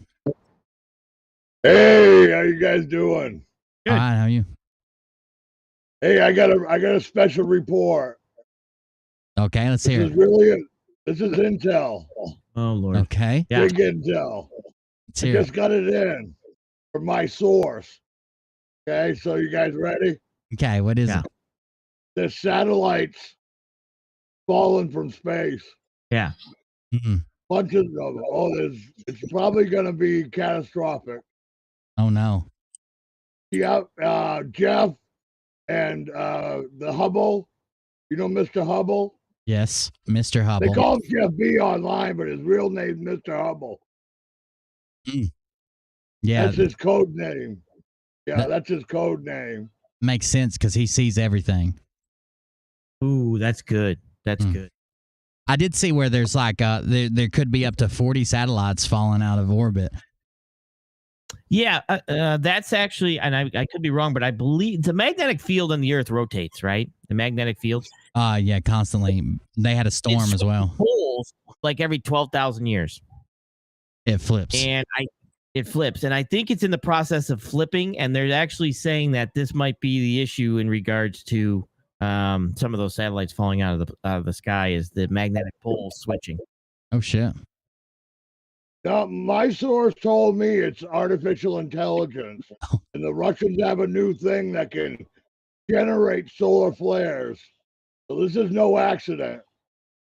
Hey, how you guys doing? Good. All right, how are you? Hey, I got a special report. Okay, let's hear it. This is intel. Oh Lord. Okay. Yeah. Big intel. Let's I hear just got it in from my source. Okay, so you guys ready? Okay, what is it? The satellites falling from space. Yeah. Bunches of them. It's probably gonna be catastrophic. Oh no. Yeah, Jeff and the Hubble. You know Mr. Hubble? Yes, Mr. Hubble. They call him Jeff B online, but his real name's Mr. Hubble. Yeah. That's his code name. Yeah, that's his code name. Makes sense, because he sees everything. Ooh, that's good. That's good. I did see where there's like there could be up to 40 satellites falling out of orbit. Yeah, that's actually, and I could be wrong, but I believe the magnetic field on the Earth rotates, right? The magnetic field. Yeah, constantly. They had a storm as well. Poles like every 12,000 years. It flips. And it flips, and I think it's in the process of flipping. And they're actually saying that this might be the issue in regards to some of those satellites falling out of the sky, is the magnetic poles switching. Oh shit. Now, my source told me it's artificial intelligence, and the Russians have a new thing that can generate solar flares. So this is no accident.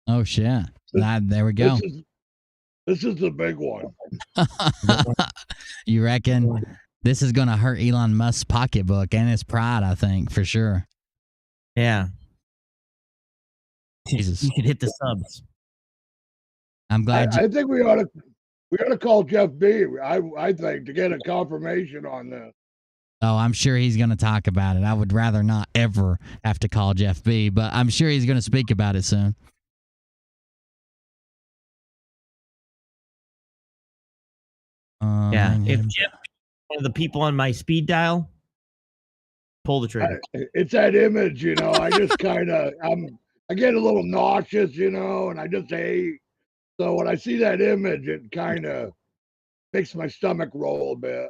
Oh shit. There we go. This is the big one. You reckon this is going to hurt Elon Musk's pocketbook and his pride? I think, for sure. Yeah. Jesus. You could hit the subs. I'm glad. I think we ought to call Jeff B. I think to get a confirmation on this. Oh, I'm sure he's going to talk about it. I would rather not ever have to call Jeff B, but I'm sure he's going to speak about it soon. Yeah, if Jeff one of the people on my speed dial, pull the trigger. It's that image, you know. I just kind of I get a little nauseous, you know, and I just hate. So when I see that image, it kind of makes my stomach roll a bit.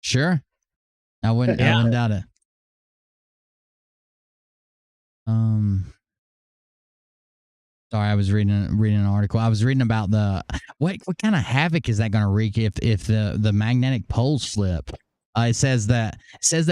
Sure, I wouldn't doubt it. Sorry, I was reading an article. I was reading about what kind of havoc is that going to wreak if the magnetic poles slip. It says that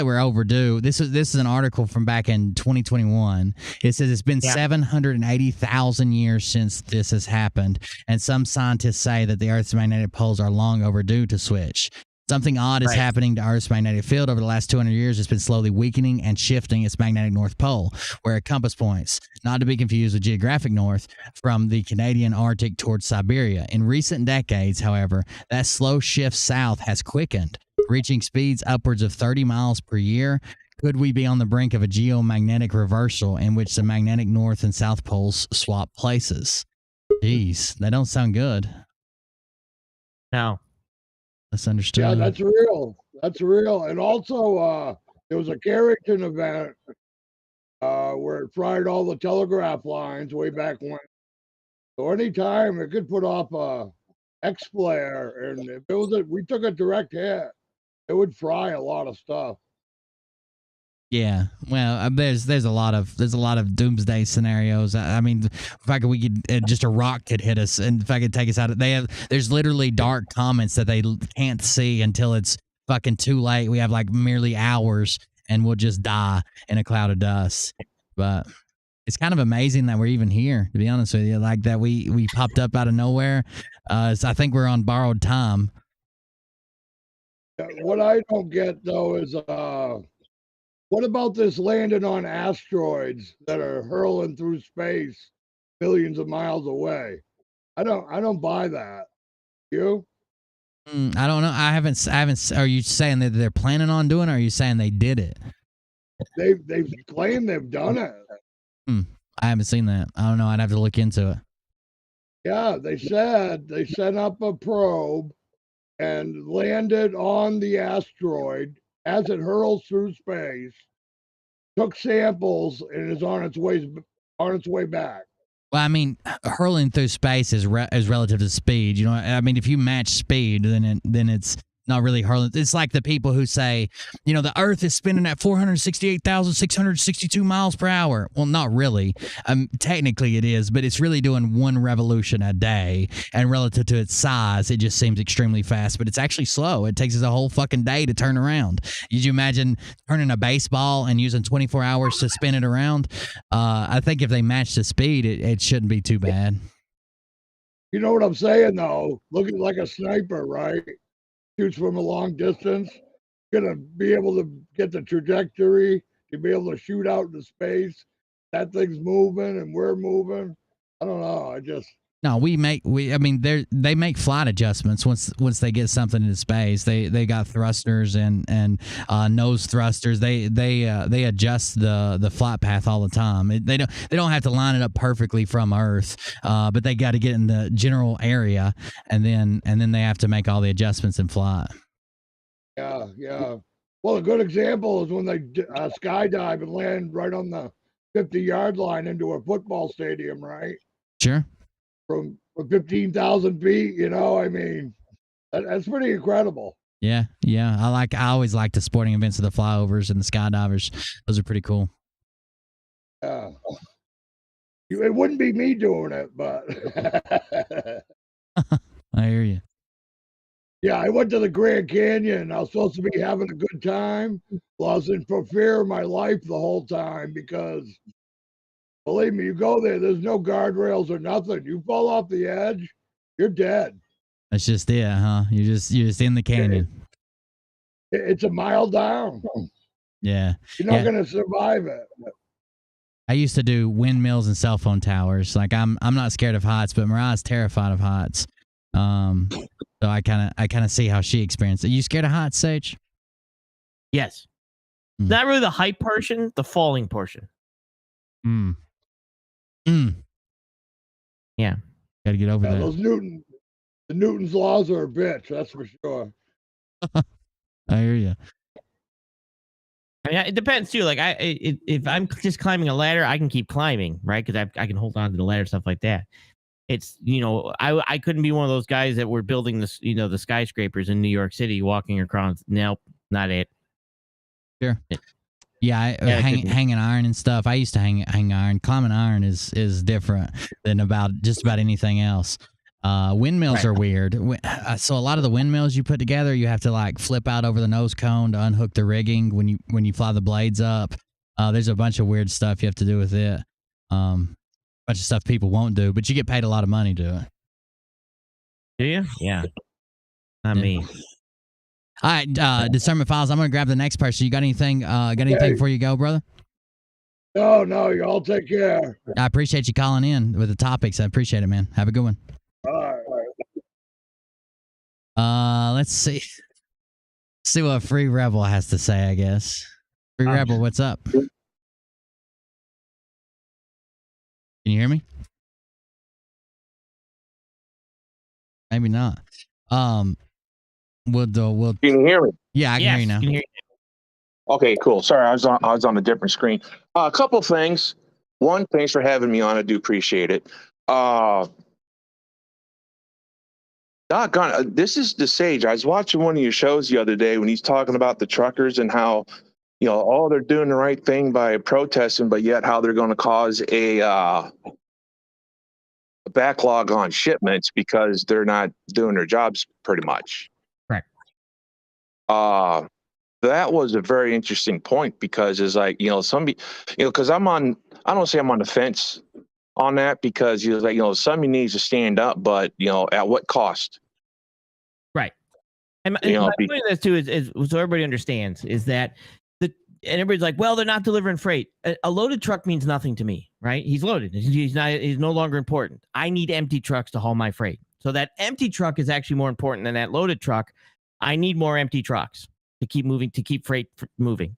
we're overdue. This is an article from back in 2021. It says it's been 780,000 years since this has happened, and some scientists say that the Earth's magnetic poles are long overdue to switch. Something odd is happening to Earth's magnetic field. Over the last 200 years, it's been slowly weakening and shifting its magnetic north pole, where a compass points, not to be confused with geographic north, from the Canadian Arctic towards Siberia. In recent decades, however, that slow shift south has quickened, reaching speeds upwards of 30 miles per year. Could we be on the brink of a geomagnetic reversal in which the magnetic north and south poles swap places? Jeez, that don't sound good. No. That's understood. Yeah, that's real. That's real. And also, there was a Carrington event where it fried all the telegraph lines way back when. So anytime it could put off a X flare, and if it was we took a direct hit, it would fry a lot of stuff. Yeah, well, there's a lot of doomsday scenarios. I mean, the fact that we could just a rock could hit us, and the fact it could take us out. There's literally dark comments that they can't see until it's fucking too late. We have like merely hours, and we'll just die in a cloud of dust. But it's kind of amazing that we're even here, to be honest with you. Like that we popped up out of nowhere. So I think we're on borrowed time. What I don't get though is what about this landing on asteroids that are hurling through space millions of miles away? I don't buy that. You? I don't know. I haven't. Are you saying that they're planning on doing it, or are you saying they did it? They've claimed they've done it. I haven't seen that. I don't know. I'd have to look into it. Yeah, they said they sent up a probe and landed on the asteroid as it hurls through space, took samples, and is on its way back. Well, I mean, hurling through space is relative to speed. You know, I mean, if you match speed, then it's not really hurling. It's like the people who say, you know, the Earth is spinning at 468,662 miles per hour. Well, not really. Technically it is, but it's really doing one revolution a day. And relative to its size, it just seems extremely fast, but it's actually slow. It takes us a whole fucking day to turn around. Did you imagine turning a baseball and using 24 hours to spin it around? I think if they match the speed, it shouldn't be too bad. You know what I'm saying, though? Looking like a sniper, right? Shoots from a long distance, gonna be able to get the trajectory to be able to shoot out into space. That thing's moving and we're moving. I don't know. They make flight adjustments once they get something into space. They got thrusters and nose thrusters. They adjust the flight path all the time. They don't have to line it up perfectly from Earth, but they got to get in the general area, and then they have to make all the adjustments in flight. Yeah. Well, a good example is when they skydive and land right on the 50-yard line into a football stadium, right? Sure. From 15,000 feet, you know, I mean, that's pretty incredible. Yeah. I always like the sporting events of the flyovers and the skydivers. Those are pretty cool. Yeah. It wouldn't be me doing it, but I hear you. Yeah, I went to the Grand Canyon. I was supposed to be having a good time. Well, I was in for fear of my life the whole time because, believe me, you go there, there's no guardrails or nothing. You fall off the edge, you're dead. That's just it, huh? You're just in the canyon. It's a mile down. Yeah. You're not going to survive it. I used to do windmills and cell phone towers. Like I'm not scared of heights, but Mariah's terrified of heights. So I kind of see how she experienced it. You scared of heights, Sage? Yes. Not really the height portion, the falling portion. Yeah. Got to get over that. Those Newton's laws are a bitch, that's for sure. I hear you. I mean, it depends too. Like if I'm just climbing a ladder, I can keep climbing, right? Because I can hold on to the ladder, stuff like that. It's, I couldn't be one of those guys that were building this, the skyscrapers in New York City, walking across. Nope, not it. Sure. Yeah, hanging iron and stuff. I used to hang iron. Climbing iron is different than just about anything else. Windmills are weird. So a lot of the windmills you put together, you have to like flip out over the nose cone to unhook the rigging when you fly the blades up. There's a bunch of weird stuff you have to do with it. Bunch of stuff people won't do, but you get paid a lot of money to do it. Do you? Yeah. Not me. All right, Discernment Files. I'm gonna grab the next person. You got anything? Before you go, brother? No, y'all take care. I appreciate you calling in with the topics. I appreciate it, man. Have a good one. All right. Let's see what Free Rebel has to say. I guess Free Rebel, what's up? Can you hear me? Maybe not. We'll. Can you hear me? Yeah, I can hear you now. Okay, cool. Sorry, I was on a different screen. A couple things. One, thanks for having me on. I do appreciate it. Doggone, this is the Sage. I was watching one of your shows the other day when he's talking about the truckers and how, they're doing the right thing by protesting, but yet how they're going to cause a backlog on shipments because they're not doing their jobs pretty much. Right. That was a very interesting point because it's like, because I don't say I'm on the fence on that because you're like, somebody needs to stand up, but at what cost? Right. And my point of this too is so everybody understands is that and everybody's like, well, they're not delivering freight. A loaded truck means nothing to me, right? He's loaded. He's no longer important. I need empty trucks to haul my freight. So that empty truck is actually more important than that loaded truck. I need more empty trucks to keep moving, to keep freight moving.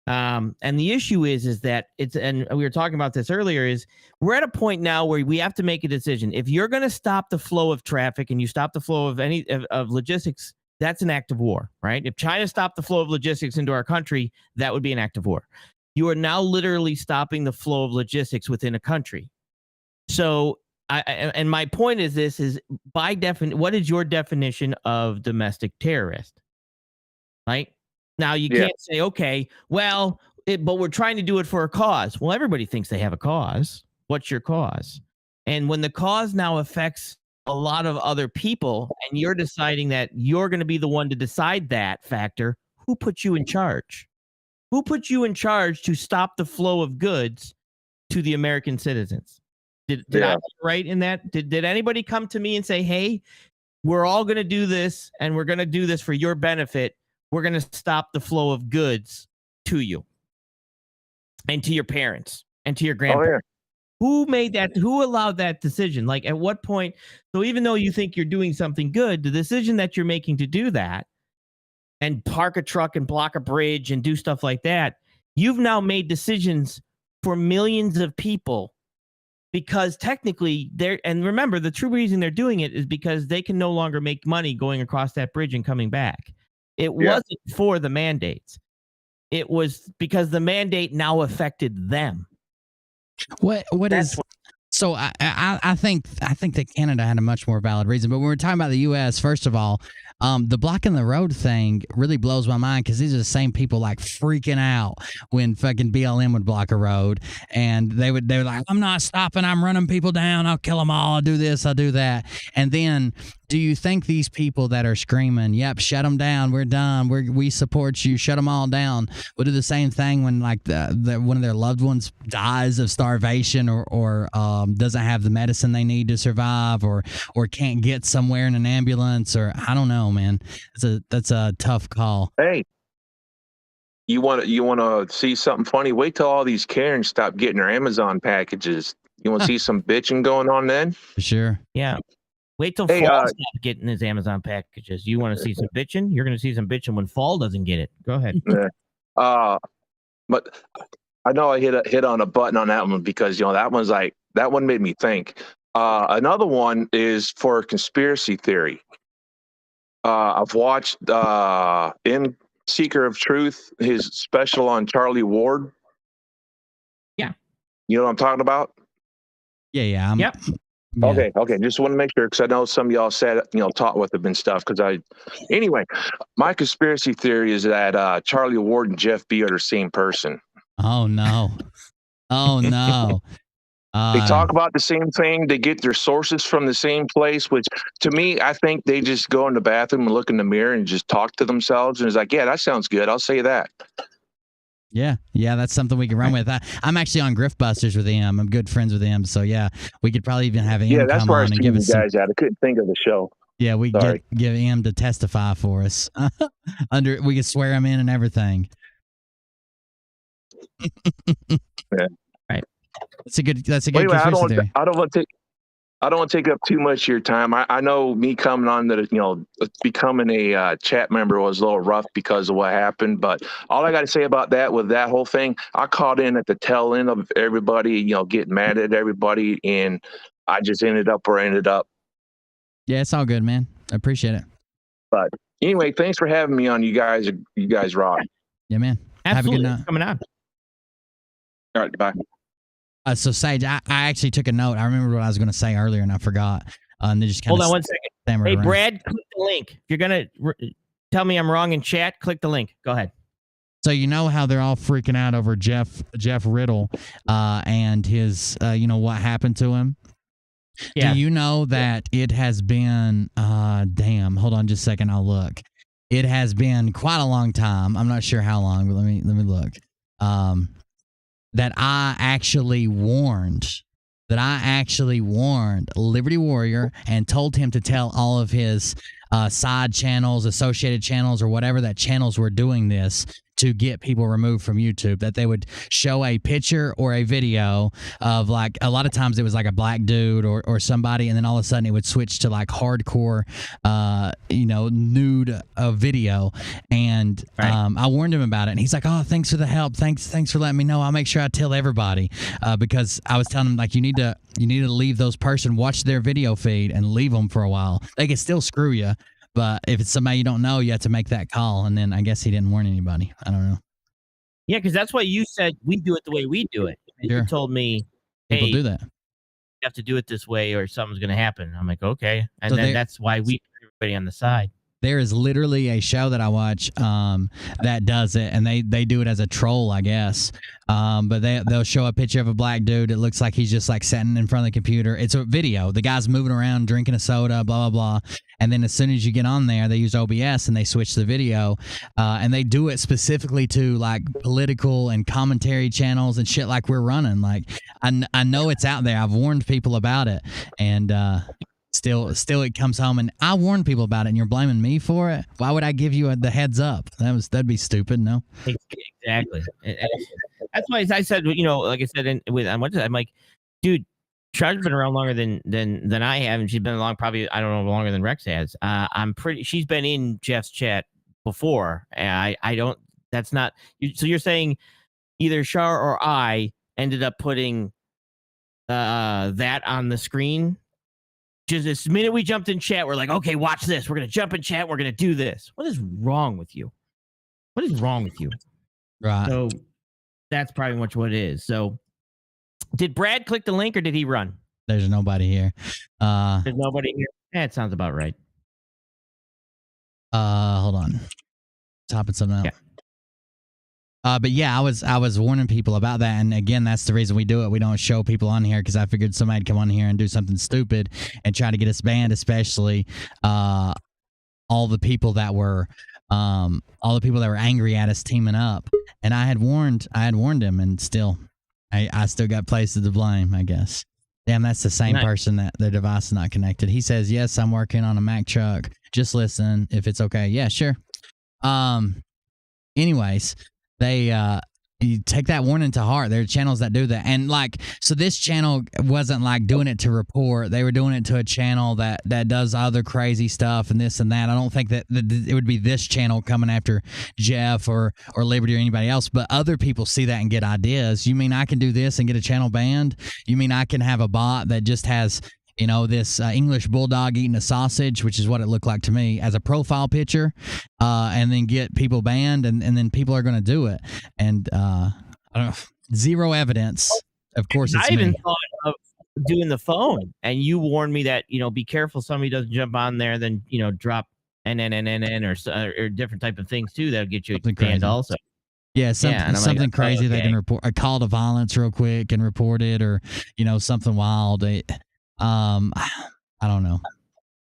And the issue is that and we were talking about this earlier, is we're at a point now where we have to make a decision. If you're going to stop the flow of traffic and you stop the flow of of logistics, that's an act of war, right? If China stopped the flow of logistics into our country, that would be an act of war. You are now literally stopping the flow of logistics within a country. So, and my point is this is by definition, what is your definition of domestic terrorist? Right? Now you can't say, okay, well, but we're trying to do it for a cause. Well, everybody thinks they have a cause. What's your cause? And when the cause now affects a lot of other people and you're deciding that you're going to be the one to decide that factor, who put you in charge? Who put you in charge to stop the flow of goods to the American citizens? Did I be right in that? Did anybody come to me and say, hey, we're all going to do this and we're going to do this for your benefit. We're going to stop the flow of goods to you and to your parents and to your grandparents. Who made that? Who allowed that decision? Like at what point? So even though you think you're doing something good, the decision that you're making to do that and park a truck and block a bridge and do stuff like that, you've now made decisions for millions of people because technically and remember, the true reason they're doing it is because they can no longer make money going across that bridge and coming back. It wasn't for the mandates. It was because the mandate now affected them. So I think that Canada had a much more valid reason. But when we're talking about the U.S., first of all, the blocking the road thing really blows my mind because these are the same people like freaking out when fucking BLM would block a road, and they were like, I'm not stopping, I'm running people down, I'll kill them all, I'll do this, I'll do that. And then do you think these people that are screaming, yep, shut them down, we're done, we support you, shut them all down, will do the same thing when like one of their loved ones dies of starvation or doesn't have the medicine they need to survive or can't get somewhere in an ambulance, or I don't know, man. That's a tough call. Hey, you want to see something funny? Wait till all these Karens stop getting their Amazon packages. You want to see some bitching going on then? For sure. Yeah. Wait till Hey, Fall stops getting his Amazon packages. You want to see some bitching? You're going to see some bitching when Fall doesn't get it. Go ahead. But I know I hit on a button on that one because that one made me think. Another one is for conspiracy theory. I've watched in Seeker of Truth, his special on Charlie Ward. Yeah. You know what I'm talking about? Yeah. Yep. Yeah. Okay. Just want to make sure because I know some of y'all said, taught with them and stuff. Anyway, my conspiracy theory is that Charlie Ward and Jeff B are the same person. Oh no. They talk about the same thing. They get their sources from the same place, which to me, I think they just go in the bathroom and look in the mirror and just talk to themselves. And it's like, yeah, that sounds good. I'll say that. Yeah, that's something we can run with. I'm actually on Griftbusters with him. I'm good friends with him, so yeah, we could probably even have him that's come where on and give us guys at. I couldn't think of the show. Yeah, we give him to testify for us. We could swear him in and everything. Yeah. Right. That's a good anyway, conspiracy theory. I don't want to take up too much of your time. I know me coming on becoming a chat member was a little rough because of what happened. But all I got to say about that, with that whole thing, I caught in at the tail end of everybody, getting mad at everybody, and I just ended up where I ended up. Yeah, it's all good, man. I appreciate it. But anyway, thanks for having me on. You guys rock. Yeah, man. Absolutely. Have a good night. Coming on. All right, goodbye. So Sage, I actually took a note. I remember what I was going to say earlier, and I forgot. And they just kind Hold of on one second. Hey, Brad, click the link. If you're going to tell me I'm wrong in chat, click the link. Go ahead. So you know how they're all freaking out over Jeff Riddle and his, what happened to him? Yeah. Do you know that it has been, hold on just a second, I'll look. It has been quite a long time. I'm not sure how long, but let me look. That I actually warned Liberty Warrior and told him to tell all of his side channels, associated channels, or whatever that channels were doing this to get people removed from YouTube, that they would show a picture or a video of, like, a lot of times it was like a black dude or somebody, and then all of a sudden it would switch to like hardcore, nude video. And I warned him about it, and he's like, "Oh, thanks for the help. Thanks for letting me know. I'll make sure I tell everybody," because I was telling him, like, you need to leave those person, watch their video feed and leave them for a while. They can still screw you. But if it's somebody you don't know, you have to make that call. And then I guess he didn't warn anybody. I don't know. Yeah, because that's why you said we do it the way we do it. And sure. You told me, hey, people do that. You have to do it this way or something's going to happen. I'm like, okay. And so then that's why we put everybody on the side. There is literally a show that I watch that does it, and they do it as a troll, I guess. But they'll show a picture of a black dude. It looks like he's just like sitting in front of the computer. It's a video. The guy's moving around, drinking a soda, blah, blah, blah. And then as soon as you get on there, they use OBS and they switch the video. And they do it specifically to like political and commentary channels and shit like we're running. Like, I know it's out there. I've warned people about it. And Still, it comes home, and I warn people about it, and you're blaming me for it. Why would I give you the heads up? That'd be stupid. No, exactly. That's why I said, like I said, I'm like, dude, Char's been around longer than I have, and she's been along probably, I don't know, longer than Rex has. She's been in Jeff's chat before. And I don't. That's not. So you're saying either Char or I ended up putting that on the screen. Just this minute we jumped in chat, we're like, okay, watch this. We're going to jump in chat. We're going to do this. What is wrong with you? Right. So that's probably much what it is. So did Brad click the link or did he run? There's nobody here. There's nobody here. It sounds about right. Hold on. Topping something else. Yeah. But yeah, I was warning people about that, and again, that's the reason we do it. We don't show people on here because I figured somebody'd come on here and do something stupid and try to get us banned, especially all the people that were angry at us teaming up. And I had warned him, and still, I still got places to blame, I guess. Damn, that's the same person that their device is not connected. He says, "Yes, I'm working on a Mac truck. Just listen if it's okay." Yeah, sure. Anyways. they you take that warning to heart. There are channels that do that, and like, so this channel wasn't like doing it to report. They were doing it to a channel that does other crazy stuff and this and that. I don't think that it would be this channel coming after Jeff or Liberty or anybody else, but other people see that and get ideas. You mean I can do this and get a channel banned? You mean I can have a bot that just has, you know, this English bulldog eating a sausage, which is what it looked like to me, as a profile picture, and then get people banned, and then people are going to do it. And I don't know, zero evidence. Of course, it's I even me. thought of doing the phone, and you warned me that, you know, be careful somebody doesn't jump on there, then, you know, drop NNNN or different type of things too that'll get you Something banned crazy. also. Yeah, something like, crazy they okay. can report, a call to violence real quick and report it, or, you know, something wild. I don't know.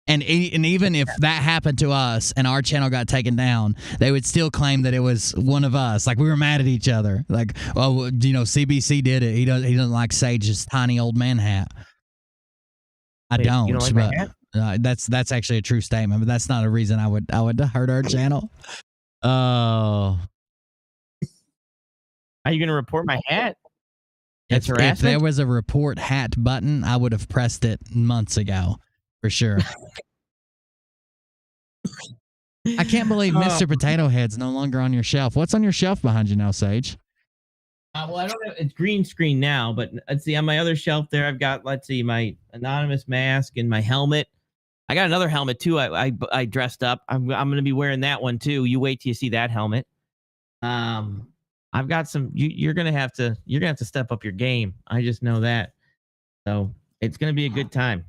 And even if that happened to us and our channel got taken down, they would still claim that it was one of us. Like we were mad at each other. Like, oh, you know, CBC did it. He doesn't like Sage's tiny old man hat. I Wait, don't. you don't like my but hat? that's actually a true statement. But that's not a reason I would hurt our channel. Oh, Are you going to report my hat? if there harassment? was a report hat button, I would have pressed it months ago, for sure. I can't believe Mr. Potato Head's no longer on your shelf. What's on your shelf behind you now, Sage? Well, I don't know. It's green screen now, but let's see. On my other shelf there, I've got, let's see, my anonymous mask and my helmet. I got another helmet too. I dressed up. I'm going to be wearing that one too. You wait till you see that helmet. I've got some. You're gonna have to step up your game. I just know that. So it's gonna be a good time.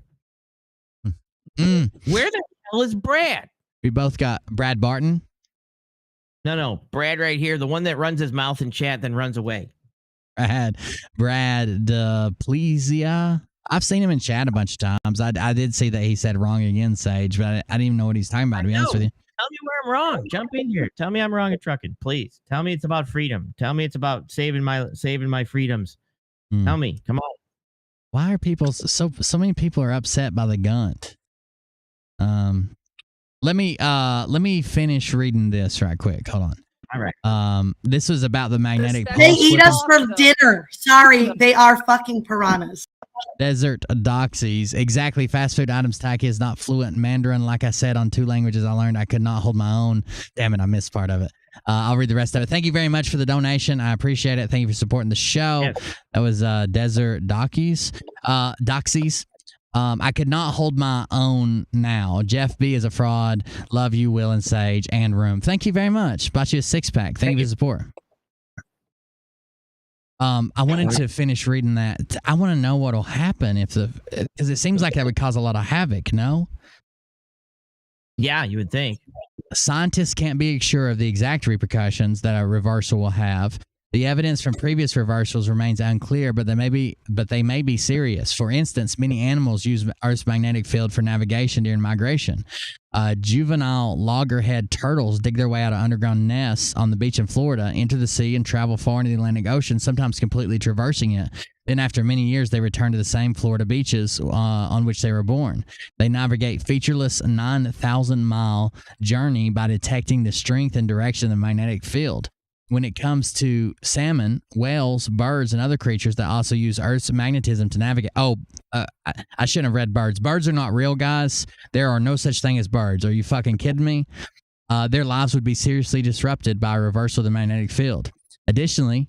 Mm. Where the hell is Brad? We both got Brad Barton. No, Brad right here, the one that runs his mouth in chat then runs away. I had Brad Plesia. I've seen him in chat a bunch of times. I did see that he said wrong again, Sage, but I didn't even know what he's talking about, to be honest with you. Tell me where I'm wrong. Jump in here. Tell me I'm wrong at trucking, please. Tell me it's about freedom. Tell me it's about saving my freedoms. Tell me. Come on. Why are people so many people are upset by the Gunt? Let me finish reading this right quick. Hold on. All right. This was about the magnetic They pulse eat whip. us for dinner. Sorry, they are fucking piranhas. Desert doxies. Exactly. Fast food items. Taiki is not fluent in Mandarin. Like I said, on 2 languages I learned, I could not hold my own. Damn it, I missed part of it. I'll read the rest of it. Thank you very much for the donation. I appreciate it. Thank you for supporting the show. Yes. That was Desert Doxies. I could not hold my own now. Jeff B is a fraud. Love you, Will and Sage and Room. Thank you very much. Bought you a 6-pack. Thank you for the support. I wanted to finish reading that. I want to know what'll happen because it seems like that would cause a lot of havoc, no? Yeah, you would think. Scientists can't be sure of the exact repercussions that a reversal will have. The evidence from previous reversals remains unclear, but they may be serious. For instance, many animals use Earth's magnetic field for navigation during migration. Juvenile loggerhead turtles dig their way out of underground nests on the beach in Florida, enter the sea, and travel far into the Atlantic Ocean, sometimes completely traversing it. Then after many years, they return to the same Florida beaches on which they were born. They navigate featureless 9,000-mile journey by detecting the strength and direction of the magnetic field. When it comes to salmon, whales, birds, and other creatures that also use Earth's magnetism to navigate. I shouldn't have read birds. Birds are not real, guys. There are no such thing as birds. Are you fucking kidding me? Their lives would be seriously disrupted by a reversal of the magnetic field. Additionally,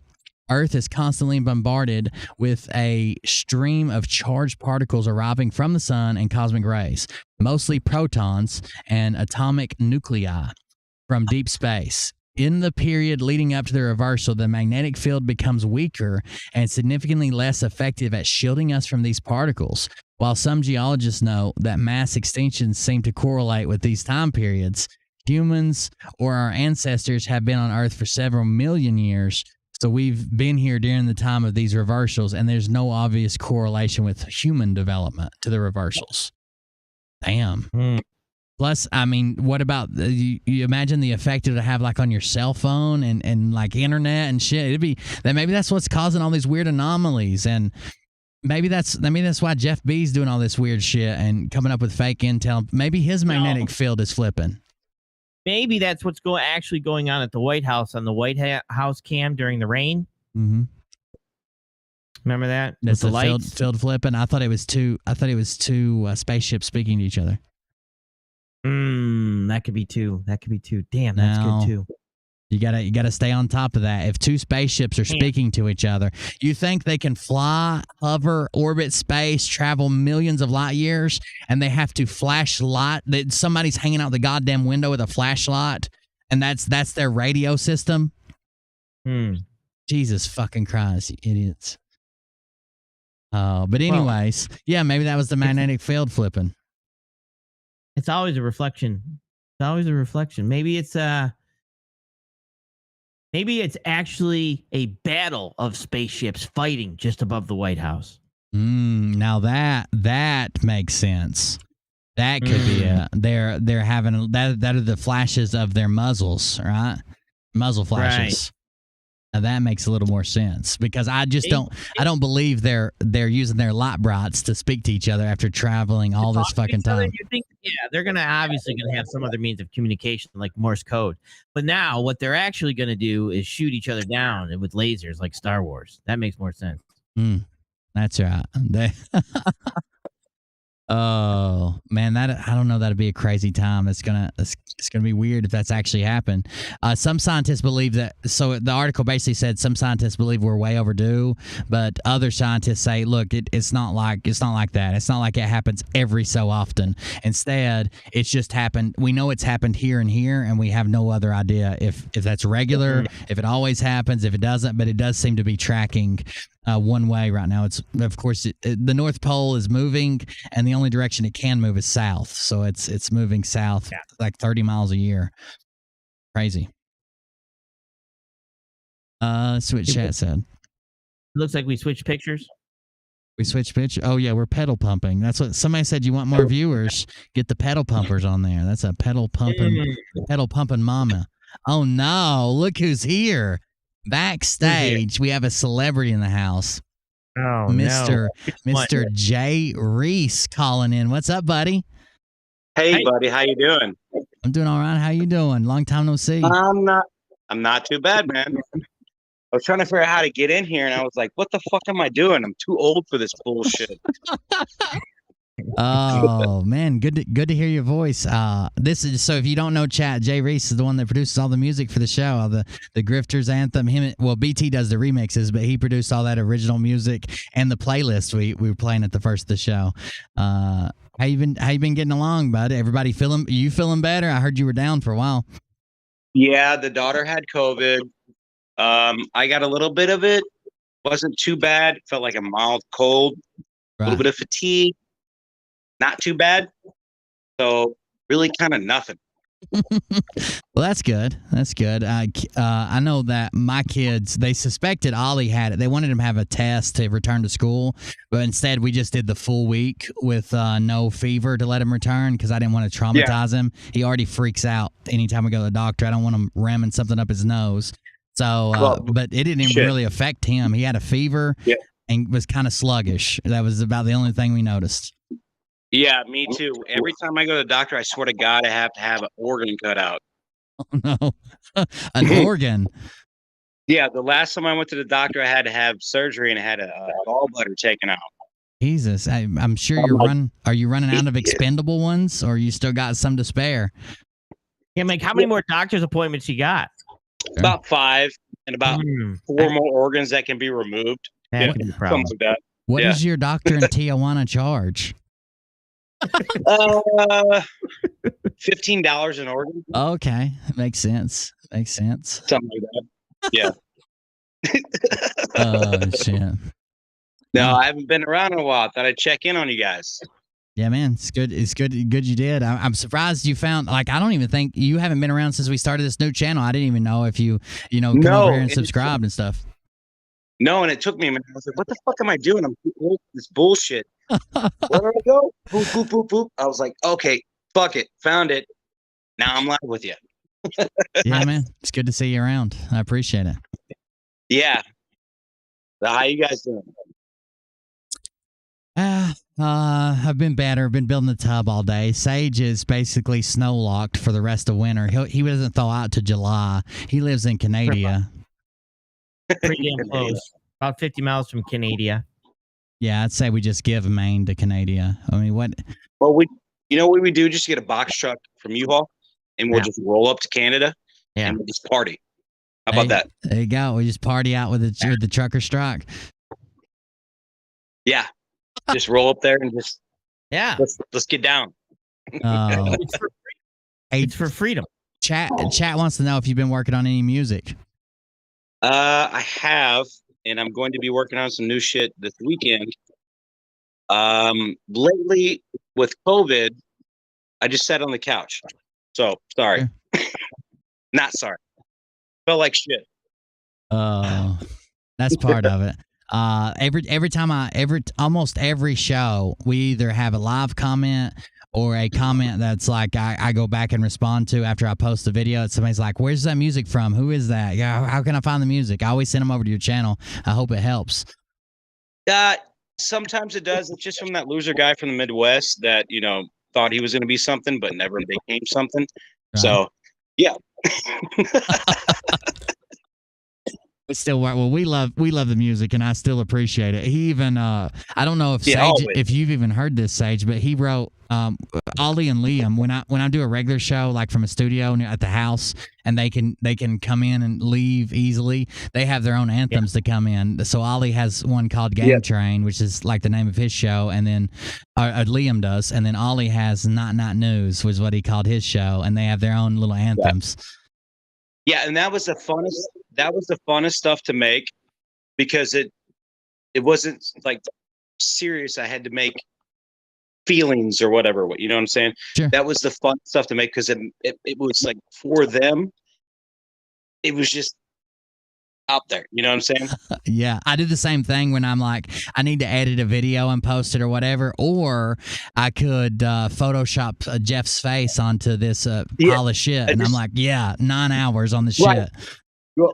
Earth is constantly bombarded with a stream of charged particles arriving from the sun and cosmic rays, mostly protons and atomic nuclei from deep space. In the period leading up to the reversal, the magnetic field becomes weaker and significantly less effective at shielding us from these particles. While some geologists know that mass extinctions seem to correlate with these time periods, humans or our ancestors have been on Earth for several million years, so we've been here during the time of these reversals, and there's no obvious correlation with human development to the reversals. Damn. Plus, I mean, what about you imagine the effect it would have like on your cell phone and like internet and shit? It'd be that maybe that's what's causing all these weird anomalies, and maybe that's why Jeff B's doing all this weird shit and coming up with fake intel. Maybe his magnetic field is flipping. maybe that's what's actually going on at the White House on the White House cam during the rain. Mm-hmm. Remember that? That's With the the lights. field flipping. I thought it was two spaceships speaking to each other. That could be two. Damn, that's Now, good too. You gotta stay on top of that. If two spaceships are speaking to each other, you think they can fly, hover, orbit space, travel millions of light years, and they have to flash light? That somebody's hanging out the goddamn window with a flashlight, and that's their radio system. Jesus fucking Christ, you idiots! But anyways, yeah, maybe that was the magnetic field flipping. It's always a reflection. Maybe it's actually a battle of spaceships fighting just above the White House. Now that makes sense. That could be it. They're having that are the flashes of their muzzles, right? Muzzle flashes. Now that makes a little more sense because I don't believe they're using their light brights to speak to each other after traveling all this fucking time. You think, they're obviously gonna have some other means of communication like Morse code. But now what they're actually gonna do is shoot each other down with lasers like Star Wars. That makes more sense. That's right. Oh man, I don't know. That'd be a crazy time. It's gonna be weird if that's actually happened. Some scientists believe that. So the article basically said some scientists believe we're way overdue, but other scientists say, look, it's not like that. It's not like it happens every so often. Instead, it's just happened. We know it's happened here and here, and we have no other idea if that's regular, if it always happens, if it doesn't. But it does seem to be tracking one way right now. It's of course the North Pole is moving, and the only direction it can move is south. So it's moving south like 30 miles a year. Crazy. Switch chat said. Looks like we switched pictures. We switched pictures. Oh yeah, we're pedal pumping. That's what somebody said. You want more viewers? Get the pedal pumpers on there. That's a pedal pumping mama. Oh no! Look who's here. Backstage, we have a celebrity in the house. Oh, Mr. Jay Reese calling in. What's up, buddy? Hey, buddy, how you doing? I'm doing all right. How you doing? Long time no see. I'm not too bad, man. I was trying to figure out how to get in here, and I was like, "What the fuck am I doing? I'm too old for this bullshit." Oh man, good to hear your voice. This is so if you don't know, chat, Jay Reese is the one that produces all the music for the show, the Grifters anthem. BT does the remixes, but he produced all that original music and the playlist we were playing at the first of the show. How you been getting along, bud? Everybody feeling better? I heard you were down for a while. Yeah, the daughter had COVID. I got a little bit of it. Wasn't too bad. Felt like a mild cold. A little bit of fatigue. Not too bad. So really kind of nothing. Well, that's good. That's good. I know that my kids, they suspected Ollie had it. They wanted him to have a test to return to school, but instead we just did the full week with no fever to let him return because I didn't want to traumatize him. He already freaks out anytime we go to the doctor. I don't want him ramming something up his nose. So, but it didn't even really affect him. He had a fever and was kind of sluggish. That was about the only thing we noticed. Yeah, me too. Every time I go to the doctor, I swear to God, I have to have an organ cut out. Oh, no. An organ? Yeah, the last time I went to the doctor, I had to have surgery and I had a gallbladder taken out. Jesus, I'm sure are you running out of expendable ones or you still got some to spare? Yeah, Mike, how many more doctor's appointments you got? About 5 and about 4 more organs that can be removed. That could be a problem. Something like that. What does your doctor in Tijuana charge? $15 an organ. Okay, makes sense. Something like that. Yeah. Oh shit. No, I haven't been around in a while. Thought I'd check in on you guys. Yeah, man, it's good. It's good you did. I'm surprised you found. Like, I don't even think you haven't been around since we started this new channel. I didn't even know if you come over here and subscribed and stuff. No, and it took me a minute. I was like, what the fuck am I doing? I'm too old for this bullshit. Where did I go? Boop, boop, boop, boop. I was like, okay, fuck it. Found it. Now I'm live with you. Yeah, man. It's good to see you around. I appreciate it. Yeah. So how you guys doing? I've been better. Been building the tub all day. Sage is basically snow locked for the rest of winter. He doesn't thaw out to July. He lives in Canada. Pretty damn close. About 50 miles from Canada. Yeah, I'd say we just give Maine to Canada. I mean, what? Well, you know what we do? Just get a box truck from U-Haul, and we'll just roll up to Canada, and we'll just party. How about that? There you go. We just party out with the trucker strike. Yeah, just roll up there and just let's get down. It's for freedom. Chat wants to know if you've been working on any music. I have, and I'm going to be working on some new shit this weekend. Lately with COVID, I just sat on the couch. So sorry. Not sorry. Felt like shit. Oh, that's part of it. Almost every show, we either have a live comment or a comment that's like I go back and respond to after I post the video. And somebody's like, "Where's that music from? Who is that? Yeah, how can I find the music?" I always send them over to your channel. I hope it helps. Sometimes it does. It's just from that loser guy from the Midwest that thought he was going to be something, but never became something. Right. So, yeah. But still, well, we love the music, and I still appreciate it. He even, I don't know if Sage, if you've even heard this, Sage, but he wrote Ollie and Liam. When I do a regular show, like from a studio at the house, and they can come in and leave easily, they have their own anthems to come in. So Ollie has one called Game Train, which is like the name of his show, and then Liam does, and then Ollie has Not News, was what he called his show, and they have their own little anthems. Yeah, and that was the funnest. That was the funnest stuff to make because it wasn't like serious. I had to make feelings or whatever. You know what I'm saying? Sure. That was the fun stuff to make because it was like for them. It was just out there. You know what I'm saying? Yeah, I do the same thing when I'm like, I need to edit a video and post it or whatever, or I could Photoshop Jeff's face onto this pile of shit, and I'm like, 9 hours on the shit.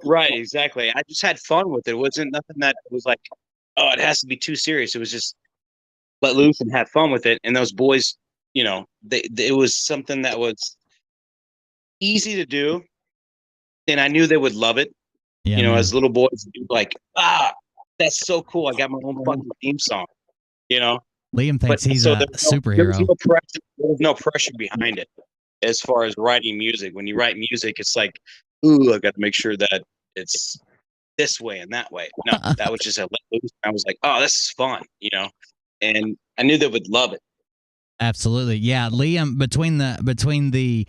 Right, exactly. I just had fun with it. It wasn't nothing that was like, oh, it has to be too serious. It was just let loose and have fun with it. And those boys, it was something that was easy to do, and I knew they would love it. Yeah, as little boys, like, that's so cool. I got my own fucking theme song. Liam thinks he's a superhero. There's no pressure behind it as far as writing music. When you write music, it's like, ooh, I got to make sure that it's this way and that way. No, that was just a let loose. I was like, oh, this is fun, and I knew they would love it. Absolutely, yeah. Liam, between the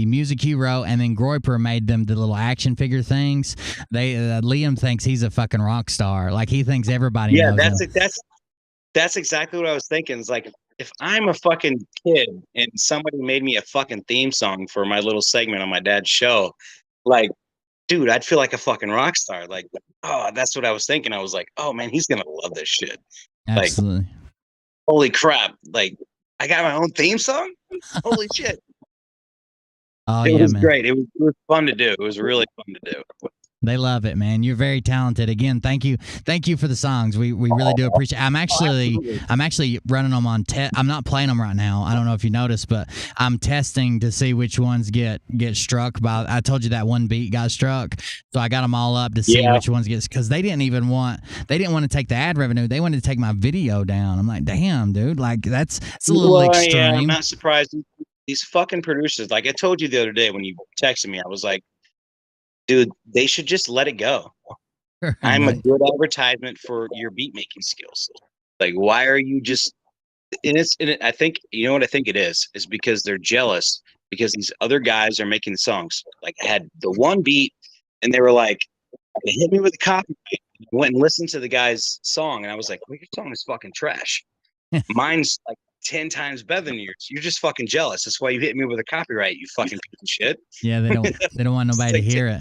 music he wrote and then Groyper made them the little action figure things. Liam thinks he's a fucking rock star. Like he thinks everybody knows him. That's exactly what I was thinking. It's like, if I'm a fucking kid and somebody made me a fucking theme song for my little segment on my dad's show, like, dude, I'd feel like a fucking rock star. Like, oh, that's what I was thinking. I was like, oh man, he's gonna love this shit. Absolutely. Like, holy crap! Like, I got my own theme song. Holy shit! It was great. It was fun to do. It was really fun to do. They love it, man. You're very talented. Again, thank you for the songs. We really do appreciate it. I'm actually running them on I'm not playing them right now. I don't know if you noticed, but I'm testing to see which ones get struck by. I told you that one beat got struck, so I got them all up to see which ones get, because they didn't want to take the ad revenue. They wanted to take my video down. I'm like, damn, dude, like that's a little extreme. Yeah, I'm not surprised. These fucking producers, like I told you the other day when you texted me, I was like, dude, they should just let it go. I'm a good advertisement for your beat making skills. Like, why are you just? I think what I think it is because they're jealous because these other guys are making the songs. Like, I had the one beat, and they were like, they hit me with a copyright. I went and listened to the guy's song, and I was like, well, your song is fucking trash. Mine's like 10 times better than yours. You're just fucking jealous. That's why you hit me with a copyright, you fucking piece of shit. Yeah, they don't want nobody to hear it.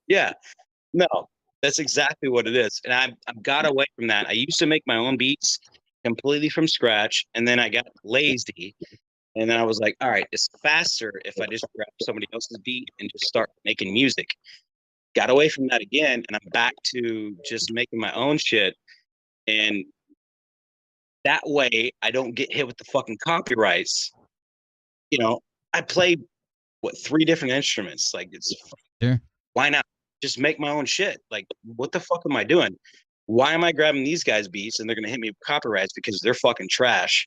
Yeah, no, that's exactly what it is. And I've got away from that. I used to make my own beats completely from scratch, and then I got lazy, and then I was like, all right, it's faster if I just grab somebody else's beat and just start making music. Got away from that again, and I'm back to just making my own shit. And That way I don't get hit with the fucking copyrights. You know, I play 3 different instruments. Like, it's Sure. why not just make my own shit? Like, what the fuck am I doing? Why am I grabbing these guys' beats and they're gonna hit me with copyrights because they're fucking trash?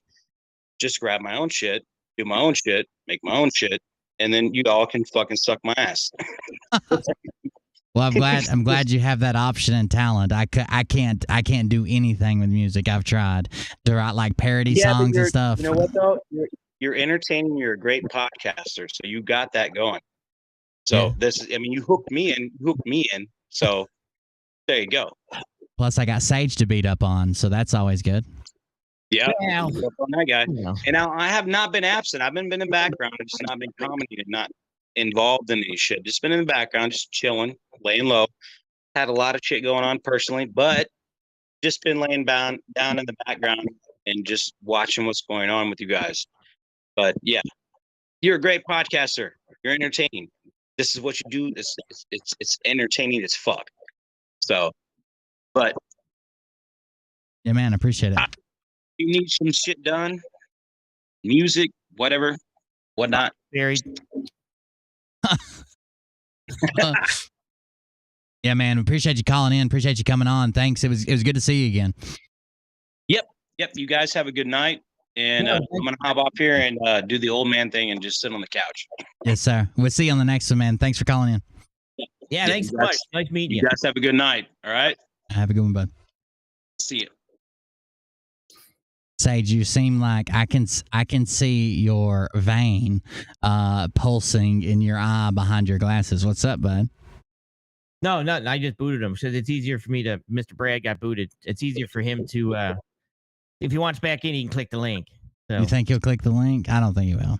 Just grab my own shit, do my own shit, make my own shit, and then you all can fucking suck my ass. Well, I'm glad you have that option and talent. I can't do anything with music. I've tried to write like parody Yeah, but songs and you're- stuff. You know what though? You're entertaining. You're a great podcaster, so you got that going. So Yeah. this is, I mean, you hooked me in. So there you go. Plus, I got Sage to beat up on, so that's always good. Yeah, Yeah. on that guy. Yeah. And now I have not been absent. I've been in the background. I've just not been commenting and not involved in any shit. Just been in the background, just chilling, laying low. Had a lot of shit going on personally, but just been laying down in the background and just watching what's going on with you guys. But yeah, you're a great podcaster. You're entertaining. This is what you do. It's entertaining as fuck. So, but Yeah, man, I appreciate it. you need some shit done, music, whatever, whatnot. Buried. Yeah, man, appreciate you calling in. Appreciate you coming on. Thanks. It was good to see you again. Yep. You guys have a good night. And I'm going to hop off here and do the old man thing and just sit on the couch. Yes, sir. We'll see you on the next one, man. Thanks for calling in. Yeah, thanks so much. Nice meeting You you. guys have a good night. All right. Have a good one, bud. See you. Sage, you seem like I can see your vein pulsing in your eye behind your glasses. What's up, bud? No, nothing. I just booted him. Says it's easier for me to. Mr. Brad got booted. It's easier for him to. If he wants back in, he can click the link. So You think he'll click the link? I don't think he will.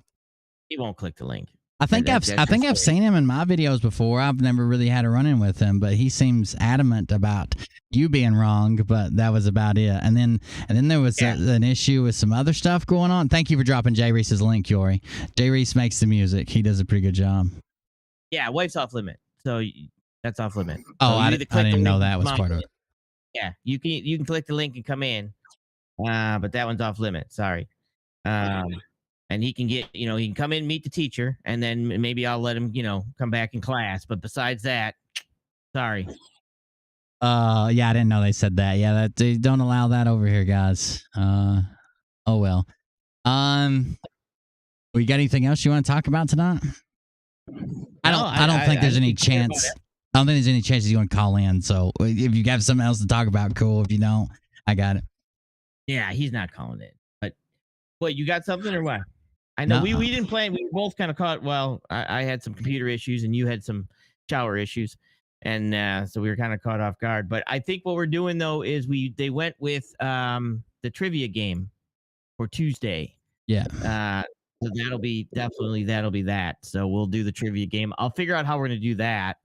he won't click the link. I think That's I've seen him in my videos before. I've never really had a run-in with him, but he seems adamant about you being wrong. But that was about it. And then there was an issue with some other stuff going on. Thank you for dropping Jay Reese's link, Yori. Jay Reese makes the music. He does a pretty good job. Yeah, wife's off limit. So that's off limit. Oh, So you I either didn't click the know link that and was come part on. of it. Yeah, you can click the link and come in. But that one's off limit. Sorry. And he can get, he can come in, meet the teacher, and then maybe I'll let him, come back in class. But besides that, sorry. Yeah, I didn't know they said that. Yeah, that they don't allow that over here, guys. Oh well. We got anything else you want to talk about tonight? I don't think there's any chance. I don't think there's any chances you want to call in. So if you have something else to talk about, cool. If you don't, I got it. Yeah, he's not calling it. But what, you got something or what? I know No. we didn't play. We both kind of caught. Well, I had some computer issues and you had some shower issues, and so we were kind of caught off guard. But I think what we're doing though is they went with the trivia game for Tuesday. Yeah. So that'll be that. So we'll do the trivia game. I'll figure out how we're gonna do that.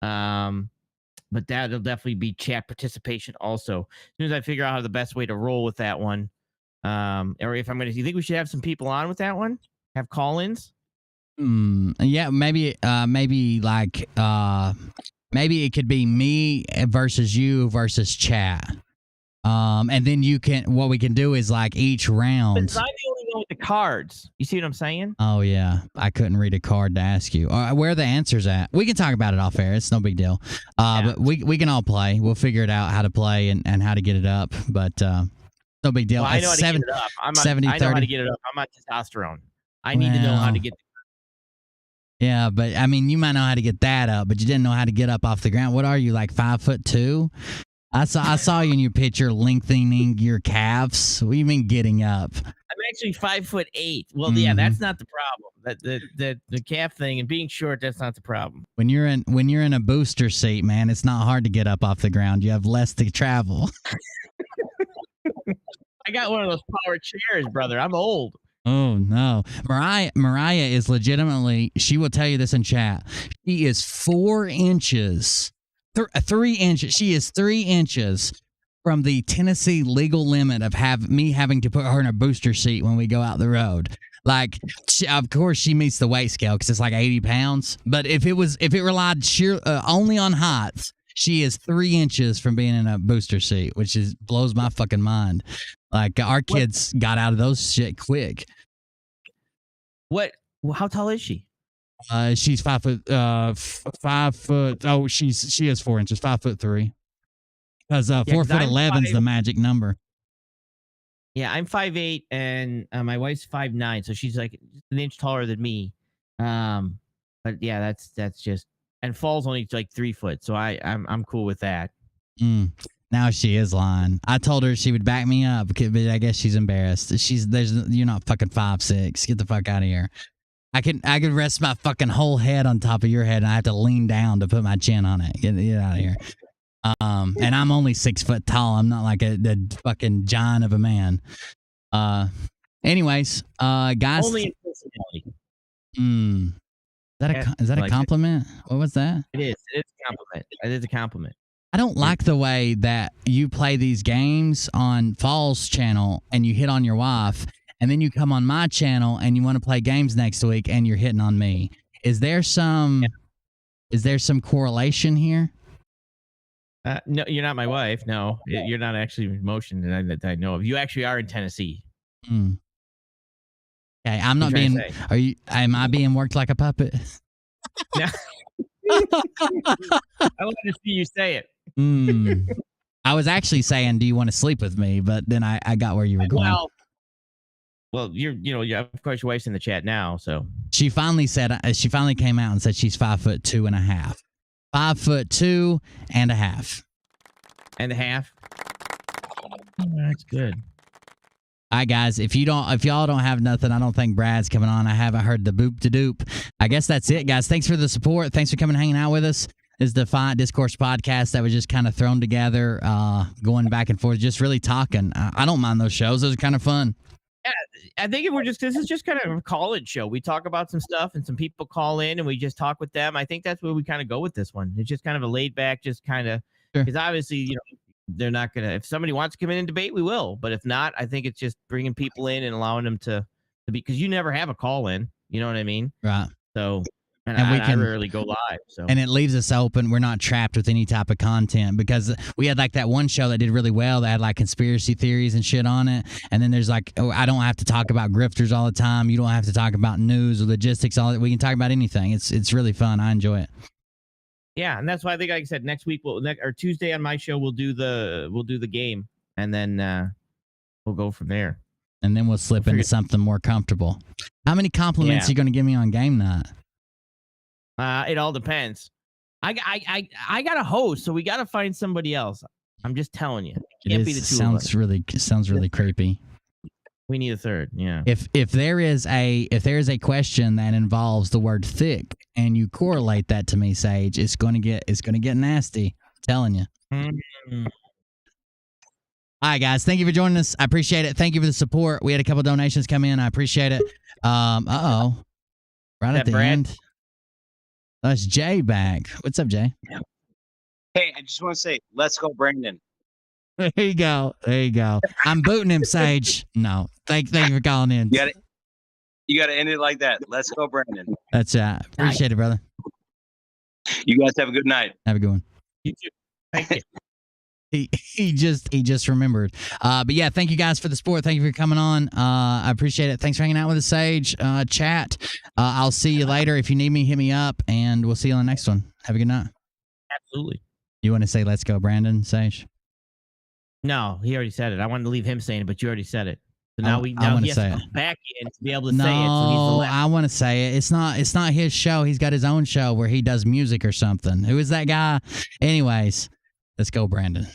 But that'll definitely be chat participation also. As soon as I figure out how the best way to roll with that one. Or if I'm gonna, do you think we should have some people on with that one? Have call-ins? Yeah, maybe maybe it could be me versus you versus chat. And then what we can do is like each round. But I'm the only one with the cards. You see what I'm saying? Oh yeah, I couldn't read a card to ask you. Where are the answers at? We can talk about it off air. It's no big deal. But we can all play. We'll figure it out how to play and how to get it up. But no big deal. Well, I know how to get it up. I know how to get it up. I'm on testosterone. I need to know how to get. Yeah, but I mean, you might know how to get that up, but you didn't know how to get up off the ground. What are you, like 5'2"? I saw you in your picture lengthening your calves. What do you mean getting up? I'm actually 5'8". Well, yeah, that's not the problem. The calf thing and being short, that's not the problem. When you're in a booster seat, man, it's not hard to get up off the ground. You have less to travel. I got one of those power chairs, brother. I'm old. Oh no, Mariah is legitimately. She will tell you this in chat. She is 4 inches, 3 inches. She is 3 inches from the Tennessee legal limit of me having to put her in a booster seat when we go out the road. Like, of course, she meets the weight scale because it's like 80 pounds. But if it relied only on height, She is 3 inches from being in a booster seat, which is blows my fucking mind. Like our kids got out of those shit quick. What? Well, how tall is she? She's 5 foot. 5 foot. Oh, she is 4 inches. 5'3". Because 4'11" is the magic number. Yeah, I'm 5'8", and my wife's 5'9", so she's like an inch taller than me. But yeah, that's just, and Fall's only like 3 foot, so I'm cool with that. Now she is lying. I told her she would back me up, but I guess she's embarrassed. You're not fucking 5'6". Get the fuck out of here. I could rest my fucking whole head on top of your head, and I have to lean down to put my chin on it. Get out of here. And I'm only 6 foot tall. I'm not like a fucking giant of a man. Anyways, guys. Only in personality. Is that a compliment? What was that? It is. It's a compliment. It is a compliment. I don't like the way that you play these games on Fall's channel and you hit on your wife, and then you come on my channel and you want to play games next week and you're hitting on me. Is there some correlation here? No, you're not my wife. No, you're not actually in motion that I know of. You actually are in Tennessee. Okay, I'm not being. Am I being worked like a puppet? No. I wanted to see you say it. I was actually saying, do you want to sleep with me? But then I got where you were going. Well, of course, your wife's in the chat now, so she finally came out and said she's 5'2.5". 5'2.5". And a half. Oh, that's good. All right, guys. If y'all don't have nothing, I don't think Brad's coming on. I haven't heard the boop to doop. I guess that's it, guys. Thanks for the support. Thanks for coming and hanging out with us. This is the Defiant Discourse podcast that was just kind of thrown together, going back and forth, just really talking. I don't mind those shows. Those are kind of fun. Yeah, I think this is just kind of a college show. We talk about some stuff and some people call in and we just talk with them. I think that's where we kind of go with this one. It's just kind of a laid back, just kind of, because obviously, they're not going to, if somebody wants to come in and debate, we will. But if not, I think it's just bringing people in and allowing them to be, because you never have a call in. You know what I mean? Right. So, I rarely go live. So, and it leaves us open. We're not trapped with any type of content, because we had like that one show that did really well that had like conspiracy theories and shit on it. And then there's like, I don't have to talk about grifters all the time. You don't have to talk about news or logistics. All that. We can talk about anything. It's really fun. I enjoy it. Yeah, and that's why I think, like I said, next week or Tuesday on my show we'll do the game, and then we'll go from there. And then we'll slip into something more comfortable. How many compliments are you going to give me on game night? It all depends. I got a host, so we got to find somebody else. I'm just telling you. It can't be the two of us. Sounds really creepy. We need a third. Yeah. If there is a question that involves the word thick and you correlate that to me, Sage, it's gonna get nasty. I'm telling you. Mm-hmm. All right, guys. Thank you for joining us. I appreciate it. Thank you for the support. We had a couple donations come in. I appreciate it. Right at the end. That's Jay back. What's up, Jay? Hey, I just want to say, let's go, Brandon. There you go. I'm booting him, Sage. No, thank you for calling in. You got to end it like that. Let's go, Brandon. That's appreciate it, brother. You guys have a good night. Have a good one. You too. Thank you. He just remembered. But yeah, thank you guys for the support. Thank you for coming on. I appreciate it. Thanks for hanging out with us, Sage. Chat. I'll see you later. If you need me, hit me up, and we'll see you on the next one. Have a good night. Absolutely. You want to say "Let's go, Brandon"? Sage. No, he already said it. I wanted to leave him saying it, but you already said it. So now he has to say come back in to be able to no, say it. So I want to say it. It's not his show. He's got his own show where he does music or something. Who is that guy? Anyways, let's go, Brandon.